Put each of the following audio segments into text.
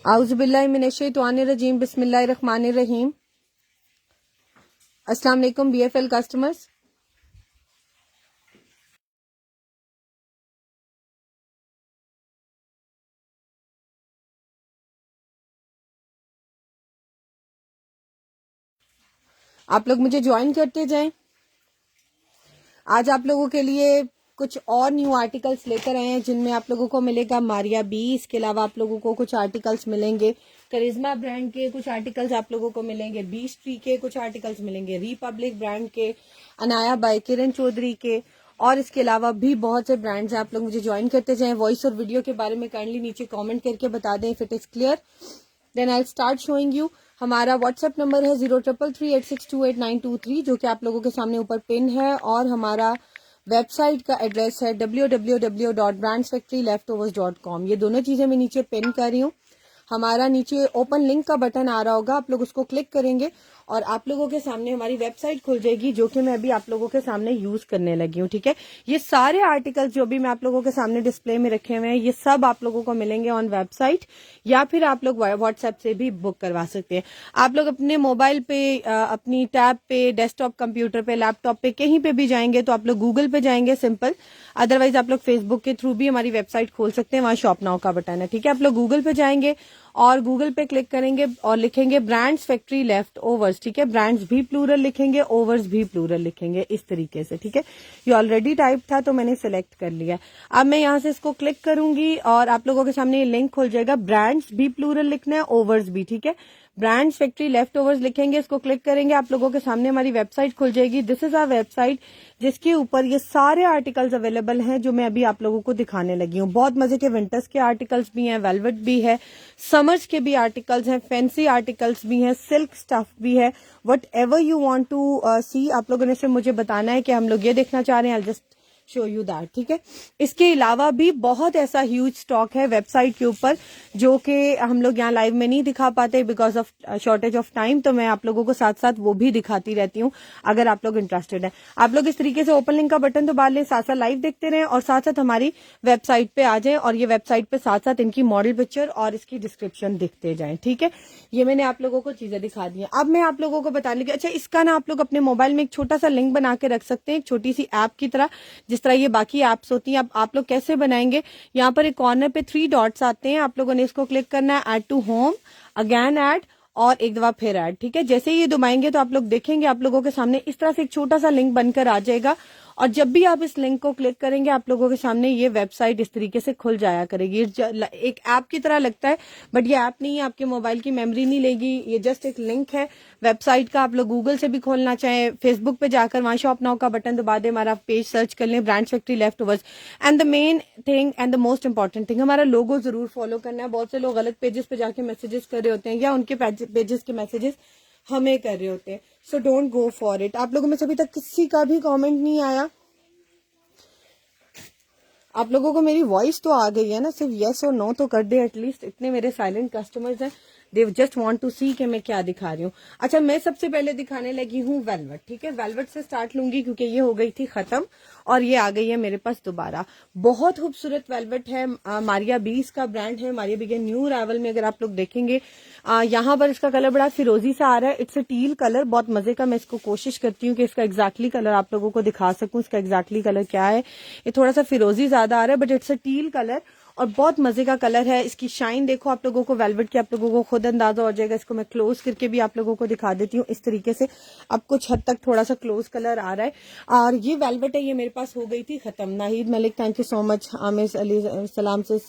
आउज़ुबिल्लाहि मिनश्शैतानिर्रजीम बिस्मिल्लाहिर्रहमानिर्रहीम। अस्सलाम वालेकुम BFL कस्टमर्स। आप लोग मुझे ज्वाइन करते जाएं। आज आप लोगों के लिए कुछ और न्यू आर्टिकल्स लेकर आए हैं जिनमें आप लोगों को मिलेगा मारिया बी। इसके अलावा आप लोगों को कुछ आर्टिकल्स मिलेंगे करिश्मा ब्रांड के, कुछ आर्टिकल्स आप लोगों को मिलेंगे बी स्ट्री के, कुछ आर्टिकल्स मिलेंगे रिपब्लिक ब्रांड के, अनाया बाय किरण चौधरी के, और इसके अलावा भी बहुत से ब्रांड्स हैं। आप लोग मुझे ज्वाइन करते जाएं। वॉइस और वीडियो के बारे में काइंडली नीचे कॉमेंट करके बता दें if it is clear, then I start showing you. हमारा व्हाट्सएप नंबर है 0333862893 जो कि आप लोगों के सामने ऊपर पिन है, और हमारा वेबसाइट का एड्रेस है www.brandsfactoryleftovers.com। ये दोनों चीजें मैं नीचे पिन कर रही हूँ। हमारा नीचे ओपन लिंक का बटन आ रहा होगा, आप लोग उसको क्लिक करेंगे और आप लोगों के सामने हमारी वेबसाइट खुल जाएगी जो कि मैं अभी आप लोगों के सामने यूज करने लगी हूँ। ठीक है, ये सारे आर्टिकल्स जो भी मैं आप लोगों के सामने डिस्प्ले में रखे हुए हैं ये सब आप लोगों को मिलेंगे ऑन वेबसाइट, या फिर आप लोग व्हाट्सएप से भी बुक करवा सकते हैं। आप लोग अपने मोबाइल पे, अपनी टैब पे, डेस्कटॉप कंप्यूटर पे, लैपटॉप पे, कहीं पे भी जाएंगे तो आप लोग गूगल पे जाएंगे सिंपल, अदरवाइज आप लोग फेसबुक के थ्रू भी हमारी वेबसाइट खोल सकते हैं, वहां शॉप नाउ का बटन है। ठीक है, आप लोग गूगल पे जाएंगे और गूगल पे क्लिक करेंगे और लिखेंगे ब्रांड्स फैक्ट्री लेफ्ट ओवर्स। ठीक है, ब्रांड्स भी प्लूरल लिखेंगे, ओवर्स भी प्लूरल लिखेंगे, इस तरीके से। ठीक है, ये ऑलरेडी टाइप था तो मैंने सिलेक्ट कर लिया। अब मैं यहाँ से इसको क्लिक करूंगी और आप लोगों के सामने ये लिंक खुल जाएगा। ब्रांड्स भी प्लूरल लिखना है, ओवर्स भी। ठीक है, ब्रांड्स फैक्ट्री लेफ्ट ओवर्स लिखेंगे, इसको क्लिक करेंगे, आप लोगों के सामने हमारी वेबसाइट खुल जाएगी। दिस इज आवर वेबसाइट जिसके ऊपर ये सारे आर्टिकल्स अवेलेबल हैं जो मैं अभी आप लोगों को दिखाने लगी हूँ। बहुत मजे के विंटर्स के आर्टिकल्स भी हैं, वेलवेट भी है, समर्स के भी आर्टिकल्स हैं, फैंसी आर्टिकल्स भी हैं, सिल्क स्टफ भी है। Whatever you want to see, आप लोगों ने सिर्फ मुझे बताना है कि हम लोग ये देखना चाह रहे हैं। I just show you that. ठीक है, इसके अलावा भी बहुत ऐसा ह्यूज स्टॉक है वेबसाइट के ऊपर जो कि हम लोग यहाँ लाइव में नहीं दिखा पाते because of shortage of time, तो मैं आप लोगों को साथ साथ वो भी दिखाती रहती हूँ अगर आप लोग इंटरेस्टेड हैं। आप लोग इस तरीके से ओपन लिंक का बटन दबा लें, साथ साथ लाइव देखते रहें और साथ साथ हमारी वेबसाइट पे आ जाएं, और ये वेबसाइट पे साथ साथ इनकी मॉडल पिक्चर और इसकी डिस्क्रिप्शन दिखते जाएं। ठीक है, ये मैंने आप लोगों को चीजें दिखा दी हैं। अब मैं आप लोगों को बता लूंगी, अच्छा इसका ना आप लोग अपने मोबाइल में एक छोटा सा लिंक बना के रख सकते हैं, एक छोटी सी ऐप की तरह, जिस तरह ये बाकी ऐप्स होती हैं। अब आप लोग कैसे बनाएंगे, यहाँ पर एक कॉर्नर पे 3 डॉट्स आते हैं, आप लोगों ने इसको क्लिक करना है, add to home, again add, और एक दफा फिर ऐड। ठीक है, जैसे ही ये दबाएंगे तो आप लोग देखेंगे आप लोगों के सामने इस तरह से एक छोटा सा लिंक बनकर आ जाएगा, और जब भी आप इस लिंक को क्लिक करेंगे आप लोगों के सामने ये वेबसाइट इस तरीके से खुल जाया करेगी। एक ऐप की तरह लगता है बट ये ऐप नहीं है, आपके मोबाइल की मेमोरी नहीं लेगी, ये जस्ट एक लिंक है वेबसाइट का। आप लोग गूगल से भी खोलना चाहें, फेसबुक पे जाकर वहां शॉप नाउ का बटन दबा दें, हमारा पेज सर्च कर लें brands factory left overs. And the main thing and the most important thing, हमारा लोगो जरूर फॉलो करना है। बहुत से लोग गलत पेजेस पे जाके मैसेजेस कर रहे होते हैं या उनके पेजेस के मैसेजेस हमें कर रहे होते हैं, so don't go for it. आप लोगों में से अभी तक किसी का भी कॉमेंट नहीं आया? आप लोगों को मेरी वॉइस तो आ गई है ना, सिर्फ यस और नो तो कर दे एटलीस्ट। इतने मेरे साइलेंट कस्टमर्स हैं, दे जस्ट वांट टू सी कि मैं क्या दिखा रही हूँ। अच्छा, मैं सबसे पहले दिखाने लगी हूँ वेलवेट। ठीक है, वेलवेट से स्टार्ट लूंगी क्योंकि ये हो गई थी खत्म और ये आ गई है मेरे पास दोबारा। बहुत खूबसूरत वेलवेट है, मारिया बीस का ब्रांड है, मारिया बी के न्यू अराइवल में। अगर आप लोग देखेंगे यहाँ पर इसका कलर बड़ा फिरोजी सा आ रहा है, इट्स अ टील कलर, बहुत मजे का। मैं इसको कोशिश करती हूँ कि इसका एग्जैक्टली कलर आप लोगों को दिखा सकूं, इसका एग्जैक्टली कलर क्या है। ये थोड़ा सा फिरोजी ज्यादा आ रहा है but it's a teal colour और बहुत मजे का कलर है। इसकी शाइन देखो आप लोगों को, वेलवेट की आप लोगों को खुद अंदाजा हो जाएगा। इसको मैं क्लोज करके भी आप लोगों को दिखा देती हूँ इस तरीके से। अब कुछ हद तक थोड़ा सा क्लोज कलर आ रहा है, और ये वेलवेट है, ये मेरे पास हो गई थी खत्म। Nahid Malik, thank you so much. Aamir Ali सलाम से,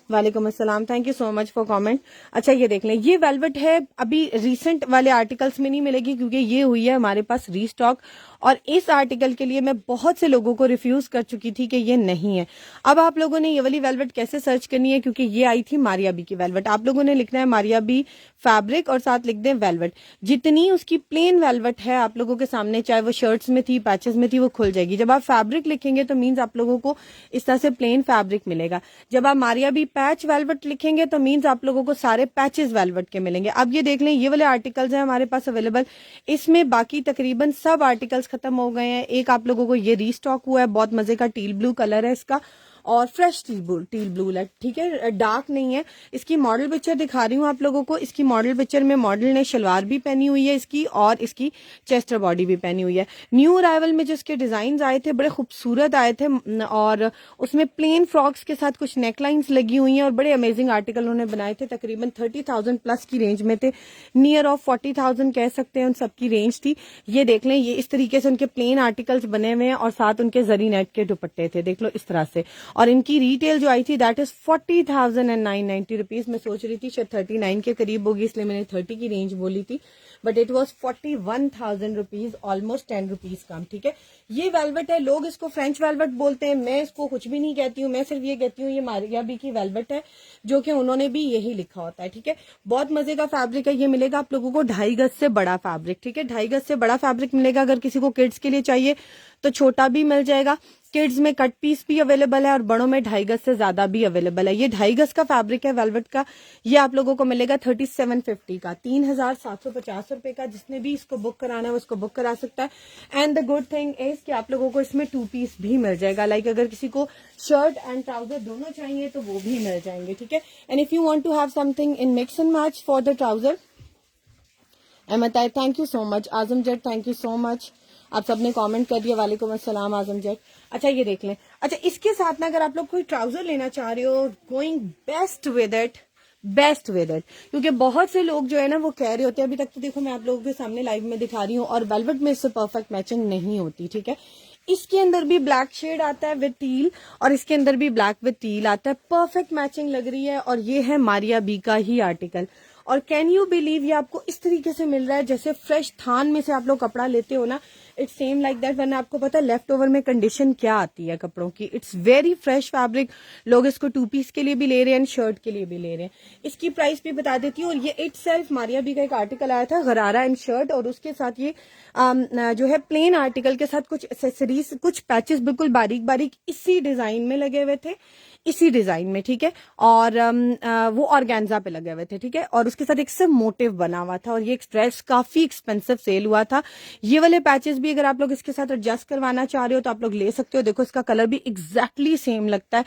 वालेकुम अस्सलाम, thank you so much for comment. अच्छा, ये देख लें, ये वेलवेट है, अभी रिसेंट वाले आर्टिकल्स में नहीं मिलेगी क्योंकि ये हुई है हमारे पास रीस्टॉक, और इस आर्टिकल के लिए मैं बहुत से लोगों को रिफ्यूज कर चुकी थी कि ये नहीं है। अब आप लोगों ने ये वाली वेलवेट कैसे सर्च करनी है, क्योंकि ये आई थी मारिया बी की वेलवेट। आप लोगों ने लिखना है मारिया बी फैब्रिक और साथ लिख दें वेलवेट। जितनी उसकी प्लेन वेलवेट है आप लोगों के सामने, चाहे वो शर्ट्स में थी, पैचेस में थी, वो खुल जाएगी। जब आप फैब्रिक लिखेंगे तो मीन्स आप लोगों को इस तरह से प्लेन फैब्रिक मिलेगा। जब आप मारिया बी पैच वेलवेट लिखेंगे तो मीन्स आप लोगों को सारे पैचेस वेलवेट के मिलेंगे। अब ये देख लें, ये वाले आर्टिकल्स हैं हमारे पास अवेलेबल, इसमें बाकी तकरीबन सब आर्टिकल्स खत्म हो गए हैं। एक आप लोगों को ये रीस्टॉक हुआ है, बहुत मजे का टील ब्लू कलर है इसका, और फ्रेश टील ब्लू लाइट, ठीक है, डार्क नहीं है। इसकी मॉडल पिक्चर दिखा रही हूँ आप लोगों को। इसकी मॉडल पिक्चर में मॉडल ने शलवार भी पहनी हुई है इसकी, और इसकी चेस्टर बॉडी भी पहनी हुई है। न्यू अराइवल में जो इसके डिजाइन आए थे बड़े खूबसूरत आए थे, और उसमें प्लेन फ्रॉक्स के साथ कुछ नेकलाइंस लगी हुई हैं, और बड़े अमेजिंग आर्टिकल उन्होंने बनाए थे। तकरीबन 30,000 प्लस की रेंज में थे, नियर ऑफ 40,000 कह सकते हैं उन सबकी रेंज थी। ये देख लें, ये इस तरीके से उनके प्लेन आर्टिकल्स बने हुए हैं, और साथ उनके जरी नेट के दुपट्टे थे, देख लो इस तरह से। और इनकी रिटेल जो आई थी दैट इज 40,990 रुपीज। मैं सोच रही थी शायद 39 के करीब होगी, इसलिए मैंने 30 की रेंज बोली थी, but it was 41,000 rupees, almost 10 rupees कम, ठीक है। ये वेलवेट है, लोग इसको फ्रेंच वेलवेट बोलते हैं, मैं इसको कुछ भी नहीं कहती हूँ, मैं सिर्फ ये कहती हूँ ये मारिया बी की वेलवेट है, जो कि उन्होंने भी यही लिखा होता है, ठीक है। बहुत मजे का फैब्रिक है। ये मिलेगा आप लोगों को 2.5 गज से बड़ा फैब्रिक, ठीक है, 2.5 गज से बड़ा फैब्रिक मिलेगा। अगर किसी को किड्स के लिए चाहिए तो छोटा भी मिल जाएगा। किड्स में कट पीस भी अवेलेबल है, और बड़ों में 2.5 गज से ज्यादा भी अवेलेबल है। ये 2.5 गज का फैब्रिक है वेलवेट का। ये आप लोगों को मिलेगा 3750 का, 3,750 रुपए का। जिसने भी इसको बुक कराना है उसको बुक करा सकता है। And the good thing is कि आप लोगों को इसमें 2 पीस भी मिल जाएगा। लाइक अगर किसी को शर्ट एंड ट्राउजर दोनों चाहिए तो वो भी मिल जाएंगे, ठीक है। And if you want to have something in mix and match for the trouser, Ahmed Taib thank you so much, Azam Jet thank you so much, आप सबने कमेंट कर दिया, वालेकुम अस्सलाम आजम जेट। अच्छा ये देख लें। अच्छा इसके साथ ना अगर आप लोग कोई ट्राउजर लेना चाह रहे हो, गोइंग बेस्ट विद इट, क्योंकि बहुत से लोग जो है ना वो कह रहे होते हैं, अभी तक तो देखो मैं आप लोगों के सामने लाइव में दिखा रही हूँ, और वेलवेट में इससे परफेक्ट मैचिंग नहीं होती, ठीक है। इसके अंदर भी ब्लैक शेड आता है विद टील, और इसके अंदर भी ब्लैक विद टील आता है, परफेक्ट मैचिंग लग रही है। और ये है मारिया बी का ही आर्टिकल, और कैन यू बिलीव ये आपको इस तरीके से मिल रहा है जैसे फ्रेश थान में से आप लोग कपड़ा लेते हो ना, इट्स सेम लाइक दैट। वरना आपको पता है लेफ्ट ओवर में कंडीशन क्या आती है कपड़ों की। It's very fresh fabric. लोग इसको 2 पीस के लिए भी ले रहे हैं, शर्ट के लिए भी ले रहे हैं। इसकी प्राइस भी बता देती हूँ। और ये इटसेल्फ मारिया बी का एक आर्टिकल आया था, गरारा एंड शर्ट, और उसके साथ ये जो है प्लेन आर्टिकल के साथ कुछ एक्सेसरीज, कुछ पैचेस बिल्कुल बारीक बारीक इसी डिजाइन में लगे हुए थे, इसी डिजाइन में, ठीक है। और वो ऑर्गेन्जा पे लगे हुए थे, ठीक है। और उसके साथ एक से मोटिव बना हुआ था, और ये ड्रेस काफी एक्सपेंसिव सेल हुआ था। ये वाले पैचेस भी अगर आप लोग इसके साथ एडजस्ट करवाना चाह रहे हो तो आप लोग ले सकते हो। देखो इसका कलर भी एग्जैक्टली सेम लगता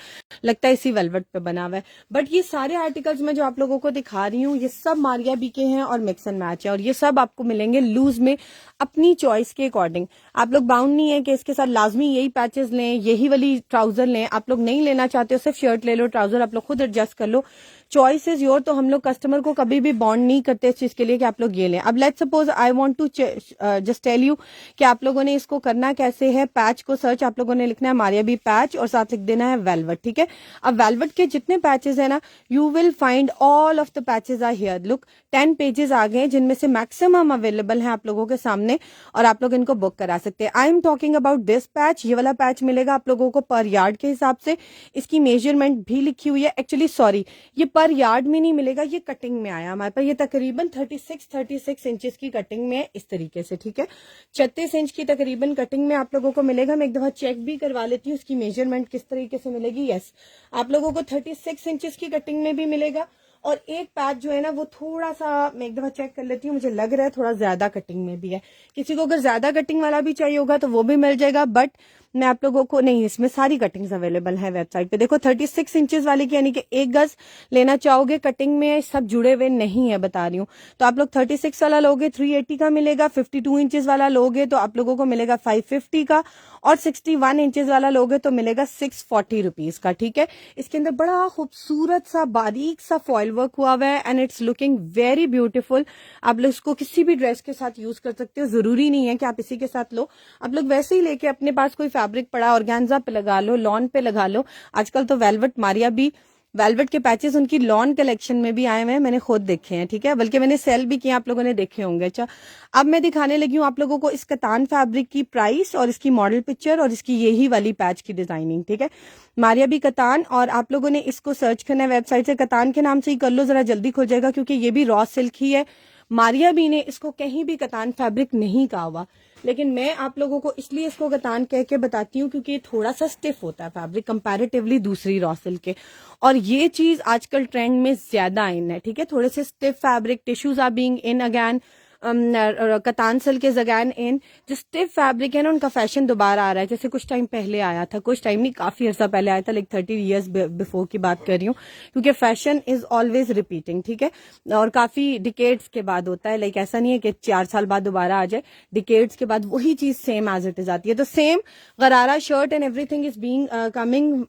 है इसी वेलवेट पे बना हुआ है। बट ये सारे आर्टिकल्स में जो आप लोगों को दिखा रही हूँ ये सब मारिया बी के हैं, और मिक्स एंड मैच है, और ये सब आपको मिलेंगे लूज में अपनी चॉइस के अकॉर्डिंग। आप लोग बाउंड नहीं है कि इसके साथ लाजमी यही पैचेस लें, यही वाली ट्राउजर लें। आप लोग नहीं लेना चाहते हो, सिर्फ शर्ट ले लो, ट्राउजर आप लोग खुद एडजस्ट कर लो, चॉइस इज योर। तो हम लोग कस्टमर को कभी भी बॉन्ड नहीं करते इस चीज के लिए कि आप लोग ये लें। अब let's suppose I want to just tell you कि आप लोगों ने इसको करना कैसे है। पैच को सर्च आप लोगों ने लिखना है मारिया बी पैच, और साथ लिख देना है वेलवेट, ठीक है। अब वेलवेट के जितने पैचेस है ना, you will find all of the patches are here. Look 10 pages आ गए, जिनमें से मैक्सिमम अवेलेबल है आप लोगों के सामने, और आप लोग इनको बुक करा सकते हैं। I am talking about this patch. ये वाला पैच मिलेगा आप लोगों को पर यार्ड के हिसाब से। इसकी मेजरमेंट भी लिखी हुई है। एक्चुअली सॉरी, ये पर यार्ड में नहीं मिलेगा, ये कटिंग में आया हमारे पास। ये तकरीबन 36 इंचेस की कटिंग में है, इस तरीके से, ठीक है। 36 इंच की तकरीबन कटिंग में आप लोगों को मिलेगा। मैं एक दफा चेक भी करवा लेती हूँ इसकी मेजरमेंट किस तरीके से मिलेगी। यस, आप लोगों को 36 इंचेस की कटिंग में भी मिलेगा। और एक पैच जो है ना वो थोड़ा सा, मैं एक दफा चेक कर लेती हूँ, मुझे लग रहा है थोड़ा ज्यादा कटिंग में भी है। किसी को अगर ज्यादा कटिंग वाला भी चाहिए होगा तो वो भी मिल जाएगा, बट मैं आप लोगों को नहीं, इसमें सारी कटिंग्स अवेलेबल है वेबसाइट पे। देखो 36 इंचेस वाली की यानी कि 1 गज लेना चाहोगे, कटिंग में सब जुड़े हुए नहीं है, बता रही हूँ। तो आप लोग 36 वाला लोगे 380 का मिलेगा, 52 इंचेस वाला लोगे तो आप लोगों को मिलेगा 550 का, और 61 इंचेस वाला लोगे तो मिलेगा 640 रुपीज का, ठीक है। इसके अंदर बड़ा खूबसूरत सा बारीक सा फॉइल वर्क हुआ हुआ है, and it's looking very beautiful. आप लोग इसको किसी भी ड्रेस के साथ यूज कर सकते हो, जरूरी नहीं है कि आप इसी के साथ लो। आप लोग वैसे ही लेके अपने पास कोई फैब्रिक पड़ा, ऑर्गेन्जा पे लगा लो, लॉन पे लगा लो। आजकल तो वेलवेट मारिया भी वेलवेट के पैचेस उनकी लॉन कलेक्शन में भी आए हुए हैं, मैंने खुद देखे हैं, ठीक है। बल्कि मैंने सेल भी किया, आप लोगों ने देखे होंगे। अच्छा, अब मैं दिखाने लगी हूँ आप लोगों को इस कतान फैब्रिक की प्राइस, और इसकी मॉडल पिक्चर, और इसकी यही वाली पैच की डिजाइनिंग, ठीक है। मारिया बी कतान, और आप लोगों ने इसको सर्च करना है वेबसाइट से, कतान के नाम से ही कर लो, जरा जल्दी खुल जाएगा, क्योंकि ये भी रॉ सिल्क ही है। मारिया बी ने इसको कहीं भी कतान फैब्रिक नहीं कहा हुआ, लेकिन मैं आप लोगों को इसलिए इसको कतान कह के बताती हूँ क्योंकि ये थोड़ा सा स्टिफ होता है फैब्रिक कंपैरेटिवली दूसरी रॉ सिल्क के, और ये चीज आजकल ट्रेंड में ज्यादा इन है, ठीक है। थोड़े से stiff fabric, tissues are being in again, katan silk is again in. जो स्टिफ फैब्रिक है ना, उनका फैशन दोबारा आ रहा है। जैसे कुछ टाइम पहले आया था, कुछ टाइम नहीं, काफी अर्सा पहले आया था, लाइक 30 ईयर्स बिफोर की बात कर रही हूँ, क्योंकि फैशन इज ऑलवेज रिपीटिंग, ठीक है। और काफी डिकेड्स के बाद होता है, लाइक ऐसा नहीं है कि 4 साल बाद दोबारा आ जाए, डिकेड्स के बाद वही चीज सेम एज इट इज आती है। तो सेम गरारा shirt and everything is being coming.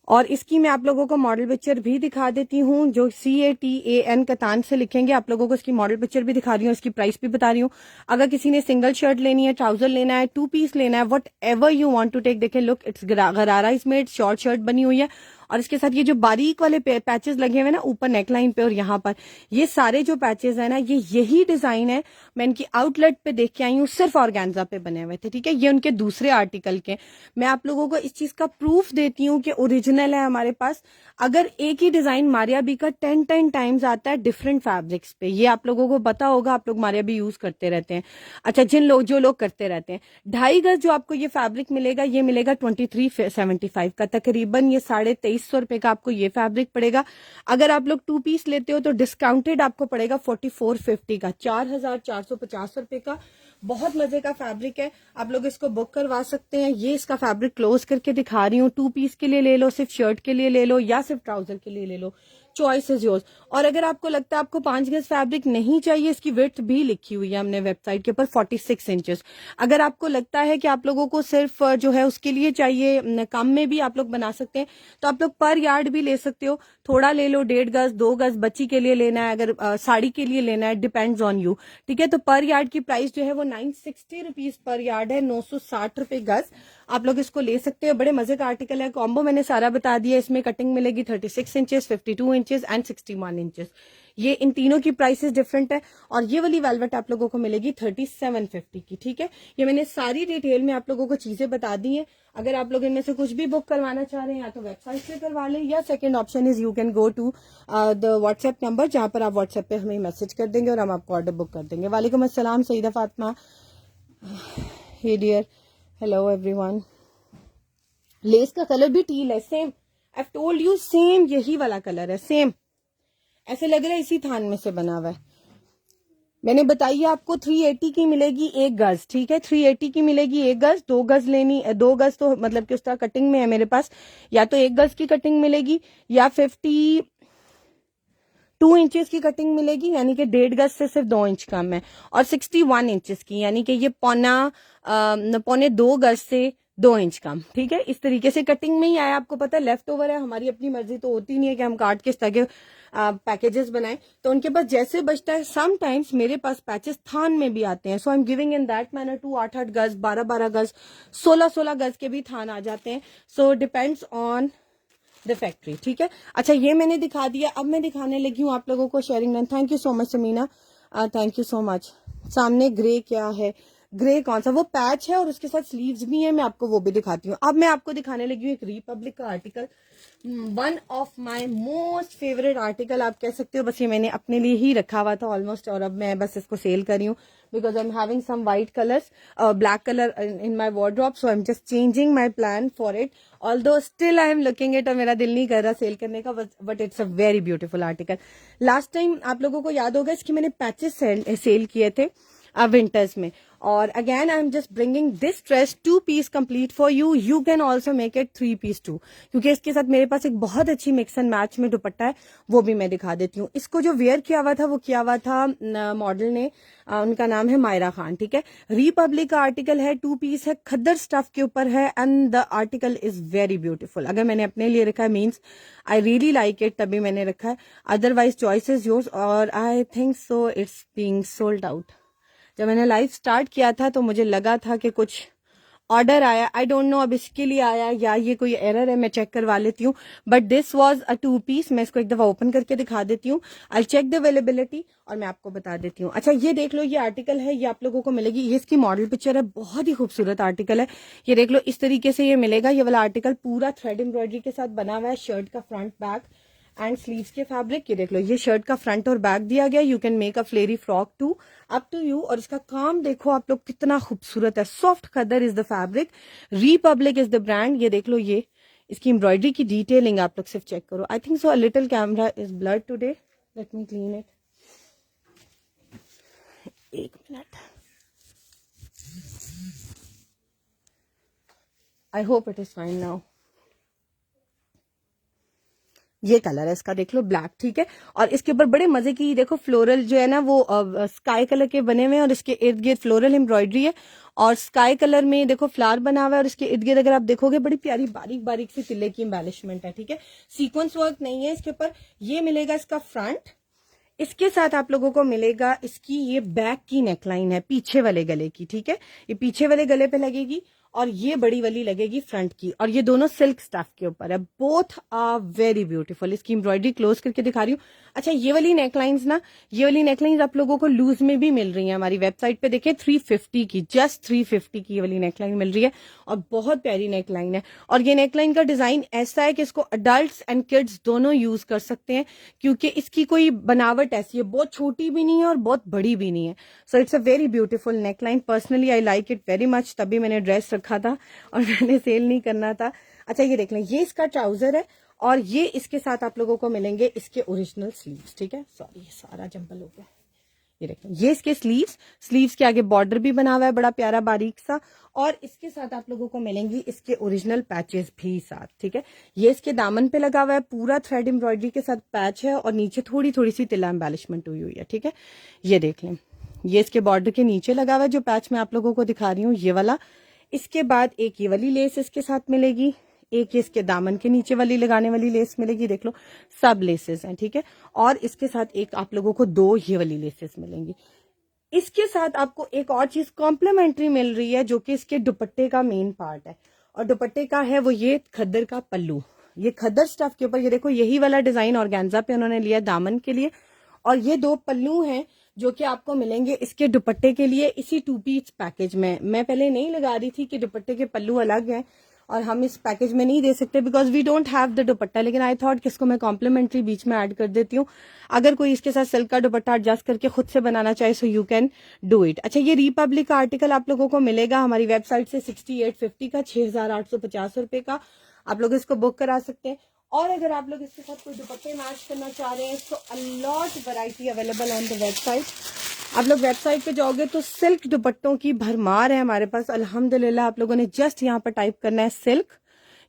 और इसकी मैं आप लोगों को मॉडल पिक्चर भी दिखा देती हूँ, जो CATAN कतान से लिखेंगे, आप लोगों को इसकी मॉडल पिक्चर भी दिखा रही हूँ, इसकी प्राइस भी बता रही हूँ। अगर किसी ने सिंगल शर्ट लेनी है, ट्राउजर लेना है, 2 पीस लेना है, whatever you want to take, देखें look, it's gharara is made, short shirt बनी हुई है। और इसके साथ ये जो बारीक वाले पैचेस लगे हुए ना ऊपर नेकलाइन पे और यहाँ पर, ये सारे जो पैचेस है ना, ये यही डिजाइन है, मैं इनकी आउटलेट पे देख के आई हूँ, सिर्फ ऑर्गेन्जा पे बने हुए थे, ठीक है। ये उनके दूसरे आर्टिकल के, मैं आप लोगों को इस चीज का प्रूफ देती हूँ कि ओरिजिनल है हमारे पास। अगर एक ही डिजाइन मारिया बी का 10 टाइम्स आता है डिफरेंट फैब्रिक्स पे, ये आप लोगों को पता होगा, आप लोग मारिया बी यूज करते रहते हैं। अच्छा, जो लोग करते रहते हैं, 2.5 गज जो आपको ये फैब्रिक मिलेगा, ये मिलेगा 2375 का, तकरीबन ये 2350 रुपए का आपको ये फैब्रिक पड़ेगा। अगर आप लोग 2 पीस लेते हो तो डिस्काउंटेड आपको पड़ेगा 4450 का, 4450 रुपए का। बहुत मजे का फैब्रिक है, आप लोग इसको बुक करवा सकते हैं। ये इसका फैब्रिक क्लोज करके दिखा रही हूँ, 2 पीस के लिए ले लो, सिर्फ शर्ट के लिए ले लो, या सिर्फ ट्राउजर के लिए ले लो, चॉइस इज योर्स। और अगर आपको लगता है आपको 5 गज फैब्रिक नहीं चाहिए, इसकी विड्थ भी लिखी हुई है हमने वेबसाइट के ऊपर, 46 इंचेस। अगर आपको लगता है कि आप लोगों को सिर्फ जो है उसके लिए चाहिए, कम में भी आप लोग बना सकते हैं, तो आप लोग पर यार्ड भी ले सकते हो, थोड़ा ले लो, 1.5 गज 2 गज, बच्ची के लिए लेना है, अगर साड़ी के लिए लेना है, डिपेंड्स ऑन यू, ठीक है। तो पर यार्ड की प्राइस जो है वो 960 रुपीज पर यार्ड है, 960 रुपए गज। आप लोग इसको ले सकते हो, बड़े मजे का आर्टिकल है। कॉम्बो मैंने सारा बता दिया, इसमें कटिंग मिलेगी 36 इंचेस, 52 इंचेस एंड 61 इंचेस। ये इन तीनों की प्राइसेस डिफरेंट है। और ये वाली वेलवेट आप लोगों को मिलेगी 3750 की, ठीक है। ये मैंने सारी डिटेल में आप लोगों को चीजें बता दी हैं। अगर आप लोग इनमें से कुछ भी बुक करवाना चाह रहे हैं, या तो वेबसाइट से करवा लें, या second option is you can go to the WhatsApp number, जहां पर आप व्हाट्सएप पे हमें मैसेज कर देंगे और हम आपको ऑर्डर बुक कर देंगे। वालेकुम अस्सलाम Saeeda Fatima, hey dear, hello everyone. Lace का कलर भी टील है, same, I told you, same यही वाला कलर है, सेम, ऐसे लग रहा है इसी थान में से बना हुआ है। मैंने बताइए आपको 380 की मिलेगी 1 गज, ठीक है, 380 की मिलेगी 1 गज। 2 गज लेनी, 2 गज तो मतलब कि उस तरह कटिंग में है मेरे पास, या तो 1 गज की कटिंग मिलेगी, या 52 इंचेस की कटिंग मिलेगी, यानी कि 1.5 गज से सिर्फ 2 इंच कम है, और 61 इंचेस की, यानी कि ये पौने 2 गज से 2 इंच कम, ठीक है। इस तरीके से कटिंग में ही आया, आपको पता है लेफ्ट ओवर है, हमारी अपनी मर्जी तो होती नहीं है कि हम काट के इस तरह के पैकेजेस बनाए, तो उनके पास जैसे बचता है। समटाइम्स मेरे पास पैचेस थान में भी आते हैं, so I am giving in that manner to 8-8 गज, 12-12 गज, 16-16 गज के भी थान आ जाते हैं। So depends on the factory, ठीक है। अच्छा, ये मैंने दिखा दिया, अब मैं दिखाने लगी हूँ आप लोगों को sharing run. Thank you so much Sameena, thank you so much. सामने ग्रे क्या है, ग्रे कौन सा, वो पैच है और उसके साथ स्लीव्स भी है, मैं आपको वो भी दिखाती हूँ। अब मैं आपको दिखाने लगी हूँ एक रिपब्लिक का article, one of my most favourite article आप कह सकते हो। बस ये मैंने अपने लिए ही रखा हुआ था ऑलमोस्ट, और अब मैं बस इसको सेल कर रही हूँ, because I am having some white colours, black colour in my wardrobe, so I am just changing my plan for it, although still I am looking it, और मेरा दिल नहीं कर रहा सेल करने का, but it's a very beautiful article. Last time आप लोगों को याद होगा इसकी मैंने पैचेस सेल किए थे विंटर्स में, और again I am just bringing this dress 2 piece complete for you. You can also make it 3 piece too, क्योंकि इसके साथ मेरे पास एक बहुत अच्छी मिक्स एंड मैच में दुपट्टा है, वो भी मैं दिखा देती हूँ। इसको जो वेयर किया हुआ था वो किया हुआ था मॉडल ने, उनका नाम है मायरा खान, ठीक है। रिपब्लिक का आर्टिकल है, 2 पीस है, खद्दर स्टफ के ऊपर है, and the article is very beautiful. अगर मैंने अपने लिए रखा है means I really like it, तभी मैंने रखा है, अदरवाइज चॉइस इज योर्स। और आई think so it's being sold out. जब मैंने लाइव स्टार्ट किया था तो मुझे लगा था कि कुछ ऑर्डर आया, आई डोंट नो अब इसके लिए आया या ये कोई एरर है, मैं चेक करवा लेती हूँ। But this was a 2 piece, मैं इसको एक दफा ओपन करके दिखा देती हूँ, आई चेक द अवेलेबिलिटी और मैं आपको बता देती हूँ। अच्छा, ये देख लो, ये आर्टिकल है, ये आप लोगों को मिलेगी, ये इसकी मॉडल पिक्चर है, बहुत ही खूबसूरत आर्टिकल है। ये देख लो, इस तरीके से ये मिलेगा, ये वाला आर्टिकल पूरा थ्रेड एम्ब्रॉयडरी के साथ बना हुआ है, शर्ट का फ्रंट बैक एंड स्लीव्स के फैब्रिक। ये देख लो, ये शर्ट का फ्रंट और बैक दिया गया, you can make a flary frock too, up to you. और इसका काम देखो आप लोग कितना खूबसूरत है, soft khaddar is the fabric, Republic is the brand. ये देख लो, ये इसकी एम्ब्रॉयडरी की डिटेलिंग आप लोग सिर्फ चेक करो। I think so a little camera is blurred today, let me clean it. एक minute, I hope it is fine now. ये कलर है इसका, देख लो ब्लैक, ठीक है। और इसके ऊपर बड़े मजे की देखो फ्लोरल जो है ना वो स्काई कलर के बने हुए हैं और इसके इर्द गिर्द फ्लोरल एम्ब्रॉयडरी है और स्काई कलर में देखो फ्लावर बना हुआ है और इसके इर्द गिर्द अगर आप देखोगे बड़ी प्यारी बारीक बारीक सी तिल्ले की एम्बेलिशमेंट है, ठीक है। सीक्वेंस वर्क नहीं है इसके ऊपर। ये मिलेगा इसका फ्रंट, इसके साथ आप लोगों को मिलेगा इसकी ये बैक की नेकलाइन है पीछे वाले गले की, ठीक है। ये पीछे वाले गले पे लगेगी और ये बड़ी वाली लगेगी फ्रंट की और ये दोनों सिल्क स्टफ के ऊपर है। Both are very beautiful. इसकी एम्ब्रॉयडरी क्लोज करके दिखा रही हूँ। अच्छा, ये वाली नेकलाइंस ना, ये वाली नेकलाइंस आप लोगों को लूज में भी मिल रही है हमारी वेबसाइट पे, देखें 350 की, जस्ट 350 की ये वाली नेकलाइन मिल रही है और बहुत प्यारी नेकलाइन है। और ये नेकलाइन का डिजाइन ऐसा है कि इसको अडल्ट एंड किड्स दोनों यूज कर सकते हैं क्योंकि इसकी कोई बनावट ऐसी है, बहुत छोटी भी नहीं है और बहुत बड़ी भी नहीं है। So it's a very beautiful neckline. Personally I like it very much, तभी मैंने ड्रेस रखा था और मैंने सेल नहीं करना था। अच्छा, ये देख लें, ये इसका ट्राउजर है और ये इसके साथ आप लोगों को मिलेंगे इसके ओरिजिनल स्लीव्स, ठीक है। सॉरी, ये सारा जंपल हो गया। ये देखें, ये इसके स्लीव्स के आगे बॉर्डर भी बना हुआ है बड़ा प्यारा बारीक सा और इसके साथ आप लोगों को मिलेंगी इसके ओरिजिनल पैचेस भी साथ, ठीक है। ये इसके दामन पे लगा हुआ है, पूरा थ्रेड एम्ब्रॉयडरी के साथ पैच है और नीचे थोड़ी थोड़ी सी तिल्ला एम्बेलिशमेंट हुई हुई है, ठीक है। ये देख लें, ये इसके बॉर्डर के नीचे लगा हुआ है जो पैच मैं आप लोगों को दिखा रही हूँ, ये वाला। इसके बाद एक ये वाली लेस इसके साथ मिलेगी, एक इसके दामन के नीचे वाली लगाने वाली लेस मिलेगी, देख लो सब लेसेस हैं, ठीक है। और इसके साथ एक आप लोगों को दो ये वाली लेसेस मिलेंगी। इसके साथ आपको एक और चीज कॉम्प्लीमेंट्री मिल रही है जो कि इसके दुपट्टे का मेन पार्ट है और दुपट्टे का है वो ये खद्दर का पल्लू। ये खद्दर स्टफ के ऊपर ये देखो यही वाला डिजाइन ऑर्गेन्जा पे उन्होंने लिया दामन के लिए और ये दो पल्लू हैं जो कि आपको मिलेंगे इसके दुपट्टे के लिए इसी 2 पीस पैकेज में। मैं पहले नहीं लगा रही थी कि दुपट्टे के पल्लू अलग हैं और हम इस पैकेज में नहीं दे सकते because we don't have the dupatta, लेकिन आई थॉट कि इसको मैं कॉम्प्लीमेंट्री बीच में ऐड कर देती हूँ। अगर कोई इसके साथ सिल्क का दुपट्टा एडजस्ट करके खुद से बनाना चाहे so you can do it. अच्छा, ये रिपब्लिक का आर्टिकल आप लोगों को मिलेगा हमारी वेबसाइट से 6850 का, 6850 रुपए का। आप लोग इसको बुक करा सकते हैं और अगर आप लोग इसके साथ कोई दुपट्टे मैच करना चाह रहे हैं तो a lot variety available on the website. आप लोग वेबसाइट पे जाओगे तो सिल्क दुपट्टों की भरमार है हमारे पास अल्हम्दुलिल्लाह। आप लोगों ने जस्ट यहाँ पर टाइप करना है सिल्क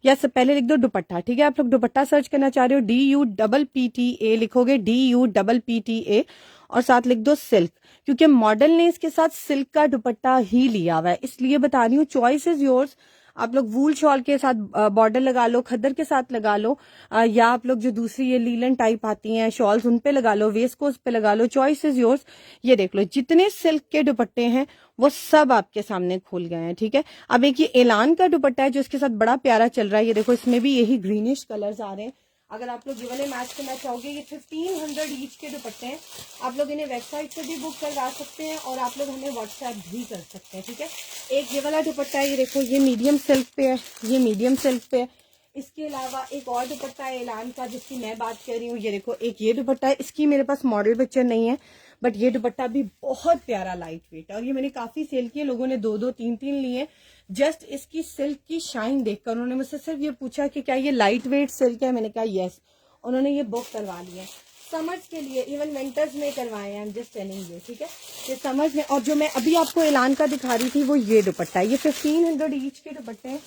या से पहले लिख दो दुपट्टा, ठीक है। आप लोग दुपट्टा सर्च करना चाह रहे हो DUPPTA लिखोगे, DUPPTA और साथ लिख दो सिल्क, क्योंकि मॉडल ने इसके साथ सिल्क का दुपट्टा ही लिया हुआ है इसलिए बता रही हूँ। Choice is yours. आप लोग वूल शॉल के साथ बॉर्डर लगा लो, खद्दर के साथ लगा लो या आप लोग जो दूसरी ये लीलन टाइप आती हैं शॉल्स उन पे लगा लो, वेस्कोस पे लगा लो, चॉइस इज योर्स। ये देख लो जितने सिल्क के दुपट्टे हैं वो सब आपके सामने खुल गए हैं, ठीक है। अब एक ये एलान का दुपट्टा है जो इसके साथ बड़ा प्यारा चल रहा है। ये देखो इसमें भी यही ग्रीनिश कलर्स आ रहे हैं। अगर आप लोग ये वाले मैच करना चाहोगे, ये 1500 ईच के दुपट्टे हैं। आप लोग इन्हें वेबसाइट से भी बुक करवा सकते हैं और आप लोग हमें व्हाट्सएप भी कर सकते हैं, ठीक है। एक ये वाला दुपट्टा है, ये देखो ये मीडियम सिल्क पे है, ये मीडियम सिल्क पे है। इसके अलावा एक और दुपट्टा है एलान का जिसकी मैं बात कर रही हूँ। ये देखो एक ये दुपट्टा है, इसकी मेरे पास मॉडल पिक्चर नहीं है बट ये दुपट्टा भी बहुत प्यारा लाइट वेट है और ये मैंने काफी सेल किए, लोगों ने 2-2 3-3 लिए जस्ट इसकी सिल्क की शाइन देखकर। उन्होंने मुझसे सिर्फ ये पूछा कि क्या ये लाइट वेट सिल्क है, मैंने कहा यस। उन्होंने ये बुक करवा लिया समर्स के लिए, इवन विंटर्स में करवाए हैं, आई एम जस्ट टेलिंग यू, ठीक है। ये समर्स में। और जो मैं अभी आपको एलान का दिखा रही थी वो ये दुपट्टा है, ये 1500 ईच के दुपट्टे हैं।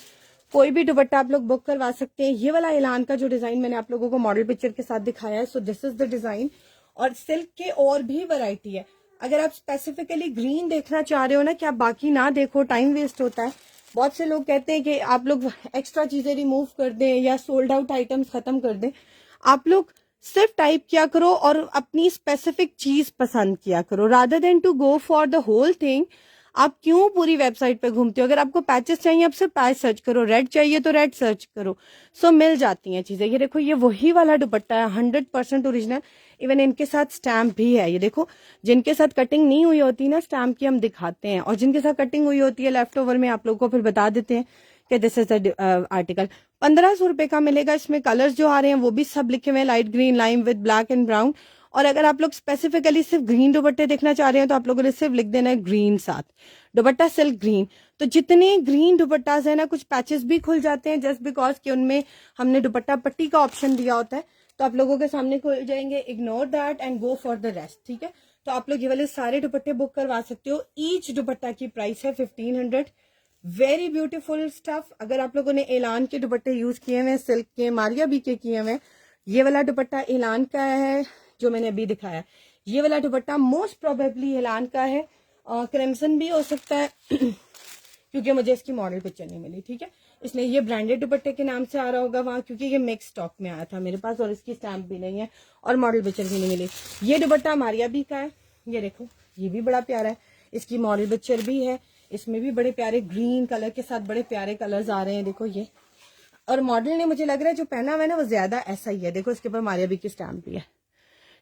कोई भी दुपट्टा आप लोग बुक करवा सकते हैं। ये वाला एलान का जो डिजाइन मैंने आप लोगों को मॉडल पिक्चर के साथ दिखाया है, so this is the design. और सिल्क के और भी वैरायटी है। अगर आप स्पेसिफिकली ग्रीन देखना चाह रहे हो ना कि आप बाकी ना देखो, टाइम वेस्ट होता है। बहुत से लोग कहते हैं कि आप लोग एक्स्ट्रा चीजें रिमूव कर दें या सोल्ड आउट आइटम्स खत्म कर दें। आप लोग सिर्फ टाइप किया करो और अपनी स्पेसिफिक चीज पसंद किया करो rather than to go for the whole thing. आप क्यों पूरी वेबसाइट पे घूमते हो? अगर आपको पैचेस चाहिए आप सिर्फ पैच सर्च करो, रेड चाहिए तो रेड सर्च करो, सो मिल जाती हैं चीजें। ये देखो ये वही वाला दुपट्टा है 100% ओरिजिनल। इवन इनके साथ स्टैम्प भी है। ये देखो जिनके साथ कटिंग नहीं हुई होती ना स्टैम्प की हम दिखाते हैं और जिनके साथ कटिंग हुई होती है लेफ्ट ओवर में आप लोगों को फिर बता देते हैं कि दिस इज द आर्टिकल। 1500 रुपए का मिलेगा। इसमें कलर्स जो आ रहे हैं वो भी सब लिखे हुए हैं, light green, lime with black and brown. और अगर आप लोग स्पेसिफिकली सिर्फ ग्रीन दुपट्टे देखना चाह रहे हैं तो आप लोगों ने सिर्फ लिख देना है ग्रीन साथ, दुपट्टा सिल्क ग्रीन। तो जितने ग्रीन दुपट्टास है ना कुछ पैचेस भी खुल जाते हैं जस्ट बिकॉज कि उनमें हमने दुपट्टा पट्टी का ऑप्शन दिया होता है, तो आप लोगों के सामने खुल जाएंगे। Ignore that and go for the rest, ठीक है। तो आप लोग ये वाले सारे दुपट्टे बुक करवा सकते हो। ईच दुपट्टा की प्राइस है 1500। Very beautiful stuff. अगर आप लोगों ने एलान के दुपट्टे यूज किए हुए, सिल्क के, मारिया बी के किए हुए, ये वाला दुपट्टा एलान का है जो मैंने अभी दिखाया। ये वाला दुपट्टा मोस्ट प्रोबेबली एलान का है, क्रिम्सन भी हो सकता है क्योंकि मुझे इसकी मॉडल पिक्चर नहीं मिली, ठीक है, इसलिए ये ब्रांडेड दुपट्टे के नाम से आ रहा होगा वहां, क्योंकि ये मिक्स स्टॉक में आया था मेरे पास और इसकी स्टैम्प भी नहीं है और मॉडल पिक्चर भी नहीं मिली। ये दुपट्टा मारिया बी का है, ये देखो, ये भी बड़ा प्यारा है, इसकी मॉडल पिक्चर भी है, इसमें भी बड़े प्यारे ग्रीन कलर के साथ बड़े प्यारे कलर्स आ रहे हैं, देखो ये। और मॉडल ने मुझे लग रहा है जो पहना हुआ है ना वो ज्यादा ऐसा ही है, देखो इसके ऊपर मारिया बी की स्टैम्प भी है,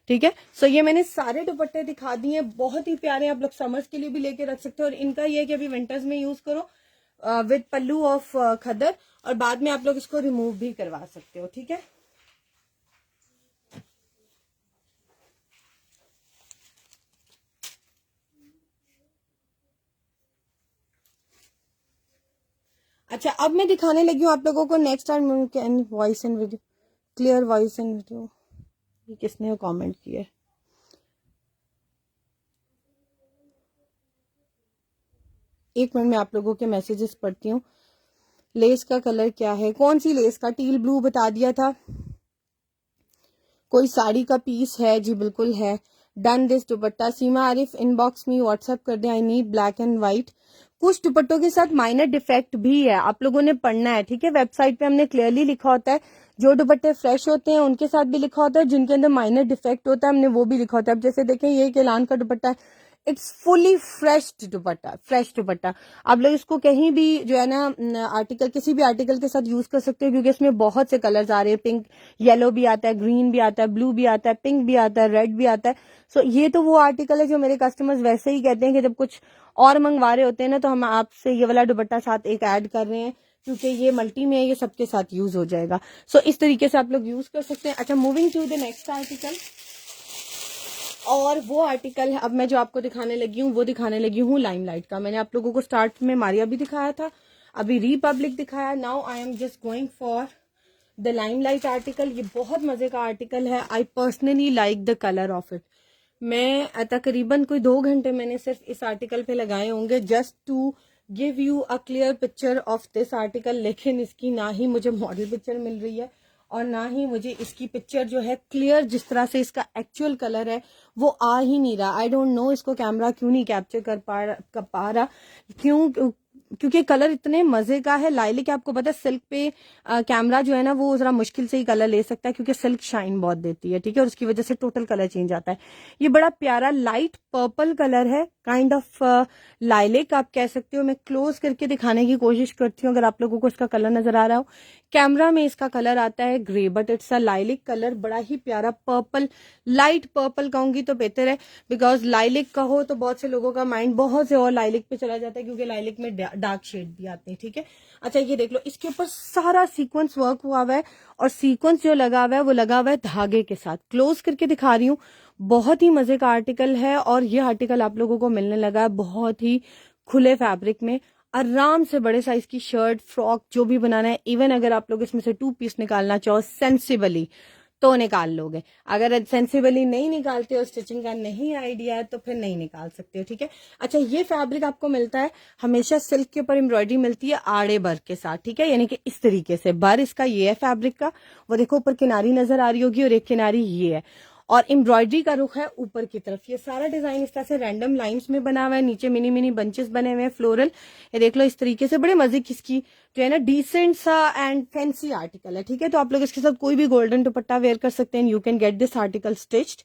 ठीक है। सो ये मैंने सारे दुपट्टे दिखा दिए, बहुत ही प्यारे, आप लोग समर्स के लिए भी लेके रख सकते हो। और इनका ये है कि अभी विंटर्स में यूज करो विद पल्लू ऑफ खदर, और बाद में आप लोग इसको रिमूव भी करवा सकते हो, ठीक है। अच्छा, अब मैं दिखाने लगी हूँ आप लोगों को next time voice and video, clear voice and video. ये किसने कमेंट किया है? एक मिनट में आप लोगों के मैसेजेस पढ़ती हूँ। लेस का कलर क्या है? कौन सी लेस का? टील ब्लू बता दिया था। कोई साड़ी का पीस है? जी बिल्कुल है। Done this dupatta. Seema Arif inbox में व्हाट्सएप कर दे, I need black and white. कुछ दुपट्टों के साथ माइनर डिफेक्ट भी है, आप लोगों ने पढ़ना है, ठीक है। वेबसाइट पे हमने क्लियरली लिखा होता है, जो दुपट्टे फ्रेश होते हैं उनके साथ भी लिखा होता है, जिनके अंदर माइनर डिफेक्ट होता है हमने वो भी लिखा होता है। अब जैसे देखें ये एक एलान का दुपट्टा है, it's fully fresh dupatta, fresh दुपट्टा। आप लोग इसको कहीं भी जो है ना आर्टिकल, किसी भी आर्टिकल के साथ यूज कर सकते हो, क्योंकि इसमें बहुत से कलर्स आ रहे हैं। पिंक, येलो भी आता है, ग्रीन भी आता है, ब्लू भी आता है, पिंक भी आता है, रेड भी आता है। सो ये तो वो आर्टिकल है जो मेरे कस्टमर्स वैसे ही कहते हैं कि जब कुछ और मंगवा रहे होते हैं ना, तो हम आपसे ये वाला दुपट्टा साथ एक ऐड कर रहे हैं, क्योंकि ये मल्टी में है, ये सबके साथ यूज हो जाएगा। सो इस तरीके से आप लोग यूज कर सकते हैं। अच्छा, moving to the next article. और वो आर्टिकल है अब मैं जो आपको दिखाने लगी हूँ, वो दिखाने लगी हूँ लाइमलाइट का। मैंने आप लोगों को स्टार्ट में मारिया भी दिखाया था, अभी रिपब्लिक दिखाया। Now I am just going for the limelight article. ये बहुत मजे का आर्टिकल है। I personally like the colour of it. मैं तकरीबन कोई 2 घंटे मैंने सिर्फ इस आर्टिकल पे लगाए होंगे, just to give you a clear picture of this article. लेकिन इसकी ना ही मुझे मॉडल पिक्चर मिल रही है और ना ही मुझे इसकी पिक्चर जो है क्लियर, जिस तरह से इसका एक्चुअल कलर है वो आ ही नहीं रहा। आई डोंट नो इसको कैमरा क्यों नहीं कैप्चर कर पा रहा, क्योंकि कलर इतने मजे का है। लाइलिक आपको पता है सिल्क पे कैमरा जो है ना वो जरा मुश्किल से ही कलर ले सकता है, क्योंकि सिल्क शाइन बहुत देती है, ठीक है, और उसकी वजह से टोटल कलर चेंज आता है। ये बड़ा प्यारा लाइट पर्पल कलर है, काइंड ऑफ लाइलिक आप कह सकते हो। मैं क्लोज करके दिखाने की कोशिश करती हूँ अगर आप लोगों को इसका कलर नजर आ रहा हो। कैमरा में इसका कलर आता है grey, but it's a lilac colour, बड़ा ही प्यारा पर्पल, लाइट पर्पल कहूंगी तो बेहतर है, बिकॉज लाइलिक कहो तो बहुत से लोगों का माइंड बहुत से और लाइलिक पे चला जाता है, क्योंकि लाइलिक में डार्क शेड भी आते हैं, ठीक है। अच्छा, ये देख लो, इसके ऊपर सारा सीक्वेंस वर्क हुआ हुआ है, और सीक्वेंस जो लगा हुआ है वो लगा हुआ है धागे के साथ। क्लोज करके दिखा रही हूँ, बहुत ही मजे का आर्टिकल है। और ये आर्टिकल आप लोगों को मिलने लगा है बहुत ही खुले फैब्रिक में। आराम से बड़े साइज की शर्ट, फ्रॉक जो भी बनाना है, इवन अगर आप लोग इसमें से 2 पीस निकालना चाहो सेंसिबली तो निकाल लोगे। अगर सेंसिबली नहीं निकालते हो, स्टिचिंग का नहीं आइडिया है, तो फिर नहीं निकाल सकते हो, ठीक है। अच्छा, ये फैब्रिक आपको मिलता है हमेशा सिल्क के ऊपर एम्ब्रॉयडरी मिलती है आड़े बर के साथ, ठीक है, यानी कि इस तरीके से बर इसका ये है फैब्रिक का, वो देखो ऊपर किनारी नजर आ रही होगी और एक किनारी ये है, और एम्ब्रॉयडरी का रुख है ऊपर की तरफ। ये सारा डिजाइन इस तरह से रैंडम लाइंस में बना हुआ है, नीचे मिनी मिनी बंचेस बने हुए हैं फ्लोरल। ये देख लो, इस तरीके से बड़े मजे की इसकी जो है ना डिसेंट सा एंड फैंसी आर्टिकल है, ठीक है। तो आप लोग इसके साथ कोई भी गोल्डन दुपट्टा वेयर कर सकते हैं। You can get this article stitched.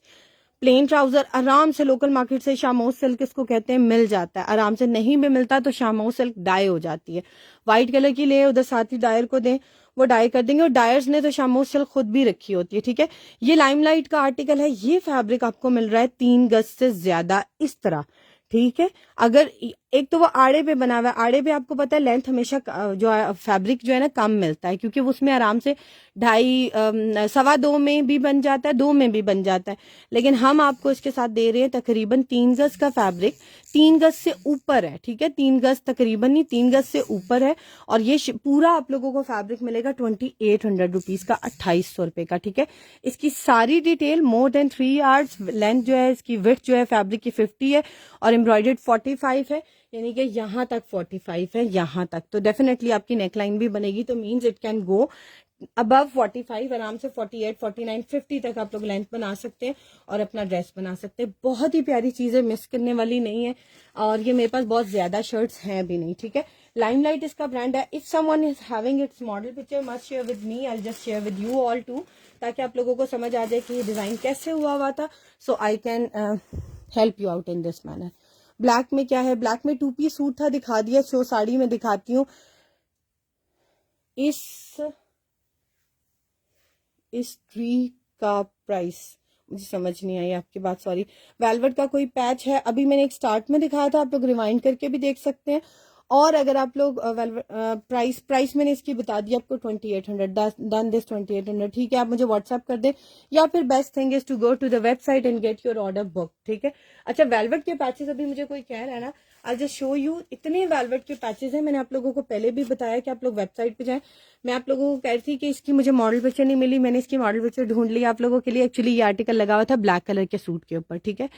Plane trouser आराम से लोकल मार्केट से शामोज सिल्क इसको कहते हैं मिल जाता है आराम से। नहीं भी मिलता तो शामोज सिल्क डाई हो जाती है, व्हाइट कलर की ले उधर साथ ही डायर को दें, वो डाई कर देंगे। और डायर्स ने तो शामोज सिल्क खुद भी रखी होती है, ठीक है। ये लाइमलाइट का आर्टिकल है। ये फैब्रिक आपको मिल रहा है 3 गज से ज्यादा इस तरह, ठीक है। अगर एक तो वो आड़े पे बना हुआ है, आड़े पे आपको पता है लेंथ हमेशा जो है फैब्रिक जो है ना कम मिलता है, क्योंकि उसमें आराम से 2.5 सवा 2 में भी बन जाता है, 2 में भी बन जाता है। लेकिन हम आपको इसके साथ दे रहे हैं तकरीबन 3 गज का फैब्रिक, 3 गज से ऊपर है, ठीक है, 3 गज तकरीबन नहीं, 3 गज से ऊपर है। और ये पूरा आप लोगों को फैब्रिक मिलेगा 2800 रुपीज का, 2800 रुपए का, ठीक है। इसकी सारी detail, more than 3 yards length जो है इसकी, विड्थ जो है फैब्रिक की 50 है और एम्ब्रॉयडर्ड 45 है, यानी कि यहाँ तक 45 है, यहाँ तक। तो डेफिनेटली आपकी नेकलाइन भी बनेगी, तो means it can go above 45, आराम से 48, 49, 50 तक आप लोग लेंथ बना सकते हैं और अपना ड्रेस बना सकते हैं। बहुत ही प्यारी चीज है, मिस करने वाली नहीं है। और ये मेरे पास बहुत ज्यादा शर्ट्स हैं भी नहीं, ठीक है। लाइमलाइट इसका ब्रांड है। If someone is having its model picture must share with me, I just share with you all too, ताकि आप लोगों को समझ आ जाए कि ये डिजाइन कैसे हुआ था, so I can help you out in this manner. Black में क्या है, ब्लैक में 2 पीस सूट था, दिखा दिया। सो साड़ी में दिखाती हूँ। इस ट्री का प्राइस मुझे समझ नहीं आई आपकी बात, सॉरी। वेलवेट का कोई पैच है, अभी मैंने एक स्टार्ट में दिखाया था, आप लोग रिवाइंड करके भी देख सकते हैं। और अगर आप लोग प्राइस मैंने इसकी बता दी आपको 2800, डन दिस 2800, ठीक है। आप मुझे व्हाट्सएप कर दें, या फिर best thing is to go to the website and get your order book, ठीक है। अच्छा, वेलवेट के पैचेस अभी मुझे कोई कह रहा है ना, आई जस्ट शो यू। इतने वेलवेट के पैचेस हैं, मैंने आप लोगों को पहले भी बताया कि आप लोग वेबसाइट पे जाएं। मैं आप लोगों को कह रही थी कि इसकी मुझे मॉडल पिक्चर नहीं मिली, मैंने इसकी मॉडल पिक्चर ढूंढ ली आप लोगों के लिए। एक्चुअली ये आर्टिकल लगा हुआ था ब्लैक कलर के सूट के ऊपर, ठीक है,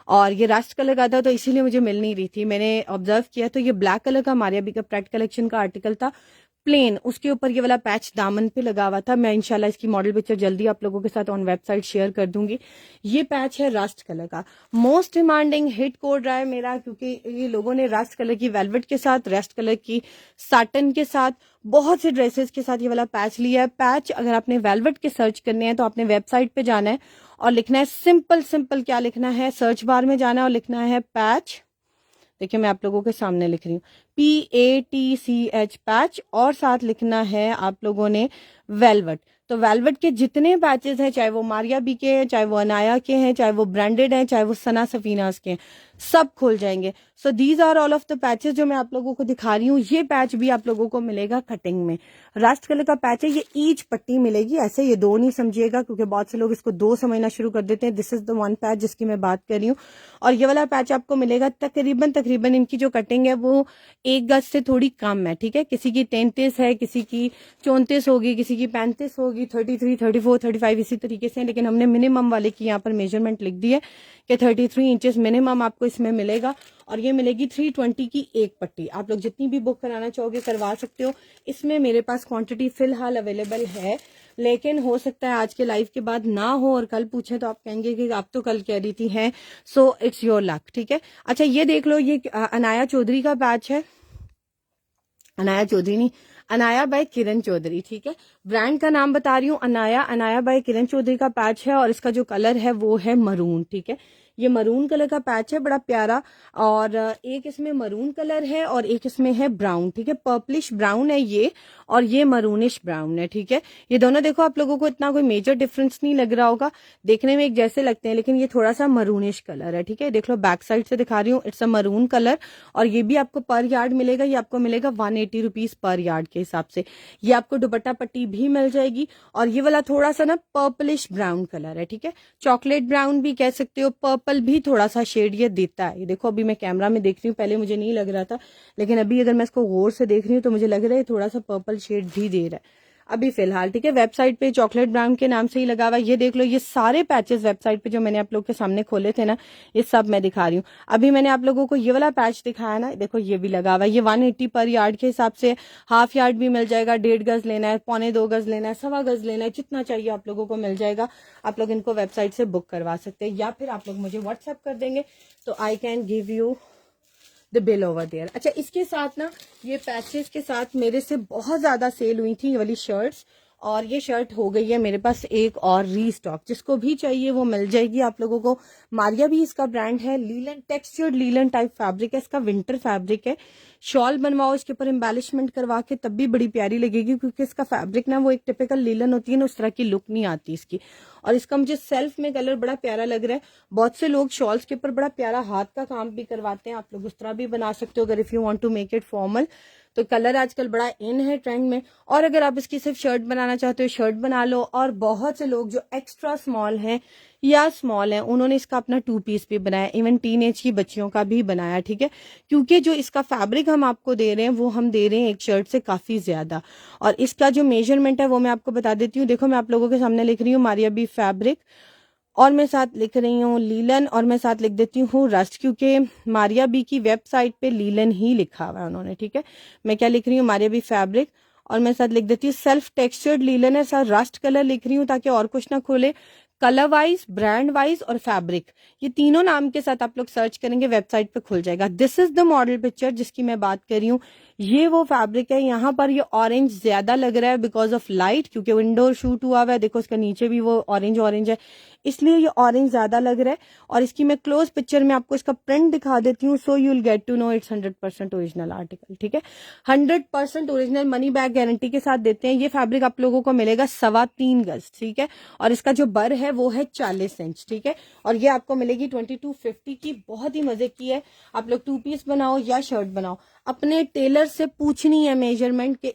और ये रस्ट कलर का था, तो इसीलिए मुझे मिल नहीं रही थी। मैंने ऑब्जर्व किया तो ये ब्लैक कलर का मारिया बी का प्रेट कलेक्शन का आर्टिकल था, प्लेन, उसके ऊपर ये वाला पैच दामन पे लगा हुआ था। मैं इंशाल्लाह इसकी मॉडल पिक्चर जल्दी आप लोगों के साथ ऑन वेबसाइट शेयर कर दूंगी। ये पैच है रस्ट कलर का, मोस्ट डिमांडिंग हिट कोड रहा है मेरा, क्योंकि ये लोगों ने रस्ट कलर की वेलवेट के साथ, रस्ट कलर की साटन के साथ, बहुत से ड्रेसेस के साथ ये वाला पैच लिया है। पैच अगर आपने वेलवेट के सर्च करने हैं तो आपने वेबसाइट पे जाना है और लिखना है सिंपल, क्या लिखना है, सर्च बार में जाना है और लिखना है पैच। देखिए मैं आप लोगों के सामने लिख रही हूँ, PATCH पैच, और साथ लिखना है आप लोगों ने वेलवेट। तो वेलवेट के जितने पैचेस हैं, चाहे वो मारिया बी के हैं, चाहे वो अनाया के हैं, चाहे वो ब्रांडेड हैं, चाहे वो सना सफीनास के हैं, सब खुल जाएंगे। So these are all of the patches जो मैं आप लोगों को दिखा रही हूँ। ये पैच भी आप लोगों को मिलेगा कटिंग में, रस्ट कलर का पैच है, ये ईच पट्टी मिलेगी, ऐसे ये 2 नहीं समझिएगा, क्योंकि बहुत से लोग इसको 2 समझना शुरू कर देते हैं। दिस इज द 1 पैच जिसकी मैं बात कर रही हूँ। और ये वाला पैच आपको मिलेगा तकरीबन इनकी जो कटिंग है वो 1 गज से थोड़ी कम है, ठीक है। किसी की 33 है, किसी की 34 होगी, किसी की 35 होगी, 33, 34, 35 इसी तरीके से, लेकिन हमने मिनिमम वाले की यहाँ पर मेजरमेंट लिख दी है कि 33 इंचेस मिनिमम आपको इसमें मिलेगा। और ये मिलेगी 320 की एक पट्टी। आप लोग जितनी भी बुक कराना चाहोगे करवा सकते हो। इसमें मेरे पास क्वांटिटी फिलहाल अवेलेबल है, लेकिन हो सकता है आज के लाइव के बाद ना हो और कल पूछे तो आप कहेंगे कि आप तो कल कह रही थी हैं। सो इट्स योर लक, ठीक है। अच्छा ये देख लो, ये अनाया चौधरी का पैच है, अनाया चौधरी नहीं, अनाया बाय किरण चौधरी, ठीक है। ब्रांड का नाम बता रही हूँ, अनाया बाय किरण चौधरी का पैच है। और इसका जो कलर है वो है मरून, ठीक है। ये मरून कलर का पैच है, बड़ा प्यारा। और एक इसमें मरून कलर है और एक इसमें है ब्राउन, ठीक है। पर्पलिश ब्राउन है ये, और ये मरूनिश ब्राउन है, ठीक है। ये दोनों देखो आप लोगों को इतना कोई मेजर डिफरेंस नहीं लग रहा होगा, देखने में एक जैसे लगते हैं, लेकिन ये थोड़ा सा मरूनिश कलर है, ठीक है। देख लो बैक साइड से दिखा रही हूँ, इट्स अ मरून कलर। और ये भी आपको पर यार्ड मिलेगा, ये आपको मिलेगा 180 रुपीज पर यार्ड के हिसाब से। ये आपको दुपट्टा पट्टी भी मिल जाएगी। और ये वाला थोड़ा सा ना पर्पलिश ब्राउन कलर है, ठीक है, चॉकलेट ब्राउन भी कह सकते हो, पर्पल भी थोड़ा सा शेड ये देता है। ये देखो अभी मैं कैमरा में देख रही हूँ, पहले मुझे नहीं लग रहा था, लेकिन अभी अगर मैं इसको गौर से देख रही हूँ तो मुझे लग रहा है थोड़ा सा पर्पल शेड भी दे रहा है अभी फिलहाल, ठीक है। वेबसाइट पे चॉकलेट ब्राउन के नाम से ही लगा हुआ है। ये देख लो, ये सारे पैचेस वेबसाइट पे जो मैंने आप लोग के सामने खोले थे ना, ये सब मैं दिखा रही हूँ। अभी मैंने आप लोगों को ये वाला पैच दिखाया ना, देखो ये भी लगा हुआ है। ये 180 पर यार्ड के हिसाब से, हाफ यार्ड भी मिल जाएगा, 1.5 गज लेना है, 1.25 गज लेना है, 1.25 गज लेना है, जितना चाहिए आप लोगों को मिल जाएगा। आप लोग इनको वेबसाइट से बुक करवा सकते हैं, या फिर आप लोग मुझे व्हाट्सएप कर देंगे तो I can give you the bill over there. अच्छा इसके साथ ना, ये पैचेस के साथ मेरे से बहुत ज्यादा सेल हुई थी ये वाली शर्ट्स, और ये शर्ट हो गई है मेरे पास एक और रीस्टॉक, जिसको भी चाहिए वो मिल जाएगी आप लोगों को। मारिया भी इसका ब्रांड है, linen textured linen type fabric है, इसका विंटर फैब्रिक है। शॉल बनवाओ इसके ऊपर एम्बेलिशमेंट करवा के तब भी बड़ी प्यारी लगेगी, क्योंकि इसका फैब्रिक ना वो एक टिपिकल लीलन होती है ना, उस तरह की लुक नहीं आती इसकी। और इसका मुझे सेल्फ में कलर बड़ा प्यारा लग रहा है। बहुत से लोग शॉल्स के ऊपर बड़ा प्यारा हाथ का काम भी करवाते हैं, आप लोग उस तरह भी बना सकते हो अगर if you want to make it formal. तो कलर आजकल बड़ा इन है ट्रेंड में। और अगर आप इसकी सिर्फ शर्ट बनाना चाहते हो शर्ट बना लो। और बहुत से लोग जो एक्स्ट्रा स्मॉल हैं या स्मॉल है उन्होंने इसका अपना 2 पीस भी बनाया, इवन टीनेज की बच्चियों का भी बनाया, ठीक है। क्योंकि जो इसका फैब्रिक हम आपको दे रहे हैं वो हम दे रहे हैं एक शर्ट से काफी ज्यादा। और इसका जो मेजरमेंट है वो मैं आपको बता देती हूँ। देखो मैं आप लोगों के सामने लिख रही हूँ मारिया बी फैब्रिक, और मैं साथ लिख रही हूँ लीलन, और मैं साथ लिख देती हूँ रस्ट, क्योंकि मारिया बी की वेबसाइट पे लीलन ही लिखा हुआ है उन्होंने, ठीक है। मैं क्या लिख रही हूँ, मारिया बी फैब्रिक, और मैं साथ लिख देती हूँ सेल्फ टेक्सचर्ड लीलन है, साथ रस्ट कलर लिख रही हूँ ताकि और कुछ ना खोले। कलर वाइज, ब्रांड वाइज और फैब्रिक, ये तीनों नाम के साथ आप लोग सर्च करेंगे वेबसाइट पे खुल जाएगा। This is the model picture जिसकी मैं बात कर रही हूँ। ये वो फैब्रिक है। यहाँ पर ये ऑरेंज ज्यादा लग रहा है बिकॉज ऑफ लाइट, क्योंकि विंडो शूट हुआ हुआ है। देखो इसका नीचे भी वो ऑरेंज ऑरेंज है, इसलिए ये ऑरेंज ज्यादा लग रहा है। और इसकी मैं क्लोज पिक्चर में आपको इसका प्रिंट दिखा देती हूँ, so you will get to know it's 100% original article, ठीक है। 100% ओरिजिनल, मनी बैक गारंटी के साथ देते हैं। ये फैब्रिक आप लोगों को मिलेगा 3.25 गज, ठीक है। और इसका जो बर है वो है 40 इंच, ठीक है। और ये आपको मिलेगी 2250 की, बहुत ही मजे की है। आप लोग 2 पीस बनाओ या शर्ट बनाओ, अपने टेलर से पूछनी है मेजरमेंट के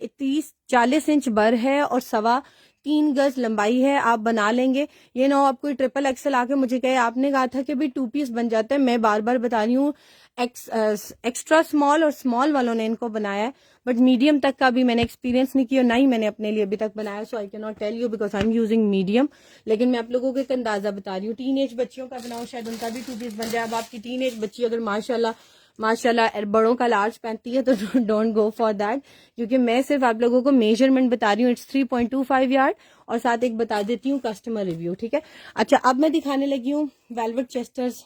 40 इंच बर है और 3.25 गज लंबाई है, आप बना लेंगे। ये ना हो आप कोई ट्रिपल एक्सल आके मुझे कहे आपने कहा था कि भी 2 पीस बन जाता है। मैं बार बार बता रही हूँ एक्स्ट्रा स्मॉल और स्मॉल वालों ने इनको बनाया है, बट मीडियम तक का भी मैंने एक्सपीरियंस नहीं किया, ना ही मैंने अपने लिए अभी तक बनाया। So I can not tell you because I am using medium. लेकिन मैं आप लोगों को एक अंदाजा बता रही हूँ। टीनेज बच्चियों का बनाओ, शायद उनका भी 2 पीस बन जाए। अब आपकी टीनेज बच्ची अगर माशाल्लाह बड़ों का लार्ज पहनती है तो डोंट गो फॉर दैट, क्योंकि मैं सिर्फ आप लोगों को मेजरमेंट बता रही हूँ। इट्स 3.25 यार्ड, और साथ एक बता देती हूँ कस्टमर रिव्यू, ठीक है। अच्छा, अब मैं दिखाने लगी हूँ वेलवेट चेस्टर्स।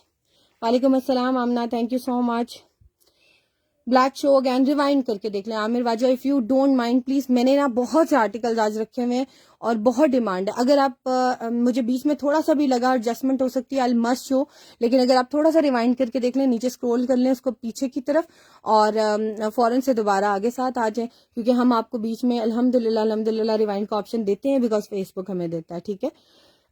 वालेकुम अस्सलाम Amna, thank you so much. Black show again rewind करके देख लें Amir Waja, if you don't mind please. मैंने ना बहुत से आर्टिकल्स आज रखे हुए हैं और बहुत डिमांड है। अगर आप मुझे बीच में थोड़ा सा भी लगा एडजस्टमेंट हो सकती है, आई मस्ट शो। लेकिन अगर आप थोड़ा सा रिवाइंड करके देख लें, नीचे स्क्रॉल कर लें उसको पीछे की तरफ, और फौरन से दोबारा आगे साथ आ जाएं, क्योंकि हम आपको बीच में अल्हम्दुलिल्लाह रिवाइंड का ऑप्शन देते हैं बिकॉज फेसबुक हमें देता है, ठीक है।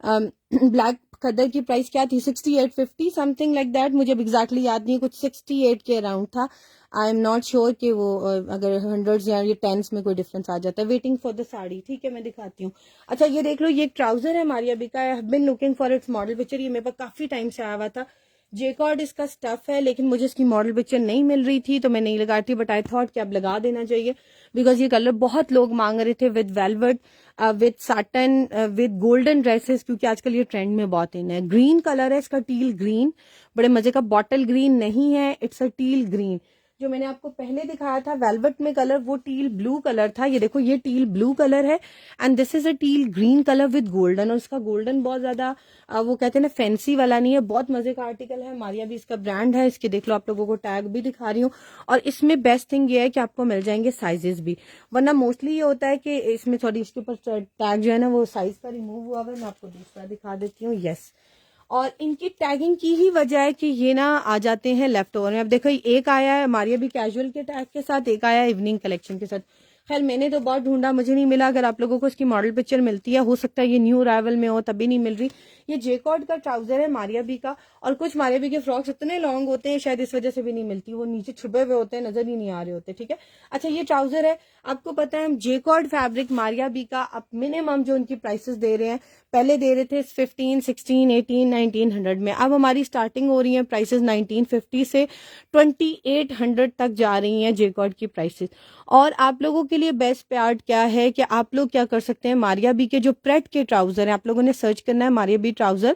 ब्लैक खद्दर की प्राइस क्या थी, 6850 समथिंग लाइक दैट, मुझे एग्जैक्टली याद नहीं, कुछ 68 के अराउंड था। आई एम नॉट श्योर कि वो अगर हंड्रेड्स या ये टेंस में कोई डिफरेंस आ जाता है। वेटिंग फॉर द साड़ी, ठीक है मैं दिखाती हूँ। अच्छा ये देख लो, ये एक ट्राउजर है मारिया बी का। I have been looking for its model picture, ये मेरे पास काफी टाइम से आया हुआ था। जेकॉर्ड इसका स्टफ है, लेकिन मुझे इसकी मॉडल पिक्चर नहीं मिल रही थी तो मैं नहीं लगाती, बट आई थॉट कि अब लगा देना चाहिए बिकॉज ये कलर बहुत लोग मांग रहे थे, with velvet, with satin, with golden dresses, क्योंकि आजकल ये ट्रेंड में बहुत इन है। ग्रीन कलर है इसका, टील ग्रीन, बड़े मजे का। बॉटल ग्रीन नहीं है, इट्स अ टील ग्रीन। जो मैंने आपको पहले दिखाया था वेलवेट में कलर, वो टील ब्लू कलर था। ये देखो ये टील ब्लू कलर है, and this is a till green colour with golden. और इसका गोल्डन बहुत ज्यादा वो कहते हैं ना फैंसी वाला नहीं है, बहुत मजे का आर्टिकल है। मारिया भी इसका ब्रांड है। इसके देख लो, आप लोगों को टैग भी दिखा रही हूँ। और इसमें बेस्ट थिंग ये है कि आपको मिल जाएंगे साइजेस भी, वरना मोस्टली ये होता है कि इसमें सॉरी इसके ऊपर टैग जो है ना वो साइज का रिमूव हुआ है। मैं आपको दूसरा दिखा देती हूँ। यस, और इनकी टैगिंग की ही वजह है कि ये ना आ जाते हैं लेफ्ट ओवर में। अब देखो एक आया है मारिया भी कैजुअल के टैग के साथ, एक आया है इवनिंग कलेक्शन के साथ। खैर मैंने तो बहुत ढूंढा, मुझे नहीं मिला। अगर आप लोगों को इसकी मॉडल पिक्चर मिलती है, हो सकता है ये न्यू अराइवल में हो तभी नहीं मिल रही। ये जेकॉर्ड का ट्राउजर है मारिया बी का, और कुछ मारिया बी के फ्रॉक्स इतने लॉन्ग होते हैं शायद इस वजह से भी नहीं मिलती, वो नीचे छुपे हुए होते हैं, नजर ही नहीं आ रहे होते, ठीक है। अच्छा ये ट्राउजर है, आपको पता है जेकॉर्ड फैब्रिक मारिया बी का अब मिनिमम जो उनकी प्राइसेस दे रहे हैं, पहले दे रहे थे 15, 16, 18, 1900 में। अब हमारी स्टार्टिंग हो रही है प्राइसेस 1950 से 2800 तक जा रही हैं जेकॉर्ड की प्राइसेस। और आप लोगों के लिए बेस्ट पार्ट क्या है कि आप लोग क्या कर सकते हैं, मारिया बी के जो प्रेट के ट्राउजर हैं, आप लोगों ने सर्च करना है मारिया बी ट्राउजर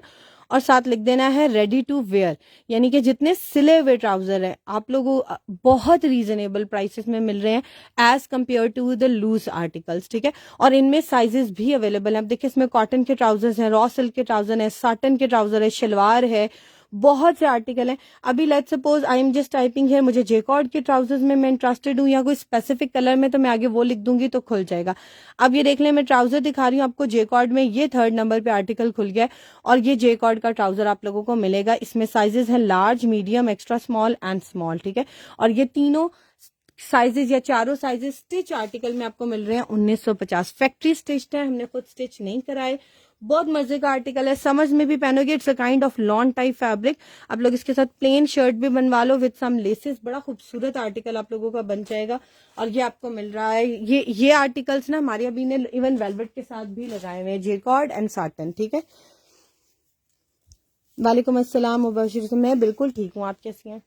और साथ लिख देना है रेडी टू वेयर, यानी कि जितने सिले हुए ट्राउजर हैं आप लोगों बहुत रीजनेबल प्राइसेस में मिल रहे हैं as compare to the loose articles, ठीक है। और इनमें साइजेस भी अवेलेबल हैं। अब देखिए इसमें कॉटन के ट्राउजर्स हैं, रॉ सिल्क के ट्राउजर हैं, साटन के ट्राउजर है, शलवार है, बहुत से आर्टिकल हैं। अभी let's suppose I am just typing है, मुझे जेकॉर्ड के ट्राउजर्स में मैं इंटरेस्टेड हूँ या कोई स्पेसिफिक कलर में, तो मैं आगे वो लिख दूंगी तो खुल जाएगा। अब ये देख लें, मैं ट्राउजर दिखा रही हूँ आपको जेकॉर्ड में, ये 3rd नंबर पे आर्टिकल खुल गया है और ये जेकॉर्ड का ट्राउजर आप लोगों को मिलेगा। इसमें साइजेस हैं large, medium, extra small and small, ठीक है। और ये तीनों साइजेस या चारों साइजेस स्टिच आर्टिकल में आपको मिल रहे हैं 1950। फैक्ट्री स्टिच्ड है, हमने खुद स्टिच नहीं कराए। बहुत मजे का आर्टिकल है, समझ में भी पहनोगे। It's a kind of lawn type fabric. आप लोग इसके साथ प्लेन शर्ट भी बनवा लो विद सम लेसेस, बड़ा खूबसूरत आर्टिकल आप लोगों का बन जाएगा। और ये आपको मिल रहा है, ये आर्टिकल्स ना हमारी अभी ने इवन वेलवेट के साथ भी लगाए हुए हैं, जेकॉर्ड एंड साटन, ठीक है। वालेकुम अस्सलाम मुबशिर, मैं बिल्कुल ठीक हूँ, आप कैसी हैं?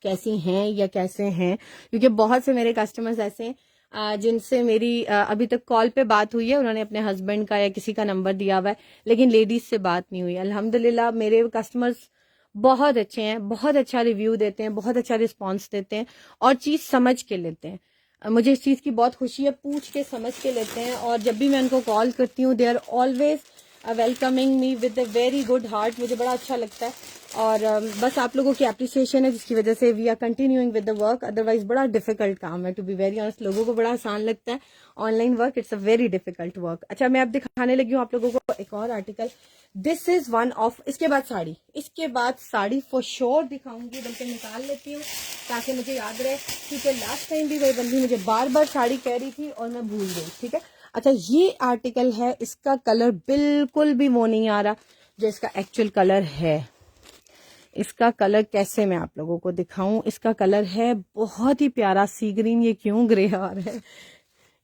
कैसी हैं या कैसे हैं? क्योंकि बहुत से मेरे कस्टमर्स ऐसे हैं जिनसे मेरी अभी तक कॉल पे बात हुई है, उन्होंने अपने हस्बैंड का या किसी का नंबर दिया हुआ है, लेकिन लेडीज से बात नहीं हुई। अल्हम्दुलिल्लाह मेरे कस्टमर्स बहुत अच्छे हैं, बहुत अच्छा रिव्यू देते हैं, बहुत अच्छा रिस्पॉन्स देते हैं और चीज़ समझ के लेते हैं। मुझे इस चीज़ की बहुत खुशी है, पूछ के समझ के लेते हैं। और जब भी मैं उनको कॉल करती हूँ, they are always welcoming me with a very good heart. मुझे बड़ा अच्छा लगता है और बस आप लोगों की अप्रिसिएशन है जिसकी वजह से we are continuing with the work. Otherwise बड़ा डिफिकल्ट काम है, टू बी वेरी ऑनेस्ट। लोगों को बड़ा आसान लगता है online work, it's a very difficult work. अच्छा, मैं अब दिखाने लगी हूँ आप लोगों को एक और article. This is one of, इसके बाद साड़ी, इसके बाद साड़ी फॉर श्योर दिखाऊंगी, बल्कि निकाल लेती हूँ ताकि मुझे याद रहे, क्योंकि लास्ट टाइम भी वही बंदी मुझे बार बार साड़ी कह रही थी और मैं भूल गई, ठीक है। अच्छा, ये आर्टिकल है, इसका कलर बिल्कुल भी वो नहीं आ रहा जो इसका एक्चुअल कलर है। इसका कलर कैसे मैं आप लोगों को दिखाऊं? इसका कलर है बहुत ही प्यारा सी ग्रीन। ये क्यों ग्रे आ रहा है,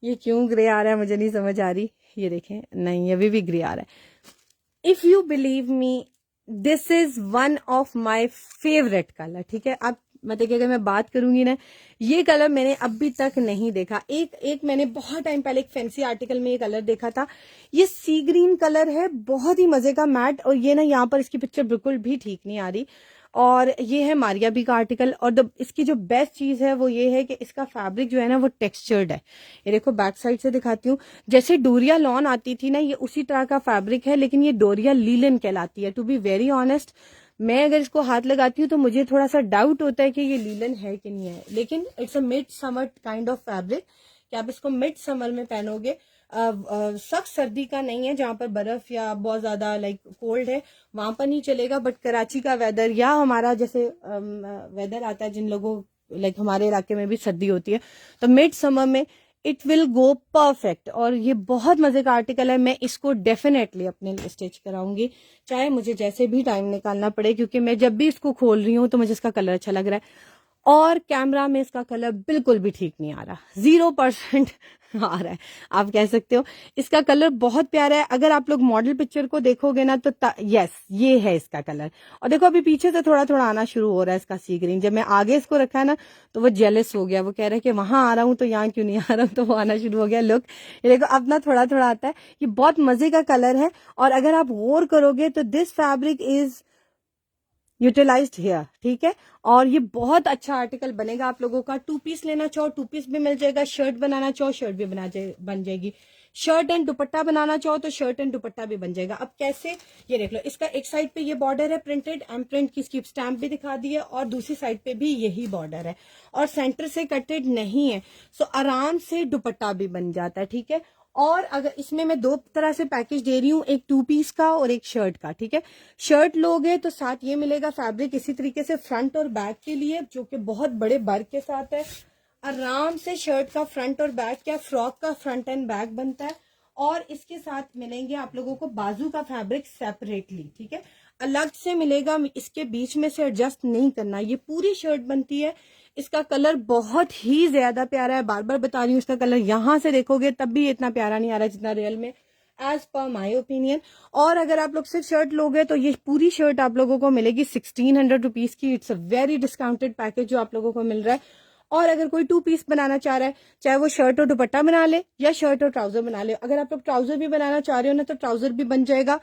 ये क्यों ग्रे आ रहा है मुझे नहीं समझ आ रही। ये देखें, नहीं अभी भी ग्रे आ रहा है। If you believe me, this is one of my favourite colour, ठीक है। अब मतलब कि अगर मैं बात करूंगी ना, ये कलर मैंने अभी तक नहीं देखा। एक मैंने बहुत टाइम पहले एक फैंसी आर्टिकल में ये कलर देखा था। ये सी ग्रीन कलर है, बहुत ही मजे का मैट। और ये ना यहाँ पर इसकी पिक्चर बिल्कुल भी ठीक नहीं आ रही। और ये है मारिया बी का आर्टिकल। और इसकी जो बेस्ट चीज है वो ये है कि इसका फैब्रिक जो है ना वो टेक्सचर्ड है। ये देखो, बैक साइड से दिखाती हूँ, जैसे डोरिया लॉन आती थी ना, ये उसी तरह का फैब्रिक है, लेकिन ये डोरिया लीलन कहलाती है। टू बी वेरी ऑनेस्ट, मैं अगर इसको हाथ लगाती हूँ तो मुझे थोड़ा सा डाउट होता है कि ये लीलन है कि नहीं है, लेकिन it's a mid summer kind of fabric कि आप इसको मिड समर में पहनोगे। सख्त सर्दी का नहीं है, जहां पर बर्फ या बहुत ज्यादा लाइक कोल्ड है वहां पर नहीं चलेगा। बट कराची का वेदर या हमारा जैसे वेदर आता है, जिन लोगों लाइक हमारे इलाके में भी सर्दी होती है, तो मिड समर में इट विल गो परफेक्ट। और ये बहुत मजे का आर्टिकल है, मैं इसको डेफिनेटली अपने लिए स्टिच कराऊंगी, चाहे मुझे जैसे भी टाइम निकालना पड़े, क्योंकि मैं जब भी इसको खोल रही हूँ तो मुझे इसका कलर अच्छा लग रहा है। और कैमरा में इसका कलर बिल्कुल भी ठीक नहीं आ रहा, 0% आ रहा है, आप कह सकते हो। इसका कलर बहुत प्यारा है। अगर आप लोग मॉडल पिक्चर को देखोगे ना तो यस, ये है इसका कलर। और देखो, अभी पीछे से थोड़ा थोड़ा आना शुरू हो रहा है इसका सी ग्रीन। जब मैं आगे इसको रखा है ना तो वो जेलस हो गया, वो कह रहा है कि वहां आ रहा हूं तो यहाँ क्यों नहीं आ रहा हूं, तो वो आना शुरू हो गया। लुक, ये देखो अपना थोड़ा थोड़ा आता है। ये बहुत मजे का कलर है। और अगर आप गौर करोगे तो this fabric is utilised here, ठीक है। और ये बहुत अच्छा आर्टिकल बनेगा आप लोगों का। 2 पीस लेना चाहो 2 पीस भी मिल जाएगा, शर्ट बनाना चाहो शर्ट भी बन जाएगी, शर्ट एंड दुपट्टा बनाना चाहो तो शर्ट एंड दुपट्टा भी बन जाएगा। अब कैसे, ये देख लो, इसका एक साइड पे ये बॉर्डर है प्रिंटेड, एम प्रिंट की इसकी स्टैम्प भी दिखा दी है, और दूसरी साइड पे भी यही बॉर्डर है और सेंटर से कटेड नहीं है, सो आराम से दुपट्टा भी बन जाता है, ठीक है। और अगर इसमें मैं 2 तरह से पैकेज दे रही हूँ, एक 2 पीस का और एक शर्ट का, ठीक है। शर्ट लोगे तो साथ ये मिलेगा फैब्रिक इसी तरीके से फ्रंट और बैक के लिए, जो कि बहुत बड़े वर्क के साथ है। आराम से शर्ट का फ्रंट और बैक या फ्रॉक का फ्रंट एंड बैक बनता है। और इसके साथ मिलेंगे आप लोगों को बाजू का फैब्रिक सेपरेटली, ठीक है, अलग से मिलेगा। इसके बीच में से एडजस्ट नहीं करना, ये पूरी शर्ट बनती है। इसका कलर बहुत ही ज्यादा प्यारा है, बार बार बता रही हूँ, इसका कलर यहां से देखोगे तब भी इतना प्यारा नहीं आ रहा जितना रियल में, एज पर माई ओपिनियन। और अगर आप लोग सिर्फ शर्ट लोगे तो ये पूरी शर्ट आप लोगों को मिलेगी 1600 रुपीज की। It's a very discounted package जो आप लोगों को मिल रहा है। और अगर कोई 2 पीस बनाना चाह रहा है, चाहे वो शर्ट और दुपट्टा बना ले या शर्ट और ट्राउजर बना ले, अगर आप लोग ट्राउजर भी बनाना चाह रहे हो ना तो ट्राउजर भी बन जाएगा,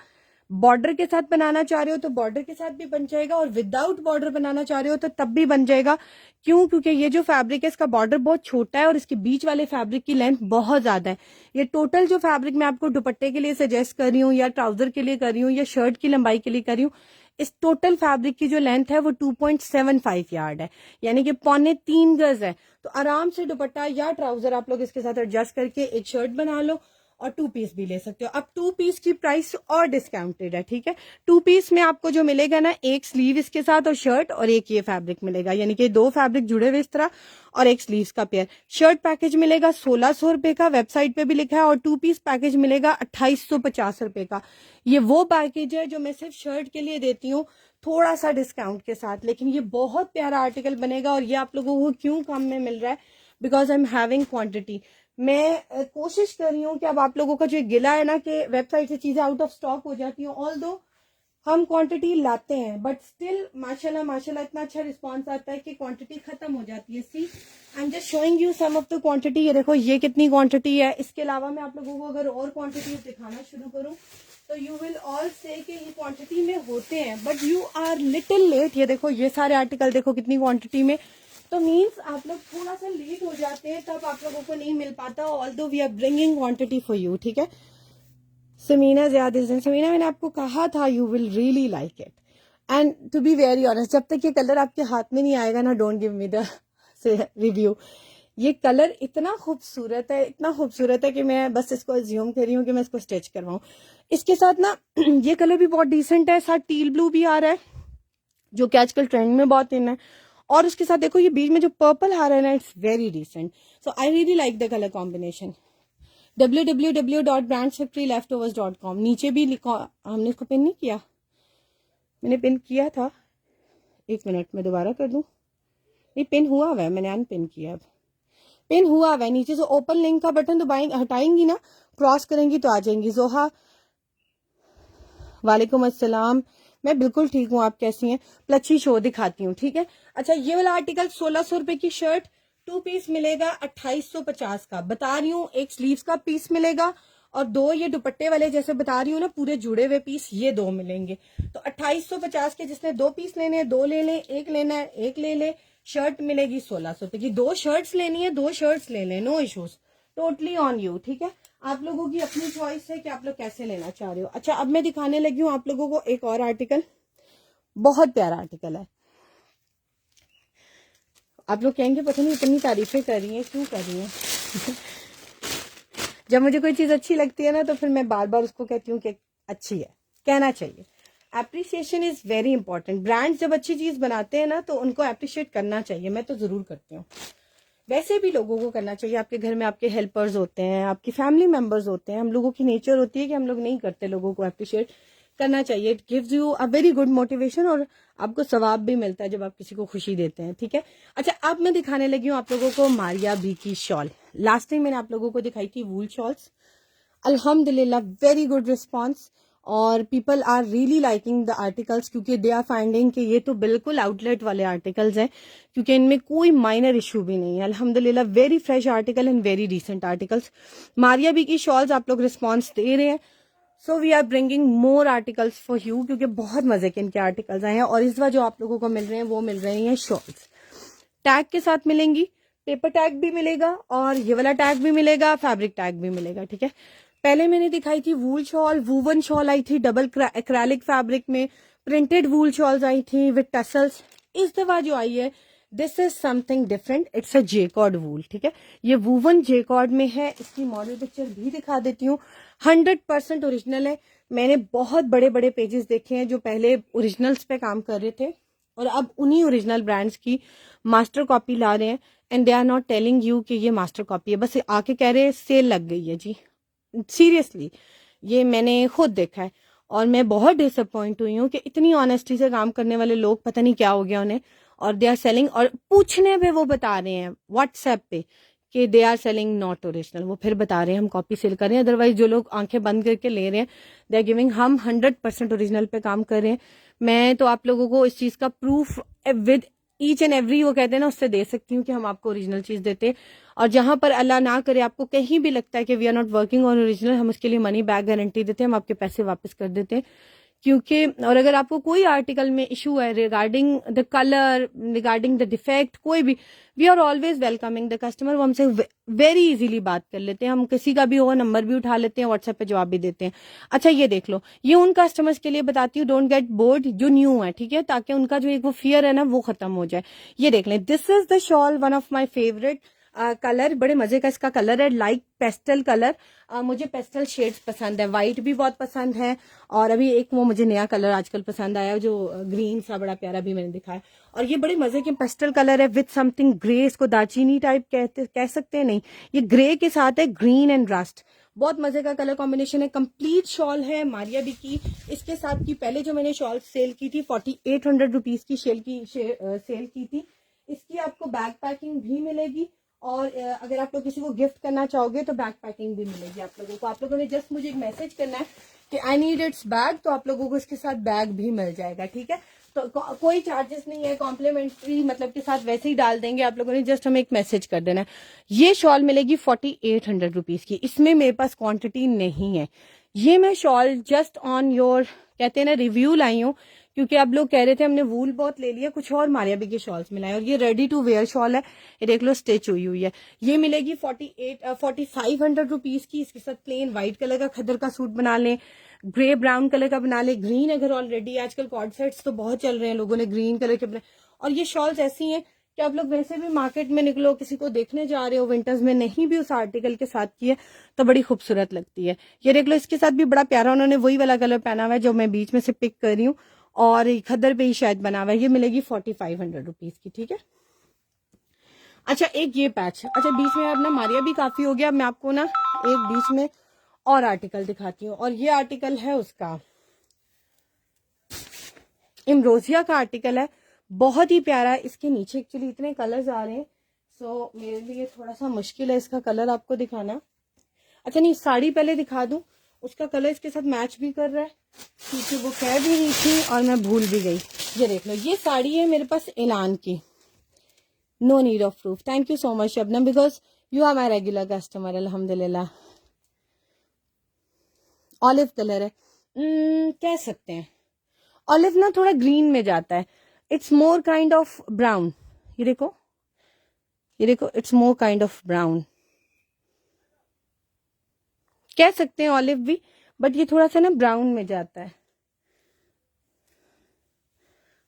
बॉर्डर के साथ बनाना चाह रहे हो तो बॉर्डर के साथ भी बन जाएगा, और विदाउट बॉर्डर बनाना चाह रहे हो तो तब भी बन जाएगा। क्यों? क्योंकि ये जो फैब्रिक है इसका बॉर्डर बहुत छोटा है और इसके बीच वाले फैब्रिक की लेंथ बहुत ज्यादा है। ये टोटल जो फैब्रिक मैं आपको दुपट्टे के लिए सजेस्ट कर रही हूँ या ट्राउजर के लिए कर रही हूँ या शर्ट की लंबाई के लिए कर रही हूँ, इस टोटल फैब्रिक की जो लेंथ है वो 2.75 यार्ड है, यानी कि 3.25 गज है। तो आराम से दुपट्टा या ट्राउजर आप लोग इसके साथ एडजस्ट करके एक शर्ट बना लो और 2 पीस भी ले सकते हो। अब 2 पीस की प्राइस और डिस्काउंटेड है, ठीक है। 2 पीस में आपको जो मिलेगा ना, एक स्लीव इसके साथ और शर्ट और एक ये फैब्रिक मिलेगा, यानी कि 2 फैब्रिक जुड़े हुए इस तरह और एक स्लीव्स का पेयर। शर्ट पैकेज मिलेगा 1600 रुपए का, वेबसाइट पे भी लिखा है, और 2 पीस पैकेज मिलेगा 2850 रुपए का। ये वो पैकेज है जो मैं सिर्फ शर्ट के लिए देती हूँ थोड़ा सा डिस्काउंट के साथ, लेकिन ये बहुत प्यारा आर्टिकल बनेगा। और ये आप लोगों को क्यों कम में मिल रहा है? Because I am having quantity. मैं कोशिश कर रही हूँ कि अब आप लोगों का जो गिला है ना कि वेबसाइट से चीजें आउट ऑफ स्टॉक हो जाती हैं, ऑल्दो हम क्वांटिटी लाते हैं बट स्टिल माशाल्लाह माशाल्लाह इतना अच्छा रिस्पांस आता है कि क्वांटिटी खत्म हो जाती है। See I am just showing you some of the quantity. ये देखो ये कितनी क्वांटिटी है। इसके अलावा मैं आप लोगों को अगर और क्वांटिटी दिखाना शुरू करूँ तो यू विल ऑल से कि ये क्वांटिटी में होते हैं, but you are little late. ये देखो ये सारे आर्टिकल देखो कितनी क्वांटिटी में, तो मीन्स आप लोग थोड़ा सा लेट हो जाते हैं, तब आप लोगों को नहीं मिल पाता। Although we are bringing quantity for you, ठीक है। समीना ज्यादा समीना, मैंने आपको कहा था you will really like it. And to be very honest, जब तक ये कलर आपके हाथ में नहीं आएगा ना, don't give me the review. ये कलर इतना खूबसूरत है, इतना खूबसूरत है कि मैं बस इसको अज्यूम कर रही हूँ कि मैं इसको स्टिच करवाऊं। इसके साथ ना ये कलर भी बहुत डिसेंट है, साथ टील ब्लू भी आ रहा है जो कि आजकल ट्रेंड में बहुत इन है, और उसके साथ देखो ये बीच में जो पर्पल आ रहा है ना, it's very decent. So I really like the colour combination. www.brandsfactoryleftovers.com, नीचे भी लिखा, हमने इसको पिन नहीं किया, मैंने पिन किया था, एक मिनट में दोबारा कर दूं। नहीं पिन हुआ हुआ है, मैंने अनपिन किया, अब पिन हुआ हुआ है। नीचे से ओपन लिंक का बटन दबाएंगे, हटाएंगी ना, क्रॉस करेंगी तो आ जाएंगी। जोहा वालेकुम अस्सलाम, मैं बिल्कुल ठीक हूँ, आप कैसी हैं? प्लची शो दिखाती हूँ, ठीक है। अच्छा ये वाला आर्टिकल 1600 रुपए की शर्ट, 2 पीस मिलेगा 2850 का, बता रही हूँ। एक स्लीव्स का पीस मिलेगा और 2 ये दुपट्टे वाले जैसे बता रही हूँ ना, पूरे जुड़े हुए पीस, ये 2 मिलेंगे। तो 2850 के, जिसने 2 पीस लेने हैं 2 ले लें, एक लेना है एक ले ले। शर्ट मिलेगी 1600 रुपए की। 2 शर्ट्स लेनी है 2 शर्ट्स ले लें, no issues, totally on you, ठीक है। आप लोगों की अपनी चॉइस है कि आप लोग कैसे लेना चाह रहे हो। अच्छा अब मैं दिखाने लगी हूँ आप लोगों को एक और आर्टिकल, बहुत प्यारा आर्टिकल है। आप लोग कहेंगे पता नहीं इतनी तारीफें कर रही हैं, क्यों कर रही हैं? जब मुझे कोई चीज अच्छी लगती है ना तो फिर मैं बार बार उसको कहती हूँ कि अच्छी है, कहना चाहिए। Appreciation is very important. Brands जब अच्छी चीज बनाते हैं ना तो उनको एप्रिशिएट करना चाहिए, मैं तो जरूर करती हूँ। वैसे भी लोगों को करना चाहिए। आपके घर में आपके हेल्पर्स होते हैं, आपकी फैमिली मेंबर्स होते हैं, हम लोगों की नेचर होती है कि हम लोग नहीं करते, लोगों को अप्रिशिएट करना चाहिए। It gives you a very good motivation और आपको सवाब भी मिलता है जब आप किसी को खुशी देते हैं, ठीक है। अच्छा अब मैं दिखाने लगी हूँ आप लोगों को मारिया बी की शॉल। लास्ट टाइम मैंने आप लोगों को दिखाई थी वूल शॉल्स, अल्हम्दुलिल्लाह वेरी गुड रिस्पॉन्स, और people are really liking the articles, क्योंकि दे आर फाइंडिंग कि ये तो बिल्कुल आउटलेट वाले आर्टिकल्स हैं, क्योंकि इनमें कोई माइनर इशू भी नहीं है। अल्हम्दुलिल्लाह very fresh article and very decent articles. Maria B की शॉल्स आप लोग रिस्पॉन्स दे रहे हैं, so we are bringing more articles for you, क्योंकि बहुत मजे के इनके आर्टिकल्स आए हैं। और इस बार जो आप लोगों को मिल रहे हैं वो मिल रहे हैं शॉल्स, टैग के साथ मिलेंगी, पेपर टैग भी मिलेगा और ये वाला टैग भी मिलेगा, फैब्रिक टैग भी मिलेगा, ठीक है। पहले मैंने दिखाई थी वूल शॉल, वूवन शॉल आई थी डबल एक्रेलिक फैब्रिक में, प्रिंटेड वूल शॉल्स आई थी विद टसल्स। इस दफा जो आई है this is something different, it's a jacquard wool, ठीक है। ये वूवन जेकॉर्ड में है, इसकी मॉडल पिक्चर भी दिखा देती हूँ। 100% ओरिजिनल है। मैंने बहुत बड़े बड़े पेजेस देखे हैं जो पहले ओरिजिनल्स पे काम कर रहे थे और अब उन्हीं ओरिजिनल ब्रांड्स की मास्टर कॉपी ला रहे हैं, and they are not telling you कि ये मास्टर कॉपी है, बस आके कह रहे हैं सेल लग गई है जी। सीरियसली ये मैंने खुद देखा है और मैं बहुत डिसअपॉइंट हुई हूँ कि इतनी ऑनेस्टी से काम करने वाले लोग पता नहीं क्या हो गया उन्हें, और दे आर सेलिंग, और पूछने पे वो बता रहे हैं व्हाट्सएप पे कि they are selling not original, वो फिर बता रहे हैं हम कॉपी सेल कर रहे हैं। अदरवाइज जो लोग आंखें बंद करके ले रहे हैं दे आर गिविंग हम 100% ओरिजिनल पे काम कर रहे हैं। मैं तो आप लोगों को इस चीज का proof with each and every, वो कहते हैं ना, उससे दे सकती हूँ कि हम आपको ओरिजिनल चीज देते हैं। और जहां पर अल्लाह ना करे आपको कहीं भी लगता है कि we are not working on original, हम उसके लिए मनी बैक गारंटी देते हैं, हम आपके पैसे वापस कर देते हैं, क्योंकि और अगर आपको कोई आर्टिकल में इशू है regarding the colour, regarding the defect, कोई भी, we are always welcoming the customer. वो हमसे वेरी इजीली बात कर लेते हैं, हम किसी का भी हो नंबर भी उठा लेते हैं, व्हाट्सएप पे जवाब भी देते हैं। अच्छा ये देख लो, ये उन कस्टमर्स के लिए बताती हूँ, डोंट गेट बोर्ड, जो न्यू है, ठीक है, ताकि उनका जो एक वो फियर है ना वो खत्म हो जाए। ये देख लें, this is the shawl, one of my favourite colour, बड़े मजे का इसका कलर है, लाइट पेस्टल कलर। मुझे पेस्टल शेड्स पसंद है, व्हाइट भी बहुत पसंद है, और अभी एक वो मुझे नया कलर आजकल पसंद आया जो ग्रीन सा बड़ा प्यारा भी मैंने दिखाया। और ये बड़े मजे के पेस्टल कलर है विथ समथिंग ग्रे, इसको दाचीनी टाइप कह सकते हैं, नहीं ये ग्रे के साथ है ग्रीन एंड रस्ट, बहुत मजे का कलर कॉम्बिनेशन है। कंप्लीट शॉल है मारिया बी की। इसके साथ की पहले जो मैंने शॉल सेल की थी 4800 रुपीज की सेल की थी। इसकी आपको बैग पैकिंग भी मिलेगी, और अगर आप लोग किसी को गिफ्ट करना चाहोगे तो बैग पैकिंग भी मिलेगी आप लोगों को। आप लोगों ने जस्ट मुझे एक मैसेज करना है कि आई नीड इट्स बैग, तो आप लोगों को इसके साथ बैग भी मिल जाएगा, ठीक है। तो कोई चार्जेस नहीं है, कॉम्प्लीमेंट्री मतलब के साथ वैसे ही डाल देंगे, आप लोगों ने जस्ट हमें एक मैसेज कर देना है। ये शॉल मिलेगी 4800 रुपीज की। इसमें मेरे पास क्वांटिटी नहीं है, ये मैं शॉल जस्ट ऑन योर कहते हैं ना रिव्यू लाई हूँ, क्योंकि आप लोग कह रहे थे हमने वूल बहुत ले लिया, कुछ और मारिया बी के शॉल्स मिलाए। और ये रेडी टू वेयर शॉल है, ये देख लो स्टिच हुई हुई है। ये मिलेगी 4500 रुपीज की। इसके साथ प्लेन व्हाइट कलर का खद्दर का सूट बना लें, ग्रे ब्राउन कलर का बना ले, ग्रीन अगर ऑलरेडी आजकल कॉर्ड सेट्स तो बहुत चल रहे हैं, लोगों ने ग्रीन कलर के बनाए। और ये शॉल्स ऐसी हैं कि आप लोग वैसे भी मार्केट में निकलो, किसी को देखने जा रहे हो विंटर्स में, नहीं भी उस आर्टिकल के साथ की है तो बड़ी खूबसूरत लगती है। ये देख लो, इसके साथ भी बड़ा प्यारा उन्होंने वही वाला कलर पहना हुआ है जो मैं बीच में से पिक कर रही हूँ, और खद्दर पे ही शायद बना हुआ है। ये मिलेगी 4500 रुपीज की, ठीक है। अच्छा एक ये पैच, अच्छा बीच में अब ना मारिया भी काफी हो गया, मैं आपको ना एक बीच में और आर्टिकल दिखाती हूँ। और ये आर्टिकल है उसका इम्रोजिया का आर्टिकल है, बहुत ही प्यारा। इसके नीचे एक्चुअली इतने कलर्स आ रहे हैं, सो मेरे लिए थोड़ा सा मुश्किल है इसका कलर आपको दिखाना। अच्छा नहीं, साड़ी पहले दिखा दूं, उसका कलर इसके साथ मैच भी कर रहा है, क्योंकि वो कह भी रही थी और मैं भूल भी गई। ये देख लो, ये साड़ी है मेरे पास एलान की, no need of proof. Thank you so much Shabnam, because you are my regular customer अल्हम्दुलिल्लाह। ऑलिव कलर है, कह सकते हैं ऑलिव ना थोड़ा ग्रीन में जाता है, it's more kind of brown. ये देखो, ये देखो, it's more kind of brown, कह सकते हैं ऑलिव भी, बट ये थोड़ा सा ना ब्राउन में जाता है,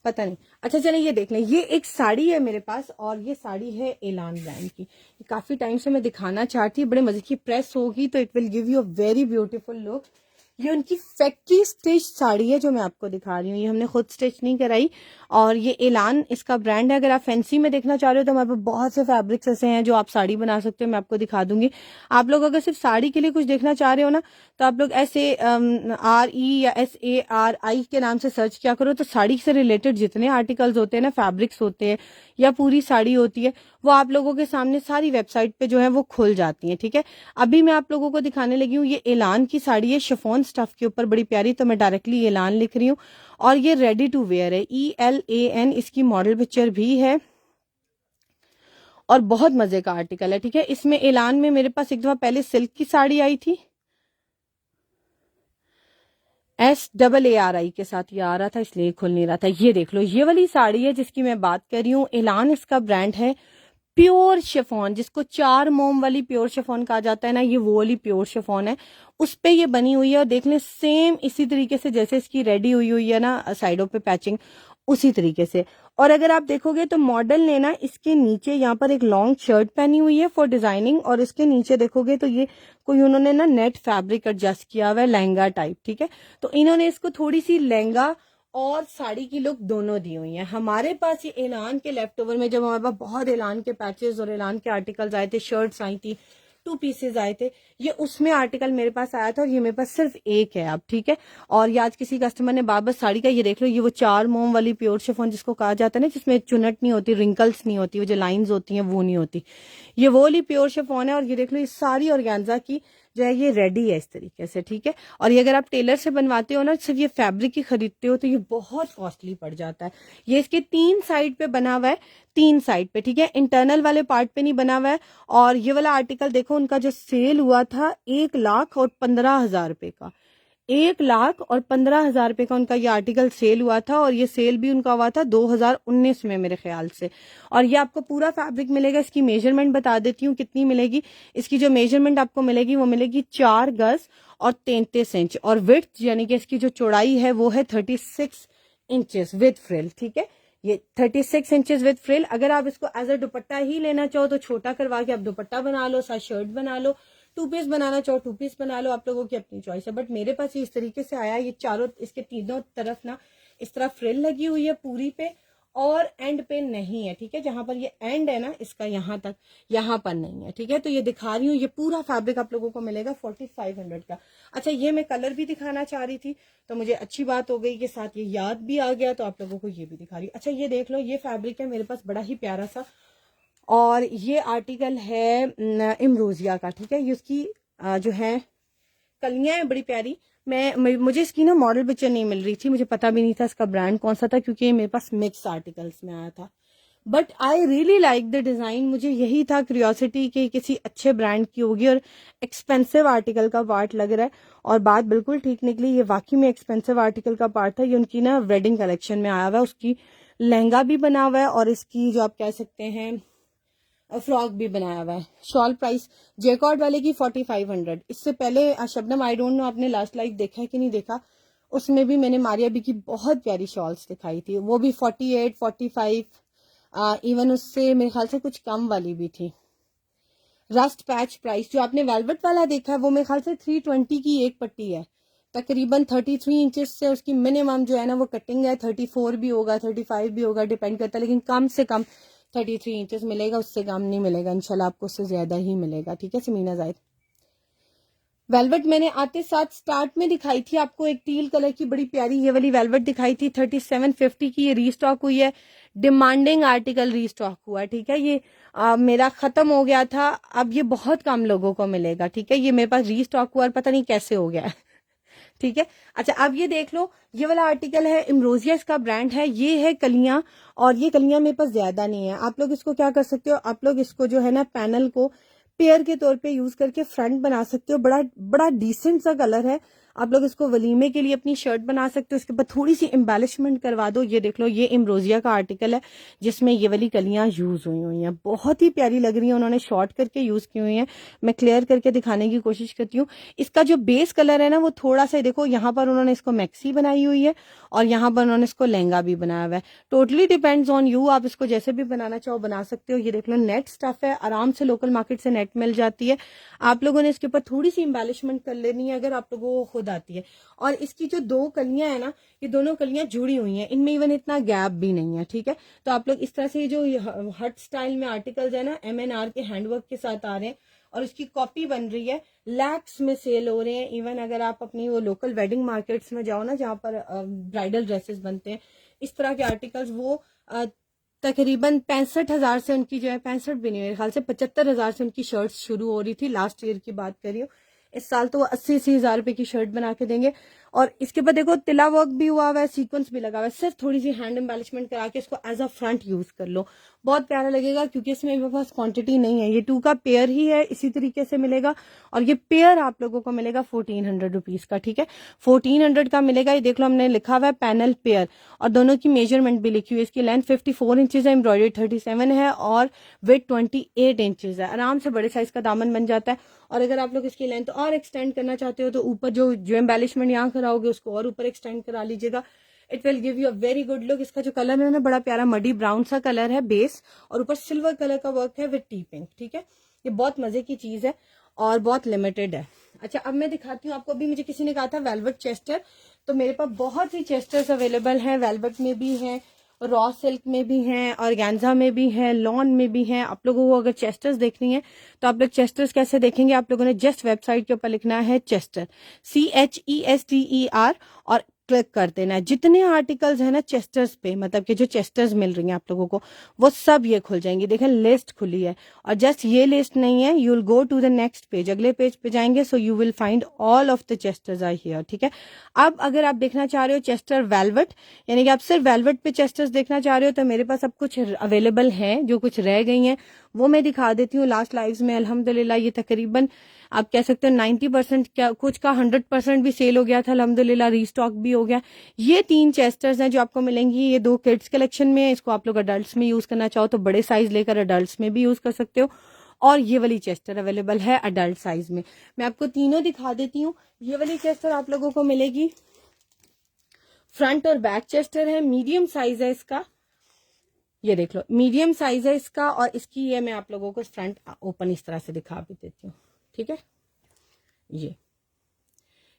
पता नहीं। अच्छा चलिए ये देख लें, ये एक साड़ी है मेरे पास, और ये साड़ी है एलान ब्रांड की। काफी टाइम से मैं दिखाना चाहती हूँ, बड़े मजे की प्रेस होगी तो it will give you a very beautiful look. ये उनकी फैक्ट्री स्टिच साड़ी है जो मैं आपको दिखा रही हूँ, ये हमने खुद स्टिच नहीं कराई। और ये एलान इसका ब्रांड है। अगर आप फैंसी में देखना चाह रहे हो तो हमारे पास बहुत से फैब्रिक्स ऐसे हैं जो आप साड़ी बना सकते हो, मैं आपको दिखा दूंगी। आप लोग अगर सिर्फ साड़ी के लिए कुछ देखना चाह रहे हो ना, तो आप लोग ऐसे RE या SARI के नाम से सर्च किया करो, तो साड़ी से रिलेटेड जितने आर्टिकल्स होते हैं ना, फैब्रिक्स होते हैं या पूरी साड़ी होती है, वो आप लोगों के सामने सारी वेबसाइट पे जो है वो खुल जाती है, ठीक है। अभी मैं आप लोगों को दिखाने लगी हूँ, ये एलान की साड़ी है, शिफॉन स्टफ के ऊपर, बड़ी प्यारी, तो मैं डायरेक्टली एलान लिख रही हूँ। और ये रेडी टू वेयर है, ELAN इसकी मॉडल पिक्चर भी है, और बहुत मजे का आर्टिकल है, ठीक है। इसमें एलान में मेरे पास एक दफा पहले सिल्क की साड़ी आई थी, SAARI के साथ ये आ रहा था, इसलिए खुल नहीं रहा था। ये देख लो, ये वाली साड़ी है जिसकी मैं बात कर रही हूँ, एलान इसका ब्रांड है। प्योर शिफॉन, जिसको 4 मोम वाली प्योर शिफॉन कहा जाता है ना, ये वो वाली प्योर शिफॉन है, उस पे ये बनी हुई है। और देख लें सेम इसी तरीके से जैसे इसकी रेडी हुई हुई है ना, साइडों पे पैचिंग उसी तरीके से। और अगर आप देखोगे तो मॉडल ने ना इसके नीचे यहाँ पर एक लॉन्ग शर्ट पहनी हुई है फॉर डिजाइनिंग, और इसके नीचे देखोगे तो ये कोई उन्होंने ना नेट फैब्रिक एडजस्ट किया हुआ है, लहंगा टाइप, ठीक है। तो इन्होंने इसको थोड़ी सी लहंगा और साड़ी की लुक दोनों दी हुई है। हमारे पास ये एलान के लेफ्ट ओवर में, जब हमारे पास बहुत एलान के पैचेस और एलान के आर्टिकल्स आए थे, शर्ट्स आई थी, 2 पीसेज आए थे, ये उसमें आर्टिकल मेरे पास आया था, और ये मेरे पास सिर्फ एक है अब, ठीक है। और ये आज किसी कस्टमर ने बार साड़ी का, ये देख लो, ये वो 4 मोम वाली प्योर शिफॉन जिसको कहा जाता है ना, जिसमें चुनट नहीं होती, रिंकल्स नहीं होती, वो जो लाइंस होती हैं वो नहीं होती, ये वो वाली प्योर शिफॉन है। और ये देख लो, ये सारी ऑर्गेन्जा की जो है ये रेडी है इस तरीके से, ठीक है। और ये अगर आप टेलर से बनवाते हो ना, सिर्फ ये फैब्रिक ही खरीदते हो, तो ये बहुत कॉस्टली पड़ जाता है। ये इसके 3 साइड पे बना हुआ है, 3 साइड पे, ठीक है, इंटरनल वाले पार्ट पे नहीं बना हुआ है। और ये वाला आर्टिकल देखो, उनका जो सेल हुआ था 1,15,000 रुपए का, 1,15,000 रुपए का उनका ये आर्टिकल सेल हुआ था, और ये सेल भी उनका हुआ था 2019 में मेरे ख्याल से। और ये आपको पूरा फैब्रिक मिलेगा। इसकी मेजरमेंट बता देती हूँ कितनी मिलेगी। इसकी जो मेजरमेंट आपको मिलेगी वो मिलेगी 4 गज और 33 इंच, और विड्थ यानी कि इसकी जो चौड़ाई है वो है 36 इंचेस विद फ्रिल। ठीक है, ये 36 इंचेस विद फ्रिल। अगर आप इसको एज अ दुपट्टा ही लेना चाहो तो छोटा करवा के आप दुपट्टा बना लो, साथ शर्ट बना लो, 2 पीस बनाना चाहो 2 पीस बना लो, आप लोगों की अपनी चॉइस है। बट मेरे पास ये इस तरीके से आया। ये चारों, इसके तीनों तरफ ना इस तरह फ्रिल लगी हुई है पूरी पे, और एंड पे नहीं है। ठीक है, जहां पर ये एंड है ना इसका, यहाँ तक, यहाँ पर नहीं है। ठीक है, तो ये दिखा रही हूँ। ये पूरा फैब्रिक आप लोगों को मिलेगा 4500 का। अच्छा, ये मैं कलर भी दिखाना चाह रही थी, तो मुझे अच्छी बात हो गई कि साथ ये याद भी आ गया, तो आप लोगों को ये भी दिखा रही हूँ। अच्छा, ये देख लो, ये फैब्रिक है मेरे पास बड़ा ही प्यारा सा, और ये आर्टिकल है इमरोजिया का। ठीक है, ये उसकी जो है कलियां हैं बड़ी प्यारी। मुझे इसकी ना मॉडल पिक्चर नहीं मिल रही थी, मुझे पता भी नहीं था इसका ब्रांड कौन सा था, क्योंकि ये मेरे पास मिक्स आर्टिकल्स में आया था। But I really like the design. मुझे यही था क्यूरियोसिटी कि किसी अच्छे ब्रांड की होगी, और एक्सपेंसिव आर्टिकल का पार्ट लग रहा है। और बात बिल्कुल ठीक निकली, ये वाकई में एक्सपेंसिव आर्टिकल का पार्ट था। ये उनकी ना वेडिंग कलेक्शन में आया हुआ है, उसकी लहंगा भी बना हुआ है, और इसकी जो आप कह सकते हैं फ्रॉक भी बनाया हुआ है। शॉल प्राइस जेकॉर्ड वाले की 4500। इससे पहले शबनम, आई डोंट नो आपने लास्ट लाइव देखा है कि नहीं देखा, उसमें भी मैंने मारिया बी की बहुत प्यारी शॉल्स दिखाई थी, वो भी 48, 45, इवन उससे मेरे ख्याल से कुछ कम वाली भी थी। रस्ट पैच प्राइस जो आपने वेलवेट वाला देखा है वो मेरे ख्याल से 320 की एक पट्टी है, तकरीबन 33 इंचेस से उसकी मिनिमम जो है ना वो कटिंग है। 34 भी होगा, 35 भी होगा, डिपेंड करता है, लेकिन कम से कम 33 इंचेस मिलेगा, उससे कम नहीं मिलेगा इंशाल्लाह, आपको उससे ज्यादा ही मिलेगा। ठीक है समीना जाहिद। वेलवेट मैंने आते साथ स्टार्ट में दिखाई थी आपको, एक टील कलर की बड़ी प्यारी ये वाली वेलवेट दिखाई थी 3750 की। ये रीस्टॉक हुई है, डिमांडिंग आर्टिकल रीस्टॉक हुआ। ठीक है, ये मेरा खत्म हो गया था, अब ये बहुत कम लोगों को मिलेगा। ठीक है, ये मेरे पास रीस्टॉक हुआ और पता नहीं कैसे हो गया। ठीक है, अच्छा अब ये देख लो, ये वाला आर्टिकल है इमरोजिया, इसका ब्रांड है। ये है कलियां, और ये कलियां मेरे पास ज्यादा नहीं है। आप लोग इसको क्या कर सकते हो, आप लोग इसको जो है ना पैनल को पेयर के तौर पे यूज करके फ्रंट बना सकते हो। बड़ा बड़ा डिसेंट सा कलर है, आप लोग इसको वलीमे के लिए अपनी शर्ट बना सकते हो। इसके ऊपर थोड़ी सी एम्बेलिशमेंट करवा दो। ये देख लो, ये इमरोजिया का आर्टिकल है जिसमें ये वाली कलियां यूज हुई हैं, बहुत ही प्यारी लग रही है, उन्होंने शॉर्ट करके यूज की हुई हैं। मैं क्लियर करके दिखाने की कोशिश करती हूँ। इसका जो बेस कलर है ना वो थोड़ा सा, देखो यहाँ पर उन्होंने इसको मैक्सी बनाई हुई है, और यहाँ पर उन्होंने इसको लहंगा भी बनाया हुआ है। टोटली डिपेंड्स ऑन यू, आप इसको जैसे भी बनाना चाहो बना सकते हो। ये देख लो, नेट स्टफ है, आराम से लोकल मार्केट से नेट मिल जाती है। आप लोगों ने इसके ऊपर थोड़ी सी एम्बेलिशमेंट कर लेनी है अगर आप लोगों को खुद आती है। और इसकी जो 2 कलियां है ना, ये दोनों कलियां जुड़ी हुई हैं, इनमें इवन इतना गैप भी नहीं है। ठीक है, तो आप लोग इस तरह से जो हट स्टाइल में आर्टिकल्स है ना MNR के हैंडवर्क के साथ आ रहे हैं, और इसकी कॉपी बन रही है, लैक्स में सेल हो रहे हैं। इवन अगर आप अपनी वो लोकल वेडिंग मार्केट्स में जाओ ना, जहाँ पर ब्राइडल ड्रेसेस बनते हैं, इस तरह के आर्टिकल्स, वो तकरीबन 65,000 से उनकी जो है, 65 भी नहीं, मेरे ख्याल से 75,000 से उनकी शर्ट्स शुरू हो रही थी। लास्ट ईयर की बात कर रही हूँ। इस साल तो वो 80-80 हजार रुपए की शर्ट बना के देंगे। और इसके बाद देखो तिला वर्क भी हुआ हुआ है, सीक्वेंस भी लगा हुआ है। सिर्फ थोड़ी सी हैंड एम्बेलिशमेंट करा के इसको एज अ फ्रंट यूज कर लो, बहुत प्यारा लगेगा। क्योंकि इसमें मेरे पास क्वांटिटी नहीं है, ये 2 का पेयर ही है, इसी तरीके से मिलेगा। और ये पेयर आप लोगों को मिलेगा 1400 रुपीज का। ठीक है, 1400 का मिलेगा। ये देख लो, हमने लिखा हुआ है पैनल पेयर, और दोनों की मेजरमेंट भी लिखी हुई है। इसकी लेंथ 54 इंचेस है, एम्ब्रॉयडरी 37 है, और वेट 28 इंचेस है। आराम से बड़े साइज का दामन बन जाता है। और अगर आप लोग इसकी लेंथ और एक्सटेंड करना चाहते हो तो ऊपर जो एम्बेलिशमेंट यहाँ कराओगे उसको और ऊपर एक्सटेंड करा लीजिएगा। It will give you a very good look. इसका जो कलर है ना, बड़ा प्यारा मडी ब्राउन सा कलर है बेस, और ऊपर सिल्वर कलर का वर्क है विद टी पिंक। ठीक है, ये बहुत मजे की चीज है और बहुत लिमिटेड है। अच्छा, अब मैं दिखाती हूँ आपको। अभी मुझे किसी ने कहा था वेलवेट चेस्टर, तो मेरे पास बहुत सी चेस्टर्स अवेलेबल हैं। वेलवेट में भी हैं, रॉ सिल्क में भी हैं, ऑर्गेन्जा में भी हैं, लॉन में भी हैं। आप लोगों को अगर चेस्टर्स देखनी है तो आप लोग चेस्टर्स कैसे देखेंगे, आप लोगों ने जस्ट वेबसाइट के ऊपर लिखना है चेस्टर, CHESTER, और क्लिक कर देना है। जितने आर्टिकल्स है ना चेस्टर्स पे, मतलब कि जो चेस्टर्स मिल रही हैं आप लोगों को, वो सब ये खुल जाएंगे। देखें, लिस्ट खुली है। और जस्ट ये लिस्ट नहीं है, you will go to the next page, अगले पेज पे जाएंगे, so you will find all of the chesters are here. ठीक है, अब अगर आप देखना चाह रहे हो चेस्टर वेलवेट, यानी कि आप सिर्फ वेलवेट पे चेस्टर्स देखना चाह रहे हो, तो मेरे पास अब कुछ अवेलेबल है, जो कुछ रह गई हैं वो मैं दिखा देती हूँ लास्ट लाइव्स में। अल्हम्दुलिल्लाह ये तकरीबन आप कह सकते हो 90%, क्या कुछ का 100% भी सेल हो गया था अल्हम्दुलिल्लाह, रीस्टॉक भी हो गया। ये 3 चेस्टर्स हैं जो आपको मिलेंगी। ये 2 किड्स कलेक्शन में है, इसको आप लोग अडल्ट्स में यूज करना चाहो तो बड़े साइज लेकर अडल्ट्स में भी यूज कर सकते हो, और ये वाली चेस्टर अवेलेबल है अडल्ट साइज में। मैं आपको तीनों दिखा देती हूँ। ये वाली चेस्टर आप लोगों को मिलेगी, फ्रंट और बैक चेस्टर है, मीडियम साइज है इसका, ये देख लो मीडियम साइज है इसका। और इसकी ये मैं आप लोगों को फ्रंट ओपन इस तरह से दिखा भी देती हूँ, ठीक है।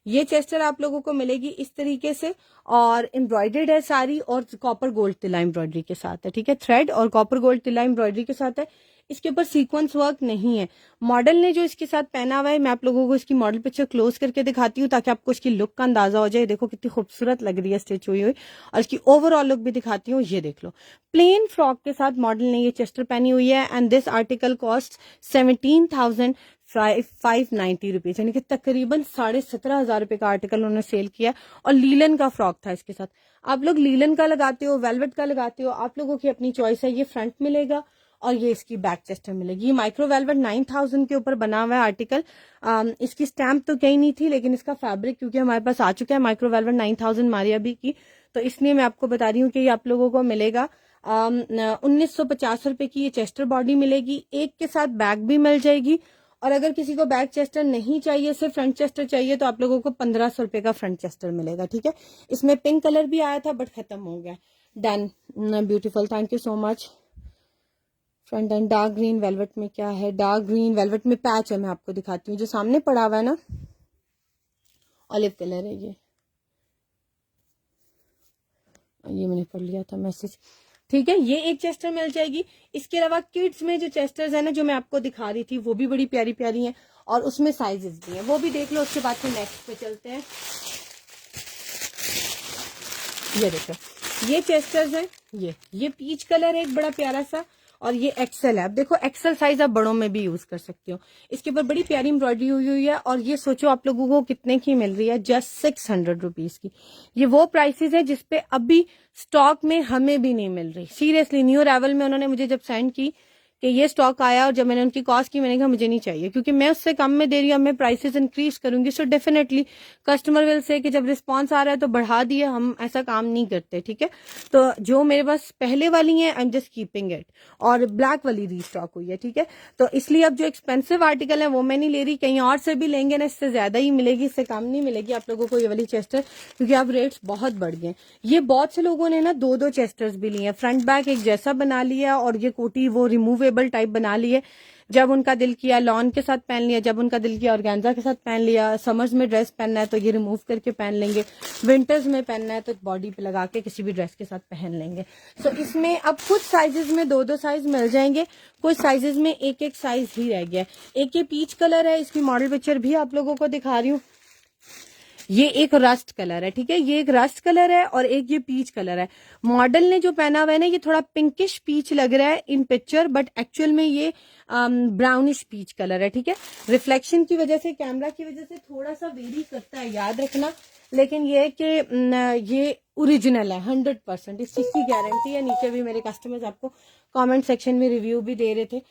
ये चेस्टर आप लोगों को मिलेगी इस तरीके से, और एम्ब्रॉयडर्ड है सारी, और कॉपर गोल्ड तिला एम्ब्रॉयडरी के साथ है, ठीक है। थ्रेड और कॉपर गोल्ड तिला एम्ब्रॉयडरी के साथ है। इसके ऊपर सीक्वेंस वर्क नहीं है। मॉडल ने जो इसके साथ पहना हुआ है, मैं आप लोगों को इसकी मॉडल पिक्चर क्लोज करके दिखाती हूँ ताकि आपको इसकी लुक का अंदाजा हो जाए। देखो कितनी खूबसूरत लग रही है स्टिच हुई हुई, और इसकी ओवरऑल लुक भी दिखाती हूँ। ये देख लो प्लेन फ्रॉक के साथ मॉडल ने ये चेस्टर पहनी हुई है, and this article cost 17,590 rupees, यानी कि तकरीबन 17,500 रुपए का आर्टिकल उन्होंने सेल किया। और लीलन का फ्रॉक था इसके साथ। आप लोग लीलन का लगाते हो, वेलवेट का लगाते हो, आप लोगों की अपनी चॉइस है। ये फ्रंट मिलेगा और ये इसकी बैक चेस्टर मिलेगी। ये माइक्रो वेलवेट 9000 के ऊपर बना हुआ है आर्टिकल। इसकी स्टैंप तो कहीं नहीं थी, लेकिन इसका फैब्रिक क्योंकि हमारे पास आ चुका है माइक्रो वेलवेट 9000 मारिया भी की, तो इसलिए मैं आपको बता रही हूँ कि ये आप लोगों को मिलेगा 1950 रुपए की। ये चेस्टर बॉडी मिलेगी, एक के साथ बैक भी मिल जाएगी। और अगर किसी को बैक चेस्टर नहीं चाहिए, सिर्फ फ्रंट चेस्टर चाहिए, तो आप लोगों को 1500 रुपए का फ्रंट चेस्टर मिलेगा, ठीक है। इसमें पिंक कलर भी आया था बट खत्म हो गया। Done, beautiful, thank you so much. Front end dark green velvet में क्या है, डार्क ग्रीन वेलवेट में पैच है, मैं आपको दिखाती हूँ। जो सामने पड़ा हुआ है ना, ऑलिव कलर है ये मैंने पढ़ लिया था मैसेज, ठीक है। ये एक चेस्टर मिल जाएगी। इसके अलावा किड्स में जो चेस्टर्स है ना, जो मैं आपको दिखा रही थी, वो भी बड़ी प्यारी प्यारी हैं, और उसमें साइजेस भी हैं, वो भी देख लो। उसके बाद फिर नेक्स्ट पे चलते हैं। ये देखो ये चेस्टर्स हैं, ये पीच कलर है एक बड़ा प्यारा सा, और ये एक्सेल है। अब देखो एक्सेल साइज आप बड़ों में भी यूज कर सकते हो। इसके ऊपर बड़ी प्यारी एम्ब्रॉयडरी हुई हुई है, और ये सोचो आप लोगों को कितने की मिल रही है, जस्ट 600 रुपीज की। ये वो प्राइसेस है जिसपे अभी स्टॉक में हमें भी नहीं मिल रही। सीरियसली न्यू अराइवल में उन्होंने मुझे जब सेंड की कि ये स्टॉक आया, और जब मैंने उनकी कॉस्ट की, मैंने कहा मुझे नहीं चाहिए, क्योंकि मैं उससे कम में दे रही हूँ, मैं प्राइसेस इंक्रीज करूंगी। So definitely customer will say कि जब रिस्पांस आ रहा है तो बढ़ा दिए, हम ऐसा काम नहीं करते, ठीक है। तो जो मेरे पास पहले वाली है, आई एम जस्ट कीपिंग इट, और ब्लैक वाली रीस्टॉक हुई है, ठीक है। तो इसलिए अब जो एक्सपेंसिव आर्टिकल है वो मैं नहीं ले रही, कहीं और से भी लेंगे ना, इससे ज्यादा ही मिलेगी, इससे कम नहीं मिलेगी आप लोगों को ये वाली चेस्टर, क्योंकि अब रेट्स बहुत बढ़ गए। ये बहुत से लोगों ने ना 2-2 चेस्टर्स भी लिए हैं, फ्रंट बैक एक जैसा बना लिया, और ये कोटी वो रिमूवेबल टाइप बना ली है। जब उनका दिल किया लॉन के साथ पहन लिया, जब उनका दिल किया ऑर्गेन्जा के साथ पहन लिया, समर्स में ड्रेस पहनना है तो ये रिमूव करके पहन लेंगे, विंटर्स में पहनना है तो बॉडी पे लगा के किसी भी ड्रेस के साथ पहन लेंगे। तो इसमें अब कुछ साइजेस में 2-2 साइज मिल जाएंगे, कुछ साइजेस में एक साइज ही रह गया। एक ये पीच कलर है, इसकी मॉडल पिक्चर भी आप लोगों को दिखा रही हूँ। ये एक रस्ट कलर है, ठीक है, ये एक रस्ट कलर है, और एक ये पीच कलर है। मॉडल ने जो पहना हुआ है ना, ये थोड़ा पिंकिश पीच लग रहा है इन पिक्चर, बट एक्चुअल में ये ब्राउनिश पीच कलर है, ठीक है। रिफ्लेक्शन की वजह से, कैमरा की वजह से थोड़ा सा वेरी करता है, याद रखना, लेकिन ये कि ये ओरिजिनल है 100%, इस चीज की गारंटी है। नीचे भी मेरे कस्टमर्स आपको कमेंट सेक्शन में रिव्यू भी दे रहे थे।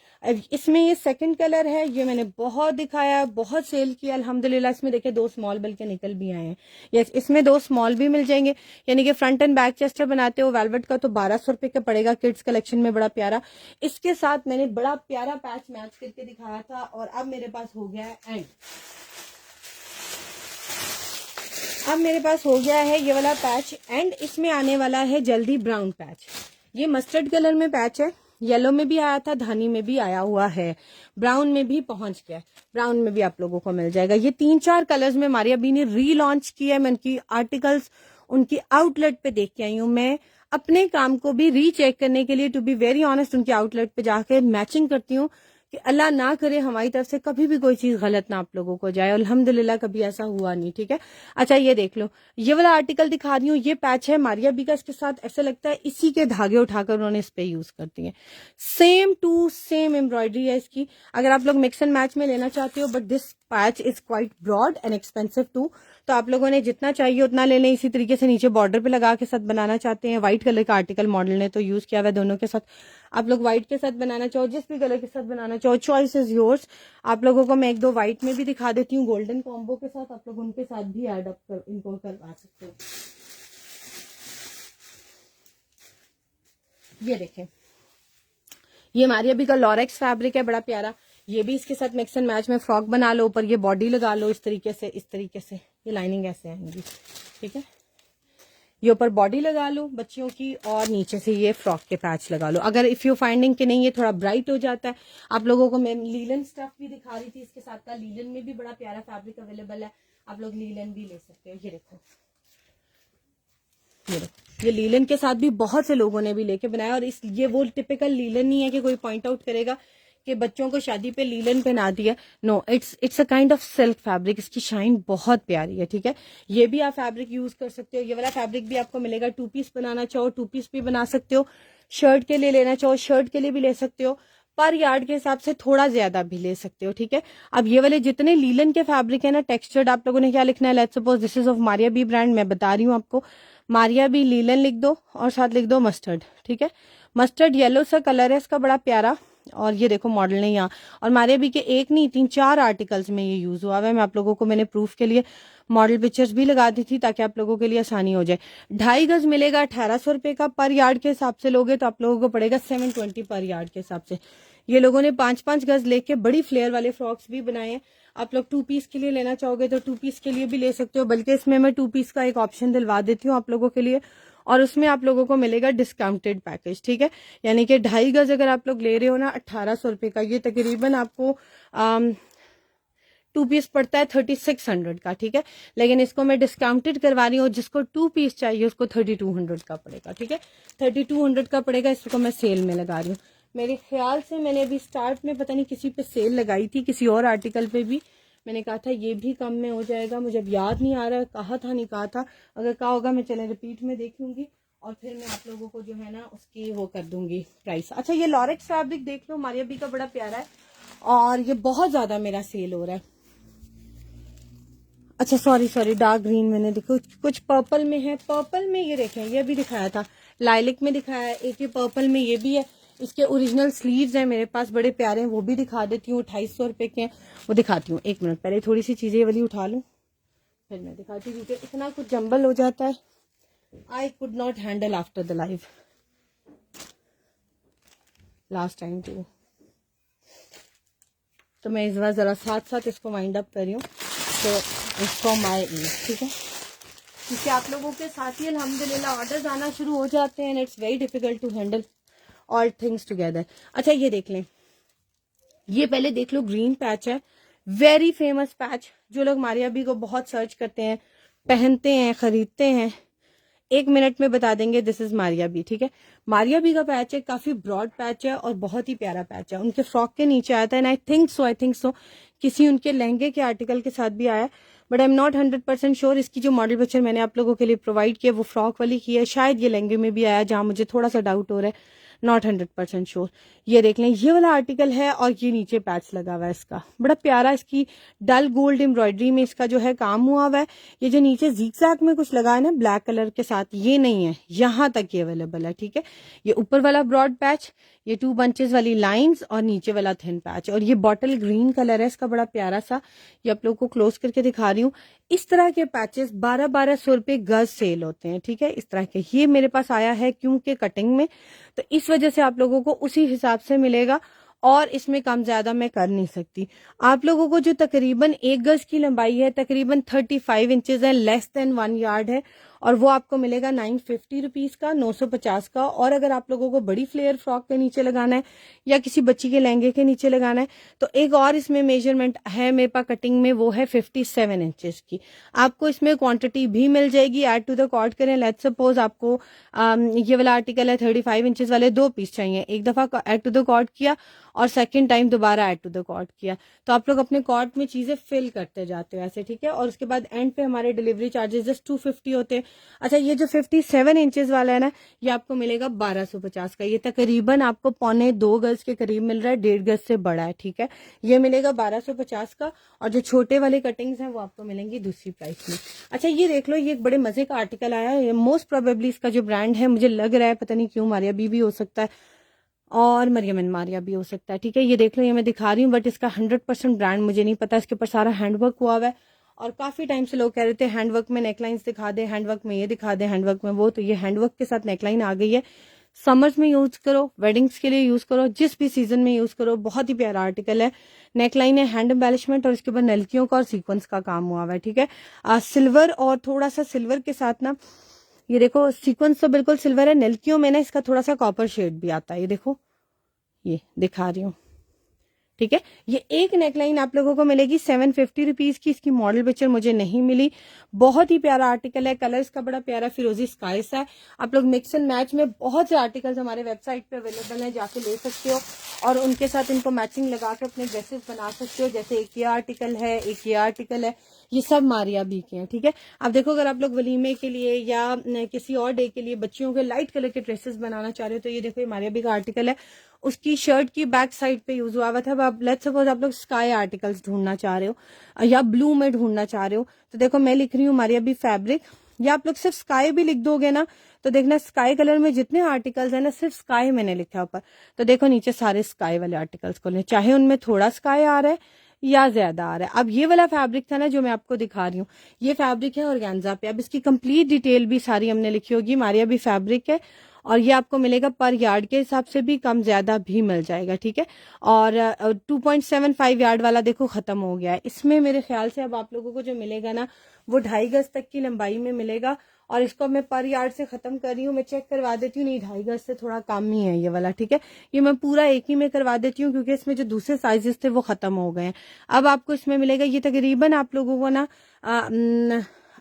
इसमें ये सेकंड कलर है, ये मैंने बहुत दिखाया, बहुत सेल किया अल्हम्दुलिल्लाह। इसमें देखिए 2 स्मॉल बल्कि निकल भी आए हैं। यस, इसमें 2 स्मॉल भी मिल जाएंगे, यानी कि फ्रंट एंड बैक चेस्टर बनाते हो वेलवेट का तो 1200 रुपए का पड़ेगा, किड्स कलेक्शन में बड़ा प्यारा। इसके साथ मैंने बड़ा प्यारा पैच मैच करके दिखाया था, और अब मेरे पास हो गया है एंड, अब मेरे पास हो गया है ये वाला पैच एंड। इसमें आने वाला है जल्दी ब्राउन पैच। ये मस्टर्ड कलर में पैच है, येलो में भी आया था, धानी में भी आया हुआ है, ब्राउन में भी पहुंच गया, ब्राउन में भी आप लोगों को मिल जाएगा। ये 3-4 कलर्स में मारिया बी ने रीलॉन्च किया है। मैं उनकी आर्टिकल्स उनकी आउटलेट पे देख के आई हूँ। मैं अपने काम को भी रीचेक करने के लिए, टू बी वेरी ऑनेस्ट, उनकी आउटलेट पे जाके मैचिंग करती हूँ कि अल्लाह ना करे हमारी तरफ से कभी भी कोई चीज गलत ना आप लोगों को जाए। अल्हम्दुलिल्लाह कभी ऐसा हुआ नहीं, ठीक है। अच्छा ये देख लो, ये वाला आर्टिकल दिखा रही हूँ, ये पैच है मारिया बी का। इसके साथ ऐसा लगता है इसी के धागे उठाकर उन्होंने इस पे यूज कर दिए। सेम टू सेम एम्ब्रॉयडरी है इसकी। अगर आप लोग मिक्स एंड मैच में लेना चाहते हो, but this patch is quite broad and expensive too, तो आप लोगों ने जितना चाहिए उतना ले लें। इसी तरीके से नीचे बॉर्डर पे लगा के साथ बनाना चाहते हैं, व्हाइट कलर का आर्टिकल मॉडल ने तो यूज किया हुआ है दोनों के साथ। आप लोग व्हाइट के साथ बनाना चाहो, जिस भी कलर के साथ बनाना चाहो, चॉइस इज योर्स। आप लोगों को मैं एक दो व्हाइट में भी दिखा देती हूँ गोल्डन कॉम्बो के साथ, आप लोग उनके साथ भी एड अप कर इनको करवा सकते हो। ये देखें, ये मारिया बी का लॉरेक्स फैब्रिक है, बड़ा प्यारा। ये भी इसके साथ मिक्स एंड मैच में फ्रॉक बना लो, ऊपर ये बॉडी लगा लो इस तरीके से ये लाइनिंग ऐसे आएंगी, ठीक है। ये ऊपर बॉडी लगा लो बच्चियों की, और नीचे से ये फ्रॉक के पैच लगा लो। अगर इफ यू फाइंडिंग कि नहीं ये थोड़ा ब्राइट हो जाता है, आप लोगों को मैं लीलन स्टफ भी दिखा रही थी इसके साथ का। लीलन में भी बड़ा प्यारा फैब्रिक अवेलेबल है, आप लोग लीलन भी ले सकते हो। ये देखो, ये लीलन के साथ भी बहुत से लोगों ने भी लेके बनाया, और इस ये वो टिपिकल लीलन नहीं है कि कोई पॉइंट आउट करेगा कि बच्चों को शादी पे लीलन पहना दिया। No, it's a kind of silk fabric, इसकी शाइन बहुत प्यारी है, ठीक है। ये भी आप फैब्रिक यूज कर सकते हो। ये वाला फैब्रिक भी आपको मिलेगा, 2 पीस बनाना चाहो 2 पीस भी बना सकते हो, शर्ट के लिए लेना चाहो शर्ट के लिए भी ले सकते हो, पर यार्ड के हिसाब से थोड़ा ज्यादा भी ले सकते हो, ठीक है। अब ये वाले जितने लीलन के फैब्रिक है ना, टेक्सचर्ड, आप लोगों ने क्या लिखना है, let's suppose this is of Maria B brand, मैं बता रही हूँ आपको, मारिया बी लीलन लिख दो और साथ लिख दो मस्टर्ड, ठीक है। मस्टर्ड येलो सा कलर है इसका, बड़ा प्यारा। और ये देखो मॉडल ने यहाँ, और मारिया बी के एक नहीं 3-4 आर्टिकल्स में ये यूज हुआ है। मैं आप लोगों को मैंने प्रूफ के लिए मॉडल पिक्चर्स भी लगा दी थी ताकि आप लोगों के लिए आसानी हो जाए। 2.5 गज मिलेगा 1800 रुपए का, पर यार्ड के हिसाब से लोगे तो आप लोगों को पड़ेगा 720 पर यार्ड के हिसाब से। ये लोगों ने 5-5 गज लेके बड़ी फ्लेयर वाले फ्रॉक्स भी बनाए हैं। आप लोग 2 पीस के लिए लेना चाहोगे तो 2 पीस के लिए भी ले सकते हो, बल्कि इसमें मैं 2 पीस का एक ऑप्शन दिलवा देती हूँ आप लोगों के लिए, और उसमें आप लोगों को मिलेगा डिस्काउंटेड पैकेज, ठीक है। यानी कि 2.5 गज अगर आप लोग ले रहे हो ना 1800 रुपए का, ये तकरीबन आपको 2 पीस पड़ता है 3600 का, ठीक है। लेकिन इसको मैं डिस्काउंटेड करवा रही हूँ, जिसको 2 पीस चाहिए उसको 3200 का पड़ेगा, ठीक है। 3200 का पड़ेगा, इसको मैं सेल में लगा रही हूँ। मेरे ख्याल से मैंने अभी स्टार्ट में पता नहीं किसी पे सेल लगाई थी, किसी और आर्टिकल पे भी मैंने कहा था ये भी कम में हो जाएगा, मुझे अब याद नहीं आ रहा है कहा था नहीं कहा था, अगर कहा होगा मैं चले रिपीट में देखूंगी और फिर मैं आप लोगों को जो है ना उसकी वो कर दूंगी प्राइस। अच्छा, ये लॉरेक्स फैब्रिक देख लो, मारिया बी का बड़ा प्यारा है और ये बहुत ज्यादा मेरा सेल हो रहा है। अच्छा सॉरी डार्क ग्रीन मैंने देखो कुछ पर्पल में है, पर्पल में ये देखें, ये भी दिखाया था, लाइलिक में दिखाया है, एक ये पर्पल में ये भी है। इसके ओरिजिनल स्लीव्स हैं मेरे पास, बड़े प्यारे हैं, वो भी दिखा देती हूँ, 250 रुपए के हैं, वो दिखाती हूँ। एक मिनट, पहले थोड़ी सी चीजें वाली उठा लूँ फिर मैं दिखाती हूँ, क्योंकि इतना कुछ जंबल हो जाता है, I could not handle after the live last time too. तो मैं इस बार जरा साथ साथ इसको वाइंड अप कर रही हूँ, तो इसको माय ईज, ठीक है, क्योंकि आप लोगों के साथ ही अल्हम्दुलिल्लाह ऑर्डर्स आना शुरू हो जाते हैं, it's very difficult to handle all things together. अच्छा ये देख लें, ये पहले देख लो, ग्रीन पैच है, वेरी फेमस पैच, जो लोग मारिया बी को बहुत सर्च करते हैं, पहनते हैं, खरीदते हैं, 1 मिनट में बता देंगे दिस इज मारिया बी, ठीक है। मारिया बी का पैच है, काफी ब्रॉड पैच है और बहुत ही प्यारा पैच है, उनके फ्रॉक के नीचे आता है, एंड आई थिंक सो किसी उनके लहंगे के आर्टिकल के साथ भी आया, but I am not 100% sure. इसकी जो मॉडल पिक्चर मैंने आप लोगों के लिए प्रोवाइड किया वो फ्रॉक वाली की है, शायद ये लहंगे में भी आया, जहां मुझे थोड़ा सा डाउट हो रहा है, नॉट 100% श्योर। ये देख लें, ये वाला आर्टिकल है और ये नीचे पैच लगा हुआ है इसका, बड़ा प्यारा, इसकी डल गोल्ड एम्ब्रॉयडरी में इसका जो है काम हुआ हुआ है। ये जो नीचे ज़िगज़ैग में कुछ लगा है ना ब्लैक कलर के साथ, ये नहीं है, यहाँ तक ये अवेलेबल है, ठीक है। ये ऊपर वाला ब्रॉड पैच, ये 2 बंचेस वाली लाइंस और नीचे वाला थिन पैच, और ये बॉटल ग्रीन कलर है इसका, बड़ा प्यारा सा। ये आप लोग को क्लोज करके दिखा रही हूँ। इस तरह के पैचेस 1200 रुपए गज सेल होते हैं, ठीक है, इस तरह के। ये मेरे पास आया है क्योंकि कटिंग में, तो इस वजह से आप लोगों को उसी हिसाब से मिलेगा, और इसमें कम ज्यादा मैं कर नहीं सकती। आप लोगों को जो तकरीबन 1 गज की लंबाई है, तकरीबन 35 इंचेस है, लेस देन 1 यार्ड है, और वो आपको मिलेगा 950 रुपीज का, 950 का। और अगर आप लोगों को बड़ी फ्लेयर फ्रॉक के नीचे लगाना है या किसी बच्ची के लहंगे के नीचे लगाना है, तो एक और इसमें मेजरमेंट है मेरे पास कटिंग में, वो है 57 इंचेस की। आपको इसमें क्वांटिटी भी मिल जाएगी, ऐड टू द कॉर्ड करें, लेट्स सपोज आपको ये वाला आर्टिकल है 35 इंचेस वाले 2 पीस चाहिए, एक दफा ऐड टू द कॉर्ड किया और सेकंड टाइम दोबारा ऐड टू द कॉर्ड किया, तो आप लोग अपने कॉर्ड में चीजें फिल करते जाते हो ऐसे, ठीक है। और उसके बाद एंड पे हमारे डिलीवरी चार्जेस जस्ट 250 होते हैं, अच्छा, ये जो 57 इंचेस वाला है ना, ये आपको मिलेगा 1250 का। ये तकरीबन आपको 1.25 गज के करीब मिल रहा है, 1.5 गज से बड़ा है, ठीक है। ये मिलेगा 1250 का, और जो छोटे वाले कटिंग्स हैं वो आपको मिलेंगी दूसरी प्राइस में। अच्छा, ये देख लो, ये एक बड़े मजे का आर्टिकल आया है। मोस्ट प्रोबेबली इसका जो ब्रांड है, मुझे लग रहा है, पता नहीं क्यों, मारिया बीबी हो सकता है और मरियम एंड मारिया भी हो सकता है, ठीक है। ये देख लो, ये मैं दिखा रही हूँ, बट इसका 100% ब्रांड मुझे नहीं पता। इसके ऊपर सारा हैंडवर्क हुआ हुआ है, और काफी टाइम से लोग कह रहे थे हैंडवर्क में नेकलाइंस दिखा दे, हैंडवर्क में ये दिखा दे, हैंडवर्क में वो। तो ये हैंडवर्क के साथ नेकलाइन आ गई है। समर्स में यूज करो, वेडिंग्स के लिए यूज करो, जिस भी सीजन में यूज करो। बहुत ही प्यारा आर्टिकल है। नेकलाइन है, हैंड एम्बेलिशमेंट, और इसके ऊपर नलकियों का और सीक्वेंस का काम हुआ हुआ है, ठीक है। सिल्वर और थोड़ा सा सिल्वर के साथ ना, ये देखो सीक्वेंस तो बिल्कुल सिल्वर है, नलकियों में ना इसका थोड़ा सा कॉपर शेड भी आता है। ये देखो, ये दिखा रही हूँ, ठीक है। ये एक नेकलाइन आप लोगों को मिलेगी 750 रुपीज की। इसकी मॉडल पिक्चर मुझे नहीं मिली। बहुत ही प्यारा आर्टिकल है, कलर इसका बड़ा प्यारा फिरोजी स्काई सा है। आप लोग मिक्स एंड मैच में बहुत से आर्टिकल्स हमारे वेबसाइट पे अवेलेबल हैं, जाके ले सकते हो, और उनके साथ इनको मैचिंग लगा के अपने ड्रेसेस बना सकते हो। जैसे एक ये आर्टिकल है, एक ये आर्टिकल है, ये सब मारिया बी के हैं, ठीक है। अब देखो, अगर आप लोग वलीमे के लिए या किसी और डे के लिए बच्चियों के लाइट कलर के ड्रेसेस बनाना चाह रहे हो, तो ये देखो, ये मारिया बी का आर्टिकल है। उसकी शर्ट की बैक साइड पे यूज हुआ था। अब लेट्स सपोज आप लोग स्काई आर्टिकल्स ढूंढना चाह रहे हो या ब्लू में ढूंढना चाह रहे हो, तो देखो मैं लिख रही हूँ मारिया बी फैब्रिक, या आप लोग सिर्फ स्काई भी लिख दोगे ना, तो देखना स्काई कलर में जितने आर्टिकल्स है ना, सिर्फ स्काई मैंने लिखा ऊपर, तो देखो नीचे सारे स्काई वाले आर्टिकल्स को ले, चाहे उनमें थोड़ा स्काई आ रहा है या ज्यादा आ रहा है। अब ये वाला फैब्रिक था ना जो मैं आपको दिखा रही हूँ, ये फैब्रिक है ऑर्गेन्जा पे। अब इसकी कंप्लीट डिटेल भी सारी हमने लिखी होगी। मारिया बी फैब्रिक है, और ये आपको मिलेगा पर यार्ड के हिसाब से भी कम ज्यादा भी मिल जाएगा, ठीक है। और 2.75 यार्ड वाला देखो खत्म हो गया है। इसमें मेरे ख्याल से अब आप लोगों को जो मिलेगा ना, वो 2.5 गज तक की लंबाई में मिलेगा। और इसको मैं पर यार्ड से खत्म कर रही हूँ, मैं चेक करवा देती हूँ, नहीं 2.5 गज से थोड़ा कम ही है ये वाला, ठीक है। ये मैं पूरा एक ही में करवा देती हूँ, क्योंकि इसमें जो दूसरे साइजेस थे वो खत्म हो गए हैं। अब आपको इसमें मिलेगा, ये तकरीबन आप लोगों को ना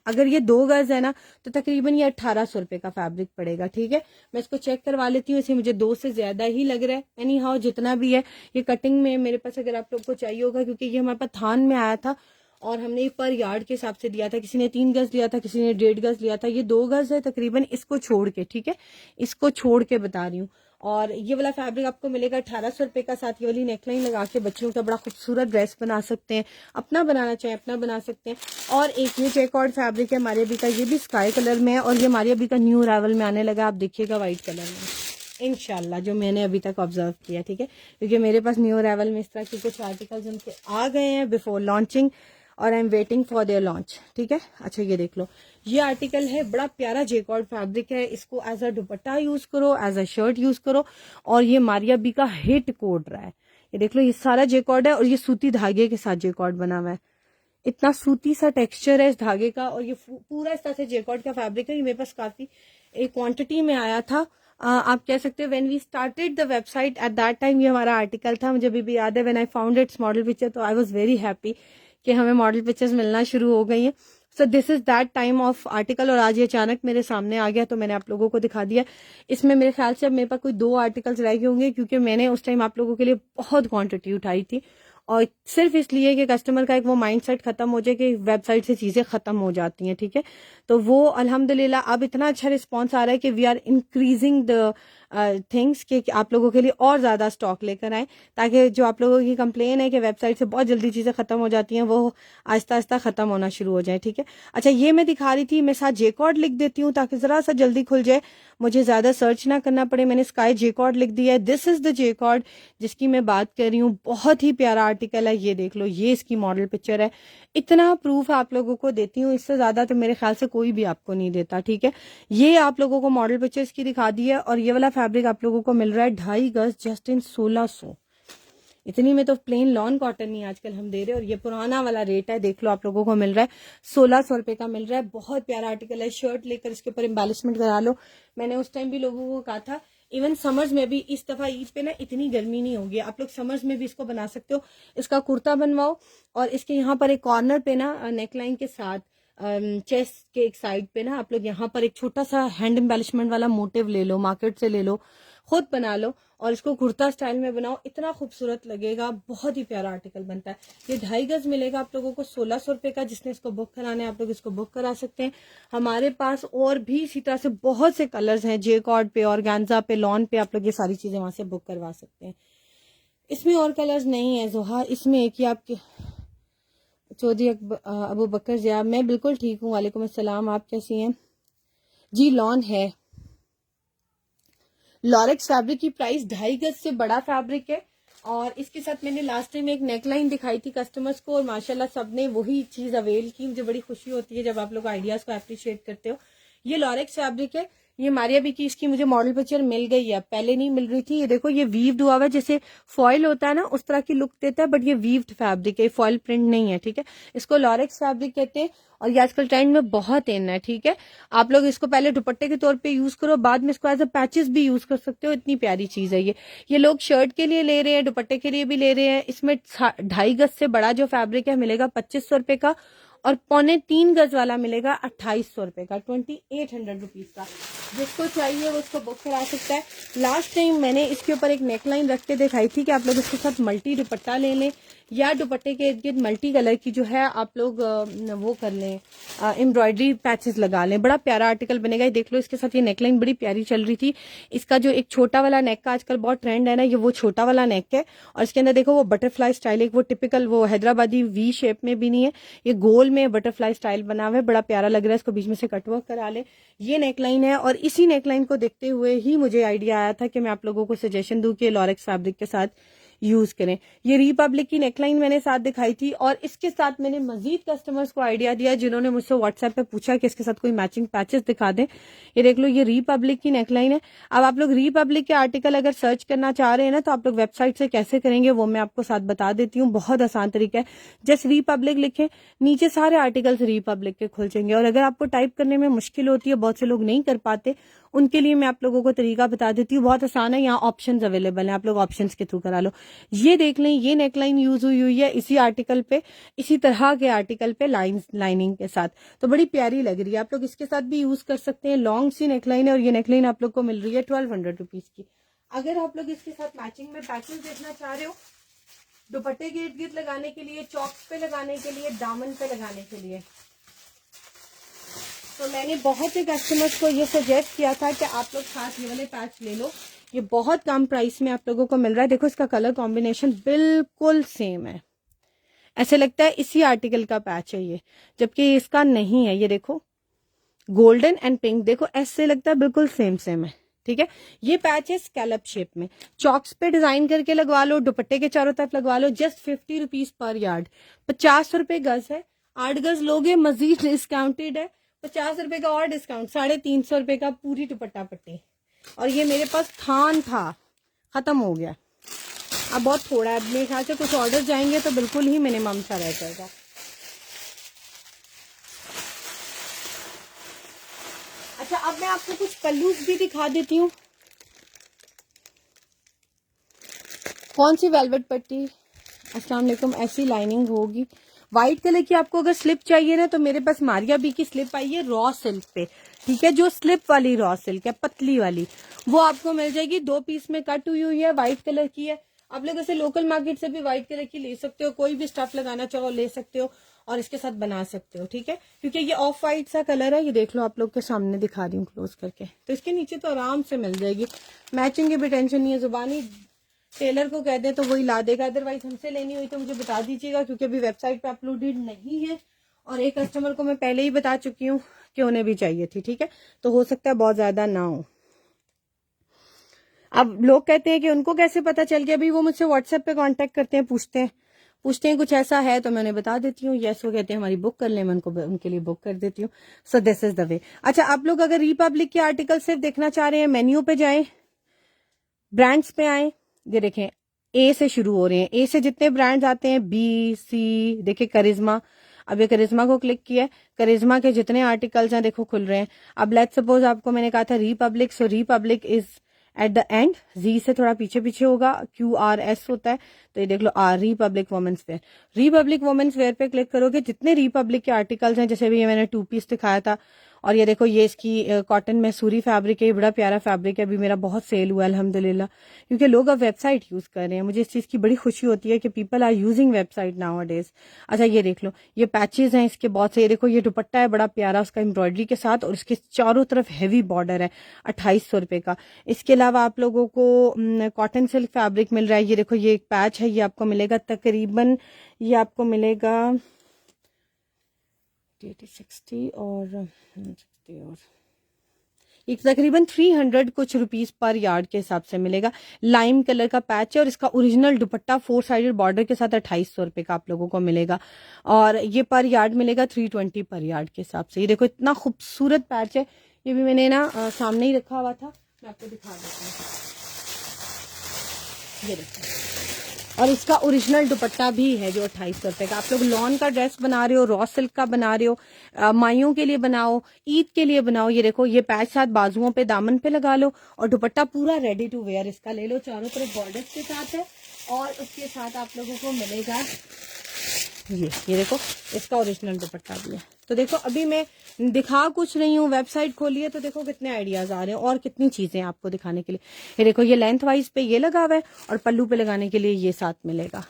अगर ये 2 गज है ना, तो तकरीबन ये 1800 रुपए का फैब्रिक पड़ेगा, ठीक है। मैं इसको चेक करवा लेती हूँ, इसे मुझे 2 से ज्यादा ही लग रहा है। एनी हाउ जितना भी है, ये कटिंग में मेरे पास अगर आप लोग को चाहिए होगा, क्योंकि ये हमारे पास थान में आया था और हमने ये पर यार्ड के हिसाब से दिया था। किसी ने 3 गज लिया था, किसी ने 1.5 गज लिया था। ये 2 गज है तकरीबन, इसको छोड़ के, ठीक है, इसको छोड़ के बता रही हूँ। और ये वाला फैब्रिक आपको मिलेगा 1800 रुपए का। साथ ये वाली नेकलाइन लगा के बच्चों का बड़ा खूबसूरत ड्रेस बना सकते हैं, अपना बनाना चाहे अपना बना सकते हैं। और एक ये चेकआउट फैब्रिक है मारिया बी का, ये भी स्काई कलर में है, और ये मारिया बी का न्यू अराइवल में आने लगा, आप देखिएगा व्हाइट कलर में इंशाल्लाह, जो मैंने अभी तक ऑब्जर्व किया, ठीक है। क्योंकि मेरे पास न्यू अराइवल में इस तरह के कुछ आर्टिकल्स उनके आ गए हैं बिफोर लॉन्चिंग, और I am waiting for their launch, ठीक है। अच्छा, ये देख लो, ये आर्टिकल है, बड़ा प्यारा जेकॉर्ड फैब्रिक है। इसको एज अ दुपट्टा यूज करो, एज अ शर्ट यूज करो, और ये मारिया बी का हिट कोड रहा है। ये देख लो, ये सारा जेकॉर्ड है, और ये सूती धागे के साथ जेकॉर्ड बना हुआ है। इतना सूती सा टेक्सचर है इस धागे का, और ये पूरा इस तरह से जेकॉर्ड का फैब्रिक है। ये मेरे पास काफी एक क्वांटिटी में आया था। आप कह सकते हो when we started the website at that time ये हमारा आर्टिकल था। मुझे अभी भी याद है, when I found its model picture, तो आई वाज वेरी हैप्पी कि हमें मॉडल पिक्चर्स मिलना शुरू हो गई हैं। So this is that time of article, और आज ये अचानक मेरे सामने आ गया तो मैंने आप लोगों को दिखा दिया। इसमें मेरे ख्याल से अब मेरे पास कोई 2 आर्टिकल्स रह गए होंगे, क्योंकि मैंने उस टाइम आप लोगों के लिए बहुत क्वांटिटी उठाई थी, और सिर्फ इसलिए कि कस्टमर का एक वो माइंडसेट खत्म हो जाए कि वेबसाइट से चीजें खत्म हो जाती हैं, ठीक है। तो वो अल्हम्दुलिल्लाह अब इतना अच्छा रिस्पॉन्स आ रहा है कि we are increasing the things कि आप लोगों के लिए और ज्यादा स्टॉक लेकर आए, ताकि जो आप लोगों की कंप्लेन है कि वेबसाइट से बहुत जल्दी चीजें खत्म हो जाती हैं, वो आहिस्ता आहिस्ता खत्म होना शुरू हो जाए, ठीक है। अच्छा, ये मैं दिखा रही थी, मैं साथ जेकॉर्ड लिख देती हूँ ताकि जरा सा जल्दी खुल जाए, मुझे ज्यादा सर्च ना करना पड़े। मैंने स्काई जेकॉर्ड लिख दिया है। दिस इज द जेकॉर्ड जिसकी मैं बात कर रही हूँ। बहुत ही प्यारा आर्टिकल है, ये देख लो, ये इसकी मॉडल पिक्चर है। इतना प्रूफ आप लोगों को देती हूँ, इससे ज्यादा तो मेरे ख्याल से कोई भी आपको नहीं देता, ठीक है। ये आप लोगों को मॉडल पिक्चर इसकी दिखा दी है, और ये वाला फैब्रिक आप लोगों को मिल रहा है 2.5 गज जस्ट इन 1600। इतनी में तो प्लेन लॉन कॉटन नहीं आजकल हम दे रहे, और ये पुराना वाला रेट है, देख लो, आप लोगों को मिल रहा है 1600 रुपए का मिल रहा है। बहुत प्यारा आर्टिकल है। शर्ट लेकर इसके ऊपर एम्बेलिशमेंट करा लो। मैंने उस टाइम भी लोगों को कहा था, इवन समर्स में भी, इस दफा ईद पे ना इतनी गर्मी नहीं होगी, आप लोग समर्स में भी इसको बना सकते हो। इसका कुर्ता बनवाओ, और इसके यहाँ पर एक कॉर्नर पे ना नेकलाइन के साथ चेस्ट के एक साइड पे ना आप लोग यहाँ पर एक छोटा सा हैंड एम्बेलिशमेंट वाला मोटिव ले लो, मार्केट से ले लो, खुद बना लो और इसको कुर्ता स्टाइल में बनाओ, इतना खूबसूरत लगेगा, बहुत ही प्यारा आर्टिकल बनता है। ये 2.5 गज मिलेगा आप लोगों को 1600 रुपए का। जिसने इसको बुक कराना है आप लोग इसको बुक करा सकते हैं। हमारे पास और भी इसी तरह से बहुत से कलर्स हैं, जेकॉर्ड पे, ऑर्गेन्जा पे, लॉन पे, आप लोग ये सारी चीजें वहां से बुक करवा सकते हैं। इसमें और कलर्स नहीं है जोहा, इसमें एक ही आपके चौधरी अबू बकर जिया। मैं बिल्कुल ठीक हूँ, वालेकुम अस्सलाम, आप कैसी हैं जी? लॉन है, लॉरेक्स फैब्रिक की प्राइस 2.5 गज से बड़ा फैब्रिक है। और इसके साथ मैंने लास्ट टाइम एक नेकलाइन दिखाई थी कस्टमर्स को और माशाल्लाह सबने वही चीज अवेल की। मुझे बड़ी खुशी होती है जब आप लोग आइडियाज को अप्रिशिएट करते हो। ये लॉरेक्स फैब्रिक है, ये मारिया बी की इसकी मुझे मॉडल पिक्चर मिल गई है, पहले नहीं मिल रही थी। ये देखो ये वीव्ड हुआ हुआ है, जैसे फॉइल होता है ना उस तरह की लुक देता है, बट ये वीव्ड फैब्रिक है, फॉइल प्रिंट नहीं है, ठीक है। इसको लॉरेक्स फैब्रिक कहते हैं और ये आजकल ट्रेंड में बहुत इन है, ठीक है। आप लोग इसको पहले दुपट्टे के तौर पे यूज करो, बाद में इसको एज अ पैचेस भी यूज कर सकते हो। इतनी प्यारी चीज है ये लोग शर्ट के लिए ले रहे हैं, दुपट्टे के लिए भी ले रहे हैं। इसमें 2.5 गज से बड़ा जो फैब्रिक है मिलेगा 2500 रुपए का और 3.25 गज वाला मिलेगा 2800 रुपए का, 2800 रुपीज का। जिसको चाहिए वो उसको बुक करा सकता है। लास्ट टाइम मैंने इसके ऊपर एक नेकलाइन रख के दिखाई थी कि आप लोग इसके साथ मल्टी दुपट्टा ले लें या दुपट्टे के इर्द गिर्द मल्टी कलर की जो है आप लोग वो कर लें, एम्ब्रॉयडरी पैचेस लगा लें, बड़ा प्यारा आर्टिकल बनेगा। ये देख लो इसके साथ ये नेकलाइन बड़ी प्यारी चल रही थी। इसका जो एक छोटा वाला नेक का आजकल बहुत ट्रेंड है ना, ये वो छोटा वाला नेक है और इसके अंदर देखो वो बटरफ्लाई स्टाइल, एक वो टिपिकल वो हैदराबादी वी शेप में भी नहीं है, ये गोल में बटरफ्लाई स्टाइल बना हुआ है, बड़ा प्यारा लग रहा है। इसको बीच में से कटवर्क करा ले, ये नेकलाइन है। और इसी नेकलाइन को देखते हुए ही मुझे आइडिया आया था कि मैं आप लोगों को सजेशन दूं कि लॉरेक्स फैब्रिक के साथ यूज करें। ये रिपब्लिक की नेकलाइन मैंने साथ दिखाई थी और इसके साथ मैंने मजीद कस्टमर्स को आइडिया दिया जिन्होंने मुझसे व्हाट्सएप पे पूछा कि इसके साथ कोई मैचिंग पैचेस दिखा दें। ये देख लो ये रिपब्लिक की नेकलाइन है। अब आप लोग रिपब्लिक के आर्टिकल अगर सर्च करना चाह रहे हैं ना तो आप लोग वेबसाइट से कैसे करेंगे वो मैं आपको साथ बता देती हूँ। बहुत आसान तरीका है, जस्ट रिपब्लिक लिखें, नीचे सारे आर्टिकल्स रिपब्लिक के खुल जाएंगे। और अगर आपको टाइप करने में मुश्किल होती है, बहुत से लोग नहीं कर पाते, उनके लिए मैं आप लोगों को तरीका बता देती हूँ, बहुत आसान है। यहाँ ऑप्शंस अवेलेबल हैं, आप लोग ऑप्शंस के थ्रू करा लो। ये देख लें ये नेकलाइन यूज हुई है इसी आर्टिकल पे, इसी तरह के आर्टिकल पे लाइनिंग के साथ, तो बड़ी प्यारी लग रही है। आप लोग इसके साथ भी यूज कर सकते हैं। लॉन्ग सी नेकलाइन है और ये नेकलाइन आप लोग को मिल रही है 1200 रुपीज की। अगर आप लोग इसके साथ मैचिंग में पैचेस देखना चाह रहे हो, दुपट्टे के इर्द गिर्द लगाने के लिए, चॉक्स पे लगाने के लिए, दामन पे लगाने के लिए, तो मैंने बहुत से कस्टमर्स को ये सजेस्ट किया था कि आप लोग साथ ये वाले पैच ले लो। ये बहुत कम प्राइस में आप लोगों को मिल रहा है। देखो इसका कलर कॉम्बिनेशन बिल्कुल सेम है, ऐसे लगता है इसी आर्टिकल का पैच है ये, जबकि इसका नहीं है। ये देखो गोल्डन एंड पिंक, देखो ऐसे लगता है बिल्कुल सेम है, ठीक है। ये पैच है स्कैलप शेप में, चॉक्स पे डिजाइन करके लगवा लो, दुपट्टे के चारों तरफ लगवा लो। जस्ट 50 रुपीज पर यार्ड, 50 रुपए गज है। 8 गज लोगे मजीद डिस्काउंटेड है, 50 रुपए का और डिस्काउंट, 350 रुपए का पूरी दुपट्टा पट्टी। और ये मेरे पास थान था, खत्म हो गया, अब बहुत थोड़ा है। मेरे ख्याल से कुछ ऑर्डर जाएंगे तो बिल्कुल ही मिनिमम सा रह जाएगा। अच्छा अब मैं आपको कुछ पल्लूस भी दिखा देती हूँ। कौन सी वेलवेट पट्टी, अस्सलाम वालेकुम, ऐसी लाइनिंग होगी। व्हाइट कलर की आपको अगर स्लिप चाहिए ना तो मेरे पास मारिया बी की स्लिप आई है रॉ सिल्क पे, ठीक है। जो स्लिप वाली रॉ सिल्क है पतली वाली, वो आपको मिल जाएगी। 2 पीस में कट हुई है, व्हाइट कलर की है। आप लोग ऐसे लोकल मार्केट से भी व्हाइट कलर की ले सकते हो, कोई भी स्टफ लगाना चाहो ले सकते हो और इसके साथ बना सकते हो, ठीक है। क्योंकि ये ऑफ व्हाइट सा कलर है, ये देख लो आप लोग के सामने दिखा रही हूँ क्लोज करके, तो इसके नीचे तो आराम से मिल जाएगी। मैचिंग की भी टेंशन नहीं है, जुबानी टेलर को कह दे तो वही ला देगा। अदरवाइज हमसे लेनी हुई तो मुझे बता दीजिएगा, क्योंकि अभी वेबसाइट पे अपलोडेड नहीं है और एक कस्टमर को मैं पहले ही बता चुकी हूँ कि उन्हें भी चाहिए थी, ठीक है। तो हो सकता है बहुत ज्यादा ना हो। अब लोग कहते हैं कि उनको कैसे पता चल गया, अभी वो मुझसे व्हाट्सएप पे कांटेक्ट करते हैं, पूछते हैं कुछ ऐसा है तो मैंने बता देती हूँ। यस वो कहते हैं हमारी बुक कर लें, मैं उनके लिए बुक कर देती हूँ। So this is the way. अच्छा आप लोग अगर रिपब्लिक के आर्टिकल सिर्फ देखना चाह रहे हैं, मेन्यू पे जाएं, ब्रांड्स पे आए, ये देखें ए से शुरू हो रहे हैं, ए से जितने ब्रांड्स आते हैं, बी सी, देखिए करिश्मा, अब ये करिश्मा को क्लिक किया, करिश्मा के जितने आर्टिकल्स हैं देखो खुल रहे हैं। अब लेट्स सपोज आपको मैंने कहा था Republic, so Republic is at the end, जी से थोड़ा पीछे होगा, QRS होता है, तो ये देख लो are Republic women's wear. Republic women's wear पे क्लिक करोगे, जितने रिपब्लिक के आर्टिकल्स हैं, जैसे भी ये मैंने 2 पीस दिखाया था और ये देखो ये इसकी कॉटन मैसूरी फैब्रिक है, ये बड़ा प्यारा फैब्रिक है, अभी मेरा बहुत सेल हुआ है अल्हम्दुलिल्लाह, क्योंकि लोग अब वेबसाइट यूज कर रहे हैं। मुझे इस चीज की बड़ी खुशी होती है कि people are using website nowadays. अच्छा ये देख लो, ये पैचेस हैं इसके बहुत से, ये देखो ये दुपट्टा है बड़ा प्यारा उसका एम्ब्रॉयडरी के साथ, और इसके चारों तरफ हैवी बॉर्डर है, 2800 रुपए का। इसके अलावा आप लोगों को कॉटन सिल्क फैब्रिक मिल रहा है। ये देखो ये एक पैच है, ये आपको मिलेगा तकरीबन, ये आपको मिलेगा 60 और 60 और एक तकरीबन 300 कुछ रुपीस पर यार्ड के हिसाब से मिलेगा। लाइम कलर का पैच है और इसका ओरिजिनल दुपट्टा 4 साइडेड बॉर्डर के साथ 2800 रुपए का आप लोगों को मिलेगा, और ये पर यार्ड मिलेगा 320 पर यार्ड के हिसाब से। ये देखो इतना खूबसूरत पैच है, ये भी मैंने ना सामने ही रखा हुआ था, मैं आपको दिखा देती हूँ। ये देखो, और इसका ओरिजिनल दुपट्टा भी है जो 2800 रुपए का। आप लोग लॉन का ड्रेस बना रहे हो, रॉ सिल्क का बना रहे हो, माइयों के लिए बनाओ, ईद के लिए बनाओ, ये देखो ये पैच साथ बाजुओं पे दामन पे लगा लो, और दुपट्टा पूरा रेडी टू वेयर इसका ले लो, चारों तरफ बॉर्डर्स के साथ है, और उसके साथ आप लोगों को मिलेगा ये देखो इसका ओरिजिनल दुपट्टा भी है। तो देखो अभी मैं दिखा कुछ रही हूँ, वेबसाइट खोली है तो देखो कितने आइडियाज आ रहे हैं और कितनी चीजें आपको दिखाने के लिए। ये देखो ये लेंथ वाइज पे ये लगा हुआ है, और पल्लू पे लगाने के लिए ये साथ मिलेगा,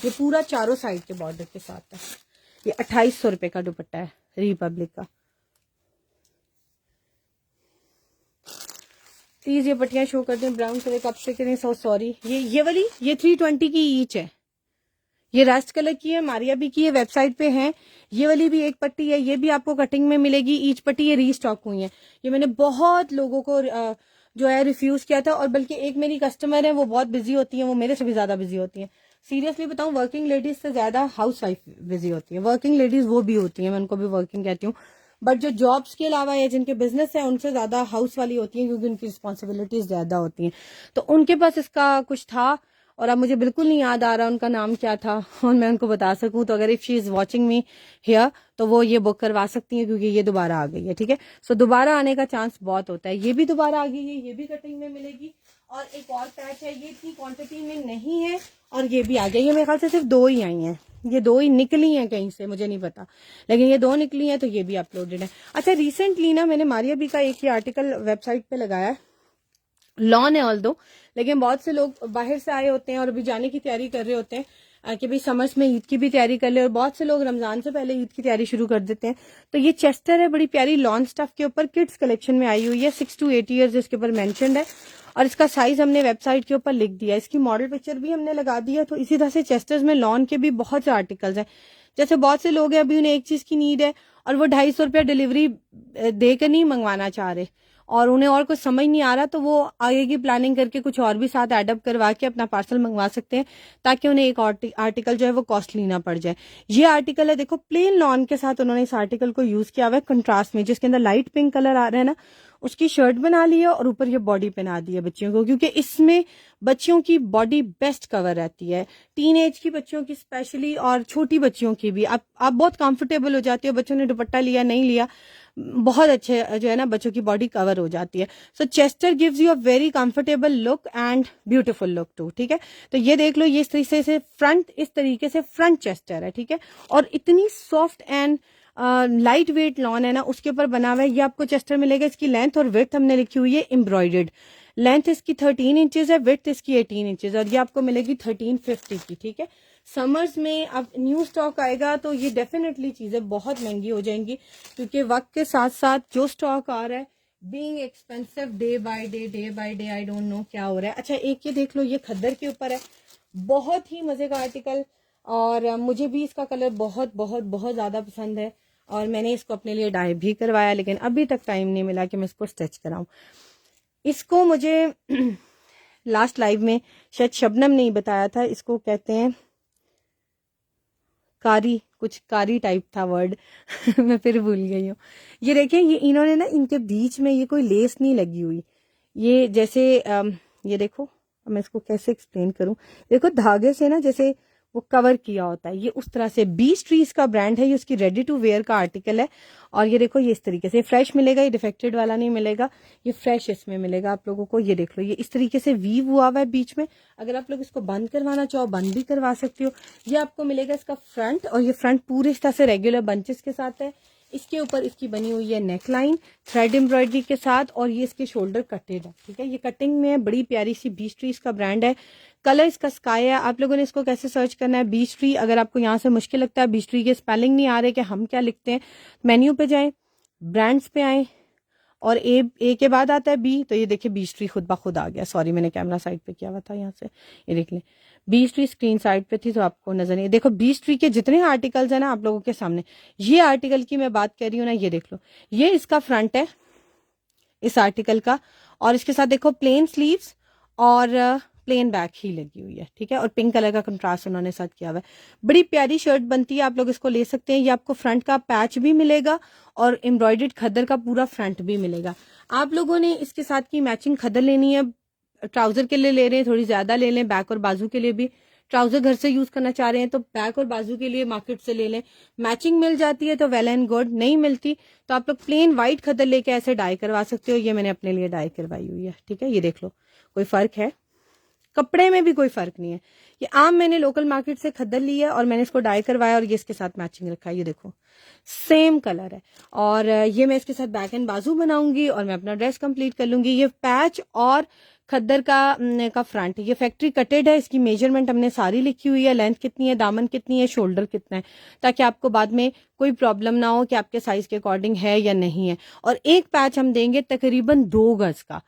ये पूरा चारों साइड के बॉर्डर के साथ है। ये 2800 रुपए का दुपट्टा है रिपब्लिक का। प्लीज ये पट्टियां शो कर दें, ब्राउन कलर कब से करें, सो सॉरी। ये वाली ये 320 की ईच है, ये रस्ट कलर की है, मारिया भी की है, वेबसाइट पे है। ये वाली भी एक पट्टी है, ये भी आपको कटिंग में मिलेगी, ईच पट्टी ये रीस्टॉक हुई है। ये मैंने बहुत लोगों को जो है रिफ्यूज किया था, और बल्कि एक मेरी कस्टमर है वो बहुत बिजी होती है, वो मेरे से भी ज्यादा बिजी होती है। सीरियसली बताऊं, वर्किंग लेडीज से ज्यादा हाउस वाइफ बिजी होती है। वर्किंग लेडीज वो भी होती है, मैं उनको भी वर्किंग कहती हूँ, बट जो जॉब्स के अलावा है, जिनके बिजनेस है, उनसे ज्यादा हाउस वाली होती है, क्योंकि उनकी रिस्पॉन्सिबिलिटीज ज्यादा होती हैं। तो उनके पास इसका कुछ था, और अब मुझे बिल्कुल नहीं याद आ रहा उनका नाम क्या था, और मैं उनको बता सकूं तो अगर if she is watching me here तो वो ये बुक करवा सकती हैं, क्योंकि ये दोबारा आ गई है। ठीक है, सो दोबारा आने का चांस बहुत होता है। ये भी दोबारा आ गई है, ये भी कटिंग में मिलेगी, और एक और पैच है, ये इतनी क्वांटिटी में नहीं है, और ये भी आ गया। ये मेरे ख्याल से सिर्फ 2 ही आई हैं, ये 2 ही निकली हैं कहीं से, मुझे नहीं पता, लेकिन ये 2 निकली हैं, तो ये भी अपलोडेड है। अच्छा रिसेंटली ना मैंने मारिया बी का एक ही आर्टिकल वेबसाइट पे लगाया है, लॉन है ऑल दो, लेकिन बहुत से लोग बाहर से आए होते हैं और अभी जाने की तैयारी कर रहे होते हैं कि भाई समर्स में ईद की भी तैयारी कर ले, और बहुत से लोग रमजान से पहले ईद की तैयारी शुरू कर देते हैं। तो ये चेस्टर है, बड़ी प्यारी लॉन स्टफ के ऊपर किड्स कलेक्शन में आई हुई है, 6 to 8 ईयर्स इसके ऊपर मेंशन्ड है, और इसका साइज हमने वेबसाइट के ऊपर लिख दिया है, इसकी मॉडल पिक्चर भी हमने लगा दी है। तो इसी तरह से चेस्टर्स में लॉन के भी बहुत से आर्टिकल्स हैं। जैसे बहुत से लोग हैं अभी उन्हें एक चीज की नीड है, और वो 250 रुपया डिलीवरी देकर नहीं मंगवाना चाह रहे, और उन्हें और कुछ समझ नहीं आ रहा, तो वो आगे की प्लानिंग करके कुछ और भी साथ एडअप करवा के अपना पार्सल मंगवा सकते हैं, ताकि उन्हें एक आर्टिकल जो है वो कॉस्टली ना पड़ जाए। ये आर्टिकल है, देखो प्लेन लॉन के साथ उन्होंने इस आर्टिकल को यूज किया हुआ है कंट्रास्ट में, जिसके अंदर लाइट पिंक कलर आ रहा है ना, उसकी शर्ट बना ली है, और ऊपर ये बॉडी पहना दी है बच्चियों को, क्योंकि इसमें बच्चियों की बॉडी बेस्ट कवर रहती है, टीन एज की बच्चियों की स्पेशली, और छोटी बच्चियों की भी। आप बहुत कंफर्टेबल हो जाती हो, बच्चों ने दुपट्टा लिया नहीं लिया, बहुत अच्छे जो है ना बच्चों की बॉडी कवर हो जाती है। So chester gives you a very comfortable look and beautiful look too. ठीक है, तो ये देख लो, ये इस तरीके से फ्रंट चेस्टर है। ठीक है, और इतनी soft and light weight lawn है ना, उसके ऊपर बना हुआ है। ये आपको चेस्टर मिलेगा, इसकी लेंथ और विड्थ हमने लिखी हुई है एम्ब्रॉयडर्ड। लेंथ इसकी 13 इंचेस है, विड्थ इसकी 18 इंचेस, और ये आपको मिलेगी 1350 की। ठीक है, समर्स में अब न्यू स्टॉक आएगा तो ये डेफिनेटली चीजें बहुत महंगी हो जाएंगी, क्योंकि वक्त के साथ साथ जो स्टॉक आ रहा है being expensive day by day, I don't know क्या हो रहा है। अच्छा एक ये देख लो, ये खद्दर के ऊपर है, बहुत ही मजे का आर्टिकल, और मुझे भी इसका कलर बहुत बहुत बहुत ज्यादा पसंद है, और मैंने इसको अपने लिए डाई भी करवाया, लेकिन अभी तक टाइम नहीं मिला कि मैं इसको स्टिच कराऊं। इसको मुझे लास्ट लाइव में शायद शबनम ने ही बताया था, इसको कहते हैं कारी, कुछ कारी टाइप था वर्ड मैं फिर भूल गई हूँ। ये देखें, ये इन्होंने ना इनके बीच में ये कोई लेस नहीं लगी हुई, ये जैसे ये देखो, मैं इसको कैसे एक्सप्लेन करूं, देखो धागे से ना जैसे वो कवर किया होता है, ये उस तरह से। बीच ट्रीज का ब्रांड है, ये उसकी रेडी टू वेयर का आर्टिकल है, और ये देखो ये इस तरीके से फ्रेश मिलेगा, ये डिफेक्टेड वाला नहीं मिलेगा, ये फ्रेश इसमें मिलेगा आप लोगों को। ये देख लो, ये इस तरीके से वीव हुआ हुआ है बीच में, अगर आप लोग इसको बंद करवाना चाहो बंद भी करवा सकते हो। ये आपको मिलेगा इसका फ्रंट, और ये फ्रंट पूरे इस तरह से रेगुलर बंचेस के साथ है। इसके ऊपर इसकी बनी हुई है नेक लाइन थ्रेड एम्ब्रॉयडरी के साथ, और ये इसके शोल्डर कटेड है, ठीक है। ये कटिंग में बड़ी प्यारी सी बीच ट्री इसका ब्रांड है, कलर इसका स्काई है। आप लोगों ने इसको कैसे सर्च करना है, बीच ट्री। अगर आपको यहाँ से मुश्किल लगता है, बीच ट्री के स्पेलिंग नहीं आ रहे कि हम क्या लिखते हैं, मेन्यू पे जाएं, ब्रांड्स पे आए, और ए के बाद आता है बी, तो ये देखिए बीच ट्री खुद ब खुद आ गया। सॉरी मैंने कैमरा साइड पे किया हुआ था, यहाँ से ये देख लें, बीच ट्री स्क्रीन साइड पे थी तो आपको नजर नहीं। देखो बीच ट्री के जितने आर्टिकल्स हैं ना आप लोगों के सामने, ये आर्टिकल की मैं बात कर रही हूँ ना, ये देख लो, ये इसका फ्रंट है इस आर्टिकल का, और इसके साथ देखो प्लेन स्लीव्स और प्लेन बैक ही लगी हुई है, ठीक है। और पिंक कलर का कंट्रास्ट उन्होंने साथ किया हुआ है, बड़ी प्यारी शर्ट बनती है, आप लोग इसको ले सकते हैं। ये आपको फ्रंट का पैच भी मिलेगा और एम्ब्रॉयडर्ड खद्दर का पूरा फ्रंट भी मिलेगा। आप लोगों ने इसके साथ की मैचिंग खद्दर लेनी है, ट्राउजर के लिए ले रहे हैं थोड़ी ज्यादा ले लें, बैक और बाजू के लिए भी, ट्राउजर घर से यूज करना चाह रहे हैं तो बैक और बाजू के लिए मार्केट से ले लें, मैचिंग मिल जाती है तो वेल एंड गुड, नहीं मिलती तो आप लोग प्लेन व्हाइट खद्दर लेके ऐसे डाई करवा सकते हो। ये मैंने अपने लिए डाई करवाई हुई है, ठीक है। ये देख लो, कोई फर्क है, कपड़े में भी कोई फर्क नहीं है। ये आम मैंने लोकल मार्केट से खद्दर ली है और मैंने इसको डाई करवाया और ये इसके साथ मैचिंग रखा है, ये देखो सेम कलर है। और ये मैं इसके साथ बैक एंड बाजू बनाऊंगी और मैं अपना ड्रेस कंप्लीट कर लूंगी। ये पैच और खद्दर का फ्रंट, ये फैक्ट्री कटेड है, इसकी मेजरमेंट हमने सारी लिखी हुई है, लेंथ कितनी है, दामन कितनी है, शोल्डर कितना है, ताकि आपको बाद में कोई प्रॉब्लम ना हो कि आपके साइज के अकॉर्डिंग है या नहीं है। और एक पैच हम देंगे तकरीबन 2 गज का,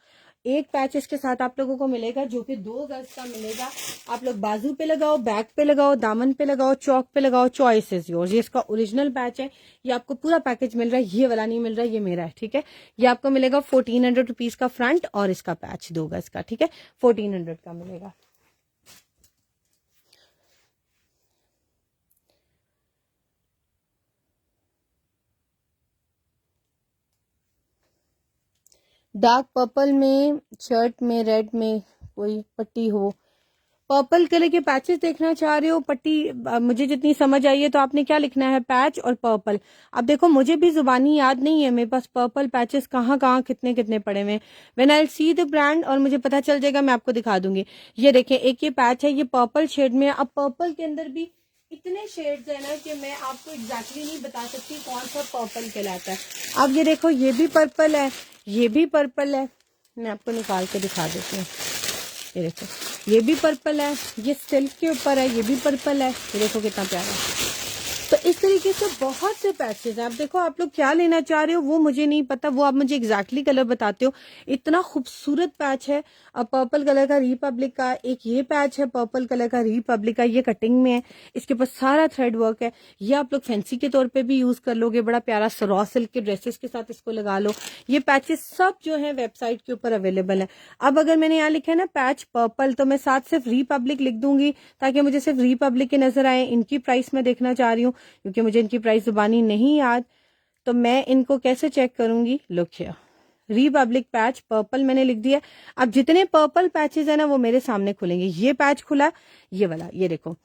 एक पैच इसके साथ आप लोगों को मिलेगा जो कि 2 गज का मिलेगा। आप लोग बाजू पे लगाओ, बैक पे लगाओ, दामन पे लगाओ, चौक पे लगाओ, चॉइस इज योर्स। ये इसका ओरिजिनल पैच है, ये आपको पूरा पैकेज मिल रहा है, ये वाला नहीं मिल रहा है, ये मेरा है, ठीक है। ये आपको मिलेगा 1400 रुपीज का फ्रंट और इसका पैच 2 गज का, ठीक है, 1400 का मिलेगा। डार्क पर्पल में शर्ट में रेड में कोई पट्टी हो, पर्पल कलर के पैचेस देखना चाह रहे हो, पट्टी मुझे जितनी समझ आई है तो आपने क्या लिखना है, पैच और पर्पल। अब देखो मुझे भी जुबानी याद नहीं है मेरे पास पर्पल पैचेस कहाँ कहाँ कितने कितने पड़े हुए हैं। When I see the brand और मुझे पता चल जाएगा मैं आपको दिखा दूंगी। ये देखें, एक ये पैच है, ये पर्पल शेड में। अब पर्पल के अंदर भी इतने शेड्स है ना कि मैं आपको एग्जैक्टली नहीं बता सकती कौन सा पर्पल कहलाता है। अब ये देखो, ये भी पर्पल है, ये भी पर्पल है, मैं आपको निकाल के दिखा देती हूँ। ये देखो, ये भी पर्पल है, ये सिल्क के ऊपर है, ये भी पर्पल है, ये देखो कितना प्यारा है। तो इस तरीके से बहुत से पैचेस हैं। आप देखो आप लोग क्या लेना चाह रहे हो वो मुझे नहीं पता, वो आप मुझे एग्जैक्टली कलर बताते हो। इतना खूबसूरत पैच है। अब पर्पल कलर का रिपब्लिक का एक ये पैच है, पर्पल कलर का रिपब्लिक का, ये कटिंग में है, इसके ऊपर सारा थ्रेड वर्क है। ये आप लोग फैंसी के तौर पे भी यूज कर लोगे, बड़ा प्यारा रॉ सिल्क के ड्रेसेस के साथ इसको लगा लो। ये पैचेस सब जो है वेबसाइट के ऊपर अवेलेबल है। अब अगर मैंने यहाँ लिखा है ना पैच पर्पल, तो मैं साथ सिर्फ रिपब्लिक लिख दूंगी ताकि मुझे सिर्फ रिपब्लिक के नजर आए। इनकी प्राइस मैं देखना चाह रही हूँ क्योंकि मुझे इनकी प्राइस जुबानी नहीं याद, तो मैं इनको कैसे चेक करूंगी। Look here, Republic patch purple मैंने लिख दिया। अब जितने पर्पल पैचेस है ना वो मेरे सामने खुलेंगे। ये पैच खुला, ये वाला, ये देखो।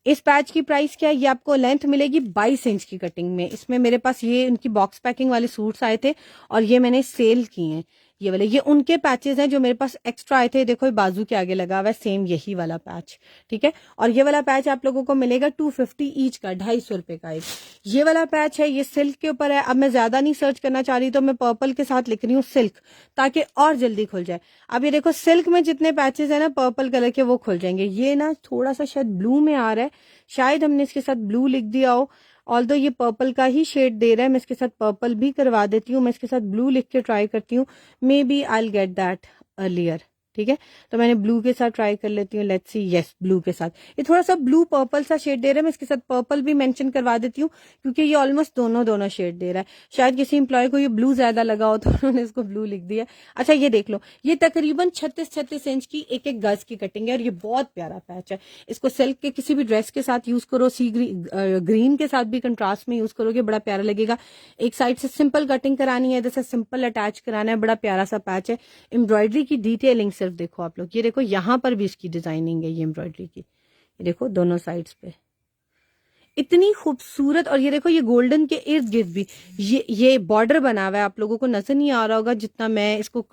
इस पैच की प्राइस क्या है, ये आपको लेंथ मिलेगी 22 इंच की कटिंग में। इसमें मेरे पास ये उनकी बॉक्स पैकिंग वाले सूट्स आए थे और ये मैंने सेल किए हैं। ये वाले, ये उनके पैचेस हैं जो मेरे पास एक्स्ट्रा आए थे। देखो बाजू के आगे लगा हुआ है सेम यही वाला पैच, ठीक है। और ये वाला पैच आप लोगों को मिलेगा 250 ईच का, 250 रुपए का एक। ये वाला पैच है, ये सिल्क के ऊपर है। अब मैं ज्यादा नहीं सर्च करना चाह रही तो मैं पर्पल के साथ लिख रही हूँ सिल्क, ताकि और जल्दी खुल जाए। अब ये देखो सिल्क में जितने पैचेस है ना पर्पल कलर के वो खुल जाएंगे। ये ना थोड़ा सा शायद ब्लू में आ रहा है, शायद हमने इसके साथ ब्लू लिख दिया हो। ऑल्दो ये पर्पल का ही शेड दे रहा है, मैं इसके साथ पर्पल भी करवा देती हूँ। मैं इसके साथ ब्लू लिख के ट्राई करती हूँ, maybe I will get that earlier, ठीक है। तो मैंने ब्लू के साथ ट्राई कर लेती हूँ, लेट्स सी। यस, ब्लू के साथ ये थोड़ा सा ब्लू पर्पल सा शेड दे रहा है। मैं इसके साथ पर्पल भी मेंशन करवा देती हूँ क्योंकि ये ऑलमोस्ट दोनों शेड दे रहा है। शायद किसी एम्प्लॉय को ये ब्लू ज्यादा लगा हो तो उन्होंने इसको ब्लू लिख दिया। अच्छा ये देख लो, ये तकरीबन 36 इंच की एक गज की कटिंग है और ये बहुत प्यारा पैच है। इसको सिल्क के किसी भी ड्रेस के साथ यूज करो, सी ग्रीन के साथ भी कंट्रास्ट में यूज करोगे, बड़ा प्यारा लगेगा। एक साइड से सिंपल कटिंग करानी है, इधर से सिंपल अटैच कराना है, बड़ा प्यारा सा पैच है। एम्ब्रॉयडरी की डिटेलिंग सिर्फ देखो आप लोग, ये देखो यहाँ पर भी इसकी डिजाइनिंग है, ये एम्ब्रॉयडरी की, ये देखो दोनों साइड्स पे इतनी खूबसूरत। और ये देखो ये गोल्डन के इर्द गिर्द भी ये बॉर्डर बना हुआ है, आप लोगों को नजर नहीं आ रहा होगा जितना मैं इसको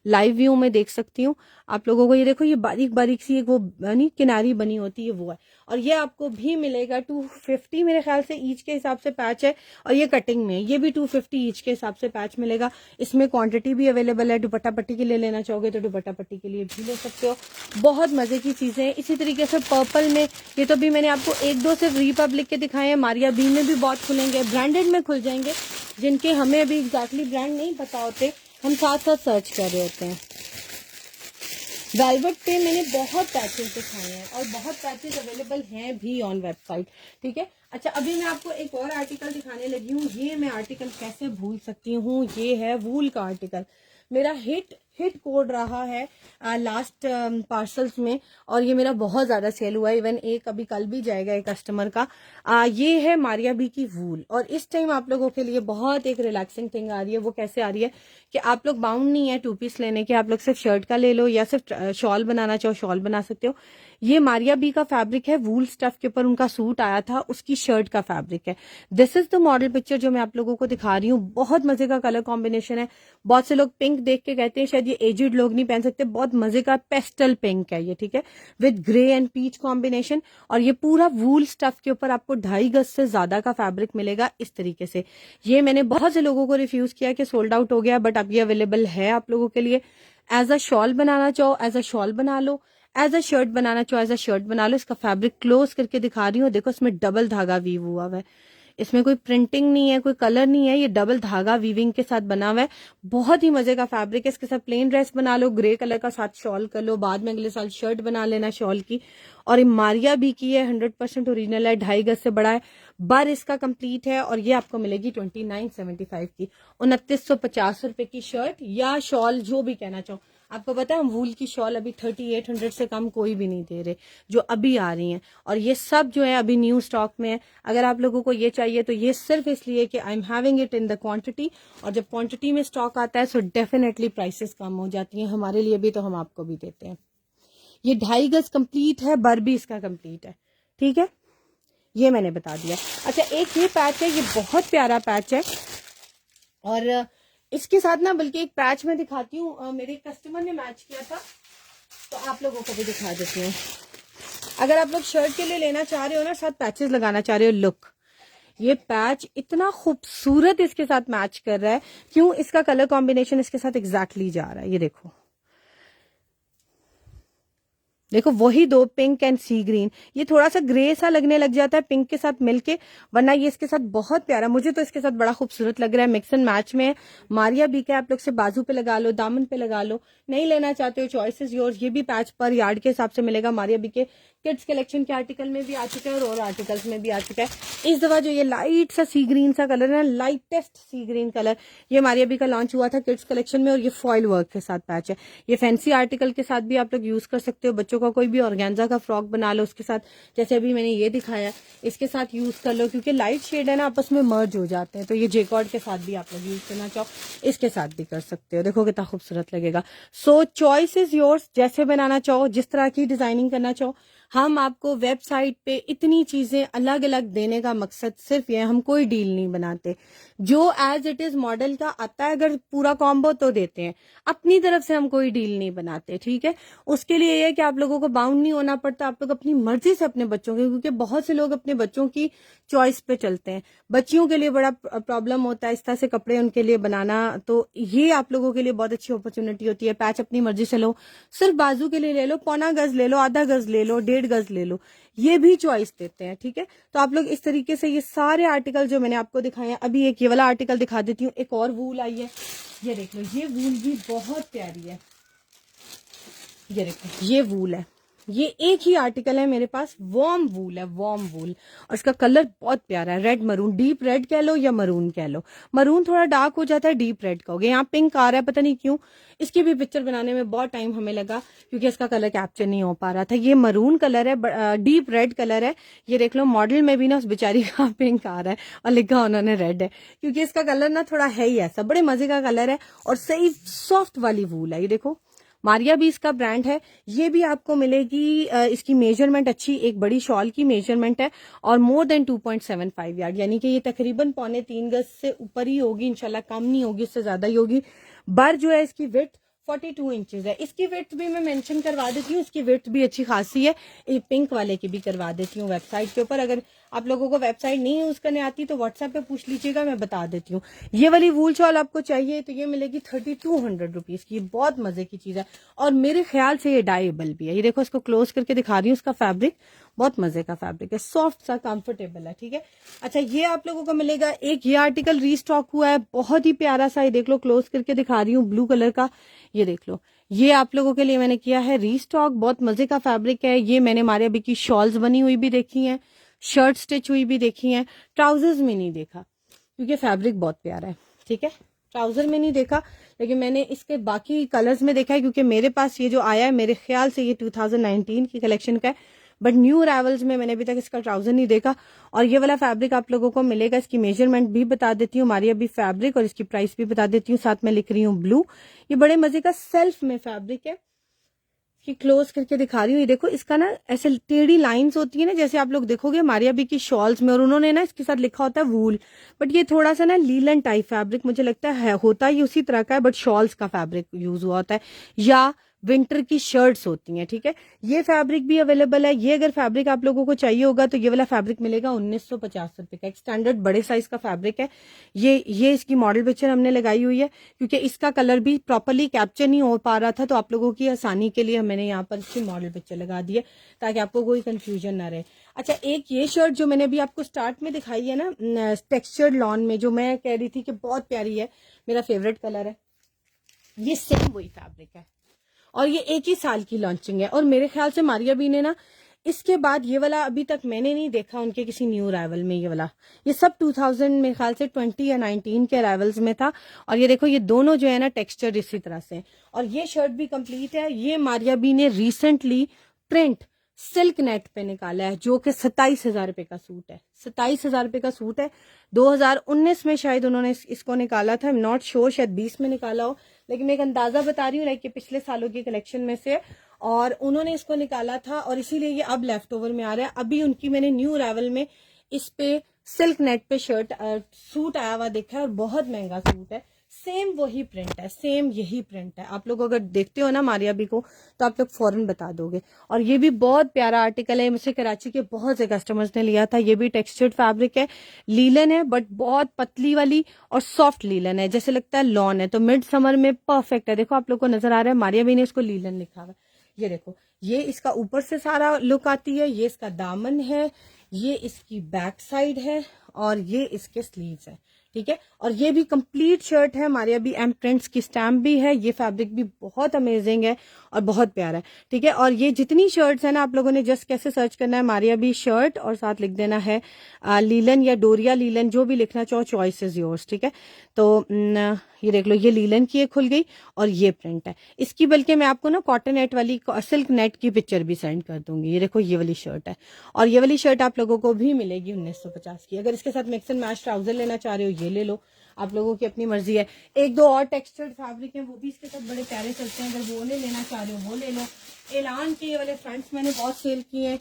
लाइव व्यू में देख सकती हूँ आप लोगों को। ये देखो ये बारीक बारीक सी एक वो नहीं किनारी बनी होती है वो है। और ये आपको भी मिलेगा 250 मेरे ख्याल से ईच के हिसाब से पैच है। और ये कटिंग में ये भी 250 ईच के हिसाब से पैच मिलेगा। इसमें क्वांटिटी भी अवेलेबल है। दुपट्टा पट्टी के लिए लेना चाहोगे तो दुपट्टा पट्टी के लिए भी ले सकते हो। बहुत मजे की चीजें हैं। इसी तरीके से पर्पल में ये तो भी मैंने आपको एक दो सिर्फ रिपब्लिक के दिखाए हैं, मारिया बी में भी बहुत खुलेंगे, ब्रांडेड में खुल जाएंगे जिनके हमें अभी एग्जैक्टली ब्रांड नहीं पता होते, हम साथ साथ सर्च कर रहे होते हैं। वेलवेट पे मैंने बहुत पैचेस दिखाए हैं और बहुत पैचेस अवेलेबल हैं भी ऑन वेबसाइट, ठीक है। अच्छा अभी मैं आपको एक और आर्टिकल दिखाने लगी हूँ। ये मैं आर्टिकल कैसे भूल सकती हूँ, ये है वूल का आर्टिकल। मेरा हिट कोड रहा है लास्ट पार्सल्स में और ये मेरा बहुत ज्यादा सेल हुआ है। इवन एक अभी कल भी जाएगा एक कस्टमर का। ये है मारिया बी की वूल। और इस टाइम आप लोगों के लिए बहुत एक रिलैक्सिंग थिंग आ रही है। वो कैसे आ रही है कि आप लोग बाउंड नहीं है 2 पीस लेने के, आप लोग सिर्फ शर्ट का ले लो या सिर्फ शॉल बनाना चाहो शॉल बना सकते हो। ये मारिया बी का फैब्रिक है, वूल स्टफ के ऊपर उनका सूट आया था, उसकी शर्ट का फैब्रिक है। This is the model picture जो मैं आप लोगों को दिखा रही हूँ। बहुत मजे का कलर कॉम्बिनेशन है। बहुत से लोग पिंक देख के कहते हैं शायद ये एजिड लोग नहीं पहन सकते, बहुत मजे का पेस्टल पिंक है ये, ठीक है, with grey and peach combination. और ये पूरा वूल स्टफ के ऊपर आपको 2.5 गज से ज्यादा का फैब्रिक मिलेगा इस तरीके से। ये मैंने बहुत से लोगों को रिफ्यूज किया कि सोल्ड आउट हो गया, बट अब ये अवेलेबल है आप लोगों के लिए। एज अ शॉल बनाना चाहो एज अ शॉल बना लो, एज अ शर्ट बनाना चाहो एज अ शर्ट बना लो। इसका फैब्रिक क्लोज करके दिखा रही हूँ, देखो इसमें डबल धागा वीव हुआ हुआ है, इसमें कोई प्रिंटिंग नहीं है, कोई कलर नहीं है, ये डबल धागा वीविंग के साथ बना हुआ है। बहुत ही मजे का फैब्रिक है। इसके साथ प्लेन ड्रेस बना लो, ग्रे कलर का साथ शॉल कर लो, बाद में अगले साल शर्ट बना लेना शॉल की। और ये मारिया बी की है, 100% ओरिजिनल है, 2.5 गज से बड़ा है, बर इसका कंप्लीट है। और ये आपको मिलेगी 2975 की, 2950 रुपए की शर्ट या शॉल जो भी कहना चाहो। आपको पता है हम वूल की शॉल अभी 3800 से कम कोई भी नहीं दे रहे जो अभी आ रही हैं। और ये सब जो है अभी न्यू स्टॉक में है। अगर आप लोगों को ये चाहिए तो ये सिर्फ इसलिए कि आई am having it in the quantity, और जब क्वांटिटी में स्टॉक आता है सो डेफिनेटली प्राइसेस कम हो जाती हैं हमारे लिए भी, तो हम आपको भी देते हैं। ये 2.5 गज कंप्लीट है, बर भी इसका कंप्लीट है, ठीक है, ये मैंने बता दिया। अच्छा एक ये पैच है, ये बहुत प्यारा पैच है। और इसके साथ ना बल्कि एक पैच में दिखाती हूँ, मेरे कस्टमर ने मैच किया था तो आप लोगों को भी दिखा देती हूँ। अगर आप लोग शर्ट के लिए लेना चाह रहे हो ना, साथ पैचेस लगाना चाह रहे हो, लुक ये पैच इतना खूबसूरत इसके साथ मैच कर रहा है। क्यों, इसका कलर कॉम्बिनेशन इसके साथ एग्जैक्टली जा रहा है। ये देखो देखो वही दो पिंक एंड सी ग्रीन, ये थोड़ा सा ग्रे सा लगने लग जाता है पिंक के साथ मिलके, वरना ये इसके साथ बहुत प्यारा, मुझे तो इसके साथ बड़ा खूबसूरत लग रहा है। मिक्स एंड मैच में मारिया बी का आप लोग से बाजू पे लगा लो, दामन पे लगा लो, नहीं लेना चाहते हो चॉइस इज योर्स। ये भी पैच पर यार्ड के हिसाब से मिलेगा। मारिया बी के किड्स कलेक्शन के आर्टिकल में भी आ चुका है और आर्टिकल्स में भी आ चुका है। इस दफा जो ये लाइट सा सी ग्रीन सा कलर है, लाइटेस्ट सी ग्रीन कलर, ये मारिया बी का लॉन्च हुआ था किड्स कलेक्शन में, और ये फॉइल वर्क के साथ पैच है। ये फैंसी आर्टिकल के साथ भी आप लोग यूज कर सकते हो। बच्चों का कोई भी ऑर्गेन्जा का फ्रॉक बना लो उसके साथ, जैसे अभी मैंने ये दिखाया, इसके साथ यूज कर लो, क्योंकि लाइट शेड है ना आपस में मर्ज हो जाते हैं। तो ये जेकॉर्ड के साथ भी आप लोग यूज करना चाहो इसके साथ भी कर सकते हो। देखो कितना खूबसूरत लगेगा। सो चॉइस इज योर्स, जैसे बनाना चाहो, जिस तरह की डिजाइनिंग करना चाहो। हम आपको वेबसाइट पे इतनी चीजें अलग अलग देने का मकसद सिर्फ ये, हम कोई डील नहीं बनाते। जो एज इट इज मॉडल का आता है अगर पूरा कॉम्बो तो देते हैं, अपनी तरफ से हम कोई डील नहीं बनाते, ठीक है। उसके लिए ये है कि आप लोगों को बाउंड नहीं होना पड़ता, आप लोग अपनी मर्जी से अपने बच्चों के, क्योंकि बहुत से लोग अपने बच्चों की चॉइस पे चलते हैं, बच्चियों के लिए बड़ा प्रॉब्लम होता है इस तरह से कपड़े उनके लिए बनाना। तो ये आप लोगों के लिए बहुत अच्छी अपॉर्चुनिटी होती है। पैच अपनी मर्जी से लो, सिर्फ बाजू के लिए ले लो, 1.25 गज ले लो, आधा गज ले लो, 1.5 गज ले लो, ये भी चॉइस देते हैं, ठीक है। तो आप लोग इस तरीके से ये सारे आर्टिकल जो मैंने आपको दिखाए हैं, अभी एक ये वाला आर्टिकल दिखा देती हूँ। एक और वूल आई है, ये देख लो, ये वूल भी बहुत प्यारी है। ये देखो ये वूल है, ये एक ही आर्टिकल है मेरे पास, वार्म वूल है, वार्म वूल, और इसका कलर बहुत प्यारा है, रेड मरून, डीप रेड कह लो या मरून कह लो। मरून थोड़ा डार्क हो जाता है, डीप रेड कहोगे। यहाँ पिंक आ रहा है, पता नहीं क्यों, इसकी भी पिक्चर बनाने में बहुत टाइम हमें लगा क्योंकि इसका कलर कैप्चर नहीं हो पा रहा था। ये मरून कलर है, डीप रेड कलर है। ये देख लो मॉडल में भी ना उस बेचारी का पिंक आ रहा है और लिखा उन्होंने रेड है, क्योंकि इसका कलर ना थोड़ा है ही ऐसा, बड़े मजे का कलर है और सही सॉफ्ट वाली वूल है। ये देखो मारिया भी इसका ब्रांड है। ये भी आपको मिलेगी, इसकी मेजरमेंट अच्छी, एक बड़ी शॉल की मेजरमेंट है और मोर देन 2.75 यार्ड, यानी कि ये तकरीबन 3.25 गज से ऊपर ही होगी इंशाल्लाह, कम नहीं होगी, इससे ज्यादा ही होगी। बर जो है इसकी विड्थ 42 इंचेस है। इसकी विड्थ भी मैं मेंशन करवा देती हूँ, इसकी विड्थ भी अच्छी खासी है। ये पिंक वाले की भी करवा देती हूँ वेबसाइट के ऊपर। अगर आप लोगों को वेबसाइट नहीं यूज करने आती तो व्हाट्सएप पे पूछ लीजिएगा, मैं बता देती हूँ। ये वाली वूल शॉल आपको चाहिए तो ये मिलेगी 3200 रुपीज की। बहुत मजे की चीज है और मेरे ख्याल से ये डाइएबल भी है। ये देखो, इसको क्लोज करके दिखा रही हूँ, इसका फैब्रिक बहुत मजे का फैब्रिक है, सॉफ्ट सा, कंफर्टेबल है, ठीक है। अच्छा, ये आप लोगों को मिलेगा। एक ये आर्टिकल रीस्टॉक हुआ है, बहुत ही प्यारा सा, ये देख लो, क्लोज करके दिखा रही हूँ, ब्लू कलर का, ये देख लो। ये आप लोगों के लिए मैंने किया है रीस्टॉक, बहुत मजे का फैब्रिक है। ये मैंने मारिया बी की शॉल्स बनी हुई भी देखी है, शर्ट स्टिच हुई भी देखी है, ट्राउजर्स में नहीं देखा क्योंकि फैब्रिक बहुत प्यारा है, ठीक है। ट्राउजर में नहीं देखा, लेकिन मैंने इसके बाकी कलर्स में देखा है क्योंकि मेरे पास ये जो आया है, मेरे ख्याल से ये 2019 की कलेक्शन का है, बट न्यू अराइवल्स में मैंने अभी तक इसका ट्राउजर नहीं देखा। और ये वाला फैब्रिक आप लोगों को मिलेगा, इसकी मेजरमेंट भी बता देती हूँ, मारिया बी फैब्रिक, और इसकी प्राइस भी बता देती हूँ, साथ में लिख रही हूँ ब्लू। ये बड़े मजे का सेल्फ में फैब्रिक है कि क्लोज करके दिखा रही हूँ। ये देखो, इसका ना ऐसे टेढ़ी लाइंस होती है ना, जैसे आप लोग देखोगे मारिया बी की शॉल्स में, और उन्होंने ना इसके साथ लिखा होता है वूल, बट ये थोड़ा सा ना लीलन टाइप फैब्रिक मुझे लगता है होता ही उसी तरह का है, बट शॉल्स का फैब्रिक यूज हुआ होता है, या विंटर की शर्ट्स होती हैं, ठीक है। ये फैब्रिक भी अवेलेबल है। ये अगर फैब्रिक आप लोगों को चाहिए होगा तो ये वाला फैब्रिक मिलेगा 1950 रुपए का। एक स्टैंडर्ड बड़े साइज का फैब्रिक है। ये इसकी मॉडल पिक्चर हमने लगाई हुई है क्योंकि इसका कलर भी प्रॉपरली कैप्चर नहीं हो पा रहा था, तो आप लोगों की आसानी के लिए मैंने यहाँ पर इसकी मॉडल पिक्चर लगा दी है ताकि आपको कोई कंफ्यूजन ना रहे। अच्छा, एक ये शर्ट जो मैंने अभी आपको स्टार्ट में दिखाई है ना, टेक्सचर्ड लॉन में, जो मैं कह रही थी कि बहुत प्यारी है, मेरा फेवरेट कलर है, ये सेम वही फैब्रिक है और ये एक ही साल की लॉन्चिंग है। और मेरे ख्याल से मारिया बी ने ना इसके बाद ये वाला अभी तक मैंने नहीं देखा उनके किसी न्यू अराइवल में। ये वाला, ये सब 2000 मेरे ख्याल से 20 या 19 के अराइवल्स में था। और ये देखो, ये दोनों जो है ना टेक्सचर इसी तरह से, और ये शर्ट भी कंप्लीट है। ये मारिया बी ने रिसेंटली प्रिंट सिल्क नेट पे निकाला है, जो कि 27,000 रुपए का सूट है। 27,000 रुपए का सूट है। 2019 में शायद उन्होंने इसको निकाला था, नॉट श्योर, शायद 20 में निकाला हो, लेकिन मैं एक अंदाजा बता रही हूँ, लाइक ये पिछले सालों की कलेक्शन में से, और उन्होंने इसको निकाला था और इसीलिए ये अब लेफ्ट ओवर में आ रहा है। अभी उनकी मैंने न्यू अराइवल में इस पे सिल्क नेट पे सूट आया हुआ देखा है, और बहुत महंगा सूट है। सेम वही प्रिंट है, सेम यही प्रिंट है। आप लोग अगर देखते हो ना मारिया बी को तो आप लोग फौरन बता दोगे। और ये भी बहुत प्यारा आर्टिकल है, मुझसे कराची के बहुत से कस्टमर्स ने लिया था। ये भी टेक्सचर्ड फैब्रिक है, लीलन है, बट बहुत पतली वाली और सॉफ्ट लीलन है, जैसे लगता है लॉन है, तो मिड समर में परफेक्ट है। देखो, आप लोग को नजर आ रहा है, मारिया बी ने इसको लीलन लिखा हुआ है। ये देखो, ये इसका ऊपर से सारा लुक आती है, ये इसका दामन है, ये इसकी बैक साइड है, और ये इसके स्लीव्स है, ठीक है। और ये भी कंप्लीट शर्ट है, मारिया बी एम प्रिंट्स की स्टैम्प भी है। ये फैब्रिक भी बहुत अमेजिंग है और बहुत प्यारा है, ठीक है। और ये जितनी शर्ट्स है ना, आप लोगों ने जस्ट कैसे सर्च करना है, मारिया बी शर्ट, और साथ लिख देना है लीलन या डोरिया लीलन, जो भी लिखना चाहो, चॉइस इज योर्स, ठीक है। तो ये देख लो, ये लीलन की एक खुल गई और ये प्रिंट है इसकी, बल्कि मैं आपको ना कॉटन नेट वाली, सिल्क नेट की पिक्चर भी सेंड कर दूंगी। ये देखो, ये वाली शर्ट है, और ये वाली शर्ट आप लोगों को भी मिलेगी 1950 की। अगर इसके साथ मिक्स एंड मैच ट्राउजर लेना चाह रहे हो, ये ले लो, आप लोगों की अपनी मर्जी है। एक दो और टेक्सचर्ड फैब्रिक है, वो भी इसके साथ बड़े प्यारे चलते हैं, अगर वो लेना चाह रहे हो वो ले लो। एलान के ये वाले फ्रंट्स मैंने बहुत सेल किए हैं,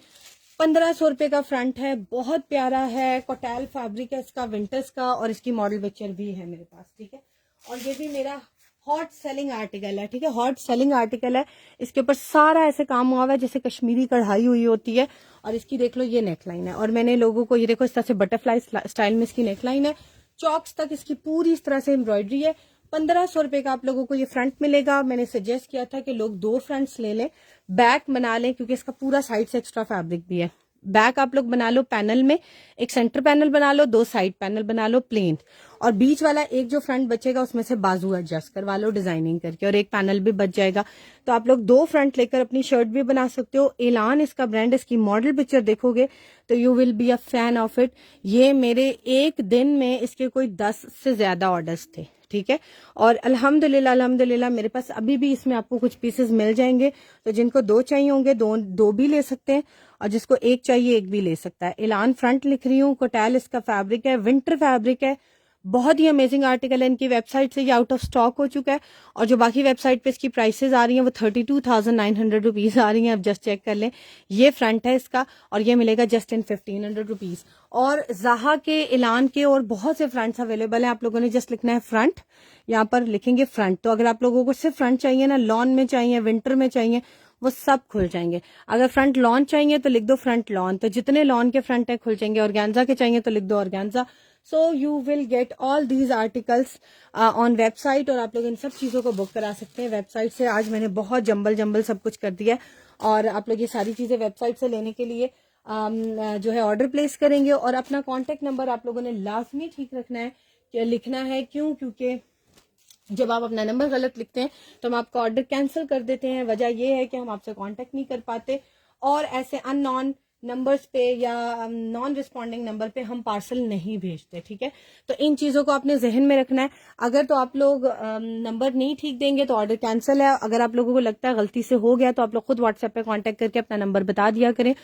1500 रुपए का फ्रंट है, बहुत प्यारा है, कोटैल फैब्रिक है इसका, विंटर्स का, और इसकी मॉडल पिक्चर भी है मेरे पास, ठीक है। और ये भी मेरा हॉट सेलिंग आर्टिकल है, ठीक है, हॉट सेलिंग आर्टिकल है। इसके ऊपर सारा ऐसे काम हुआ है जैसे कश्मीरी कढ़ाई हुई होती है, और इसकी देख लो, ये नेकलाइन है, और मैंने लोगों को, ये देखो, इस तरह से बटरफ्लाई स्टाइल में इसकी नेकलाइन है, चॉक्स तक इसकी पूरी इस तरह से एम्ब्रॉयडरी है। 1500 रुपए का आप लोगों को ये फ्रंट मिलेगा। मैंने सजेस्ट किया था कि लोग 2 फ्रंट्स ले लें, बैक बना लें, क्योंकि इसका पूरा साइड से एक्स्ट्रा फैब्रिक भी है। बैक आप लोग बना लो पैनल में, एक सेंटर पैनल बना लो, 2 साइड पैनल बना लो प्लेन, और बीच वाला एक जो फ्रंट बचेगा उसमें से बाजू एडजस्ट करवा लो डिजाइनिंग करके, और एक पैनल भी बच जाएगा। तो आप लोग 2 फ्रंट लेकर अपनी शर्ट भी बना सकते हो। एलान इसका ब्रांड, इसकी मॉडल पिक्चर देखोगे तो you will be a fan of it. ये मेरे एक दिन में इसके कोई 10 से ज्यादा ऑर्डर्स थे, ठीक है। और अल्हम्दुलिल्लाह मेरे पास अभी भी इसमें आपको कुछ पीसेस मिल जाएंगे, तो जिनको 2 चाहिए होंगे दो भी ले सकते हैं, और जिसको 1 चाहिए 1 भी ले सकता है। एलान फ्रंट लिख रही हूँ, कोटैल इसका फैब्रिक है, विंटर फैब्रिक है, बहुत ही अमेजिंग आर्टिकल है। इनकी वेबसाइट से ये आउट ऑफ स्टॉक हो चुका है और जो बाकी वेबसाइट पे इसकी प्राइसेस आ रही हैं वो 32,900 रुपीज़ आ रही हैं। आप जस्ट चेक कर लें, ये फ्रंट है इसका और ये मिलेगा जस्ट इन 1500 रुपीज़। और ज़ाहा के, ऐलान के और बहुत से फ्रंट्स अवेलेबल हैं। आप लोगों ने जस्ट लिखना है फ्रंट, यहाँ पर लिखेंगे फ्रंट। तो अगर आप लोगों को सिर्फ फ्रंट चाहिए ना, लॉन में चाहिए, विंटर में चाहिए, वो सब खुल जाएंगे। अगर फ्रंट लॉन चाहिए तो लिख दो फ्रंट लॉन, तो जितने लॉन के फ्रंट है खुल जाएंगे। ऑर्गेन्जा के चाहिए तो लिख दो organza. So you will get all these articles on website और आप लोग इन सब चीज़ों को बुक करा सकते हैं वेबसाइट से। आज मैंने बहुत जंबल सब कुछ कर दिया है और आप लोग ये सारी चीज़ें वेबसाइट से लेने के लिए जो है ऑर्डर प्लेस करेंगे। और अपना कॉन्टेक्ट नंबर आप लोगों ने लाजमी ठीक रखना है, लिखना है। क्योंकि जब आप अपना नंबर गलत लिखते हैं तो हम आपका ऑर्डर कैंसिल कर देते हैं। वजह यह है कि हम आपसे कांटेक्ट नहीं कर पाते और ऐसे अननोन नंबर्स पे या नॉन रिस्पॉन्डिंग नंबर पे हम पार्सल नहीं भेजते, ठीक है। तो इन चीज़ों को आपने जहन में रखना है। अगर तो आप लोग नंबर नहीं ठीक देंगे तो ऑर्डर कैंसिल है। अगर आप लोगों को लगता है गलती से हो गया तो आप लोग खुद व्हाट्सएप पे कांटेक्ट करके अपना नंबर बता दिया करें।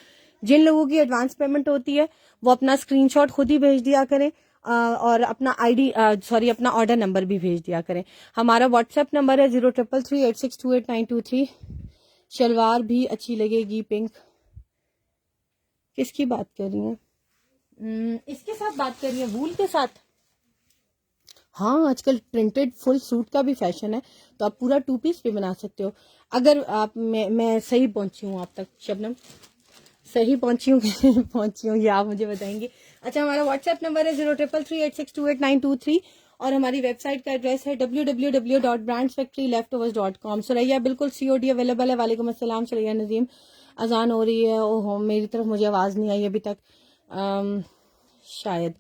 जिन लोगों की एडवांस पेमेंट होती है वो अपना स्क्रीनशॉट खुद ही भेज दिया करें और अपना अपना ऑर्डर नंबर भी भेज दिया करें। हमारा व्हाट्सएप नंबर है 0333862892 शलवार भी अच्छी लगेगी पिंक। किसकी बात कर रही हैं? इसके साथ बात कर रही है, वूल के साथ। हाँ, आजकल प्रिंटेड फुल सूट का भी फैशन है तो आप पूरा 2 पीस भी बना सकते हो। अगर आप मैं सही पहुंची हूँ आप तक शबनम, सही पहुंची हूँ कि नहीं पहुंची हूँ ये आप मुझे बताएंगे। अच्छा, हमारा व्हाट्सएप नंबर है 0333862892 और हमारी वेबसाइट का एड्रेस है www.brandsfactoryleftovers.com। सुरैया बिल्कुल COD अवेलेबल है। वालेकुम अस्सलाम सुरैया नजीम। अजान हो रही है, ओहो मेरी तरफ मुझे आवाज़ नहीं आई अभी तक शायद।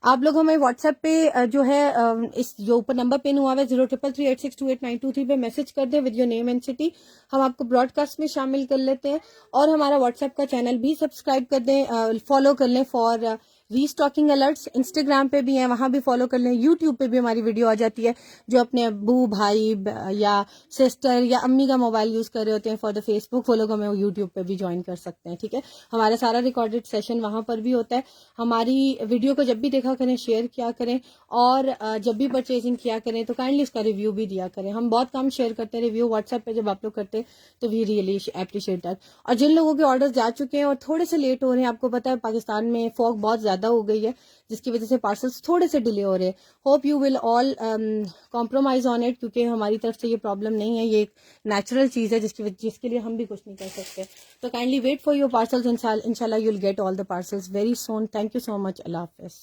आप लोग हमें व्हाट्सएप पे जो है इस जो ऊपर नंबर पिन हुआ है 0333862892 पे मैसेज कर दें with your name and city. हम आपको ब्रॉडकास्ट में शामिल कर लेते हैं और हमारा व्हाट्सएप का चैनल भी सब्सक्राइब कर दें, फॉलो कर लें फॉर रीस्टॉकिंग अलर्ट्स। इंस्टाग्राम पे भी हैं, वहां भी फॉलो कर लें। यूट्यूब पे भी हमारी वीडियो आ जाती है। जो अपने अब्बू, भाई या सिस्टर या अम्मी का मोबाइल यूज कर रहे होते हैं फॉर द फेसबुक, वो लोग हमें यूट्यूब पे भी ज्वाइन कर सकते हैं, ठीक है। हमारा सारा रिकॉर्डेड सेशन वहां पर भी होता है। हमारी वीडियो को जब भी देखा करें, शेयर किया करें और जब भी परचेजिंग किया करें तो काइंडली उसका रिव्यू भी दिया करें। हम बहुत कम शेयर करते हैं रिव्यू व्हाट्सएप पे, जब आप लोग करते हैं तो वी रियली एप्रिशिएट दैट। और जिन लोगों के ऑर्डर जा चुके हैं और थोड़े से लेट हो रहे हैं, आपको पता है पाकिस्तान में फॉग बहुत ज्यादा हो गई है जिसकी वजह से पार्सल्स थोड़े से डिले हो रहे हैं। Hope you will all compromise on it, क्योंकि हमारी तरफ से ये प्रॉब्लम नहीं है, ये एक नेचुरल चीज है जिसके लिए हम भी कुछ नहीं कर सकते। तो kindly wait for your parcels, इंशाल्लाह you will get all the parcels very soon. Thank you so much. अल्लाह हाफिज।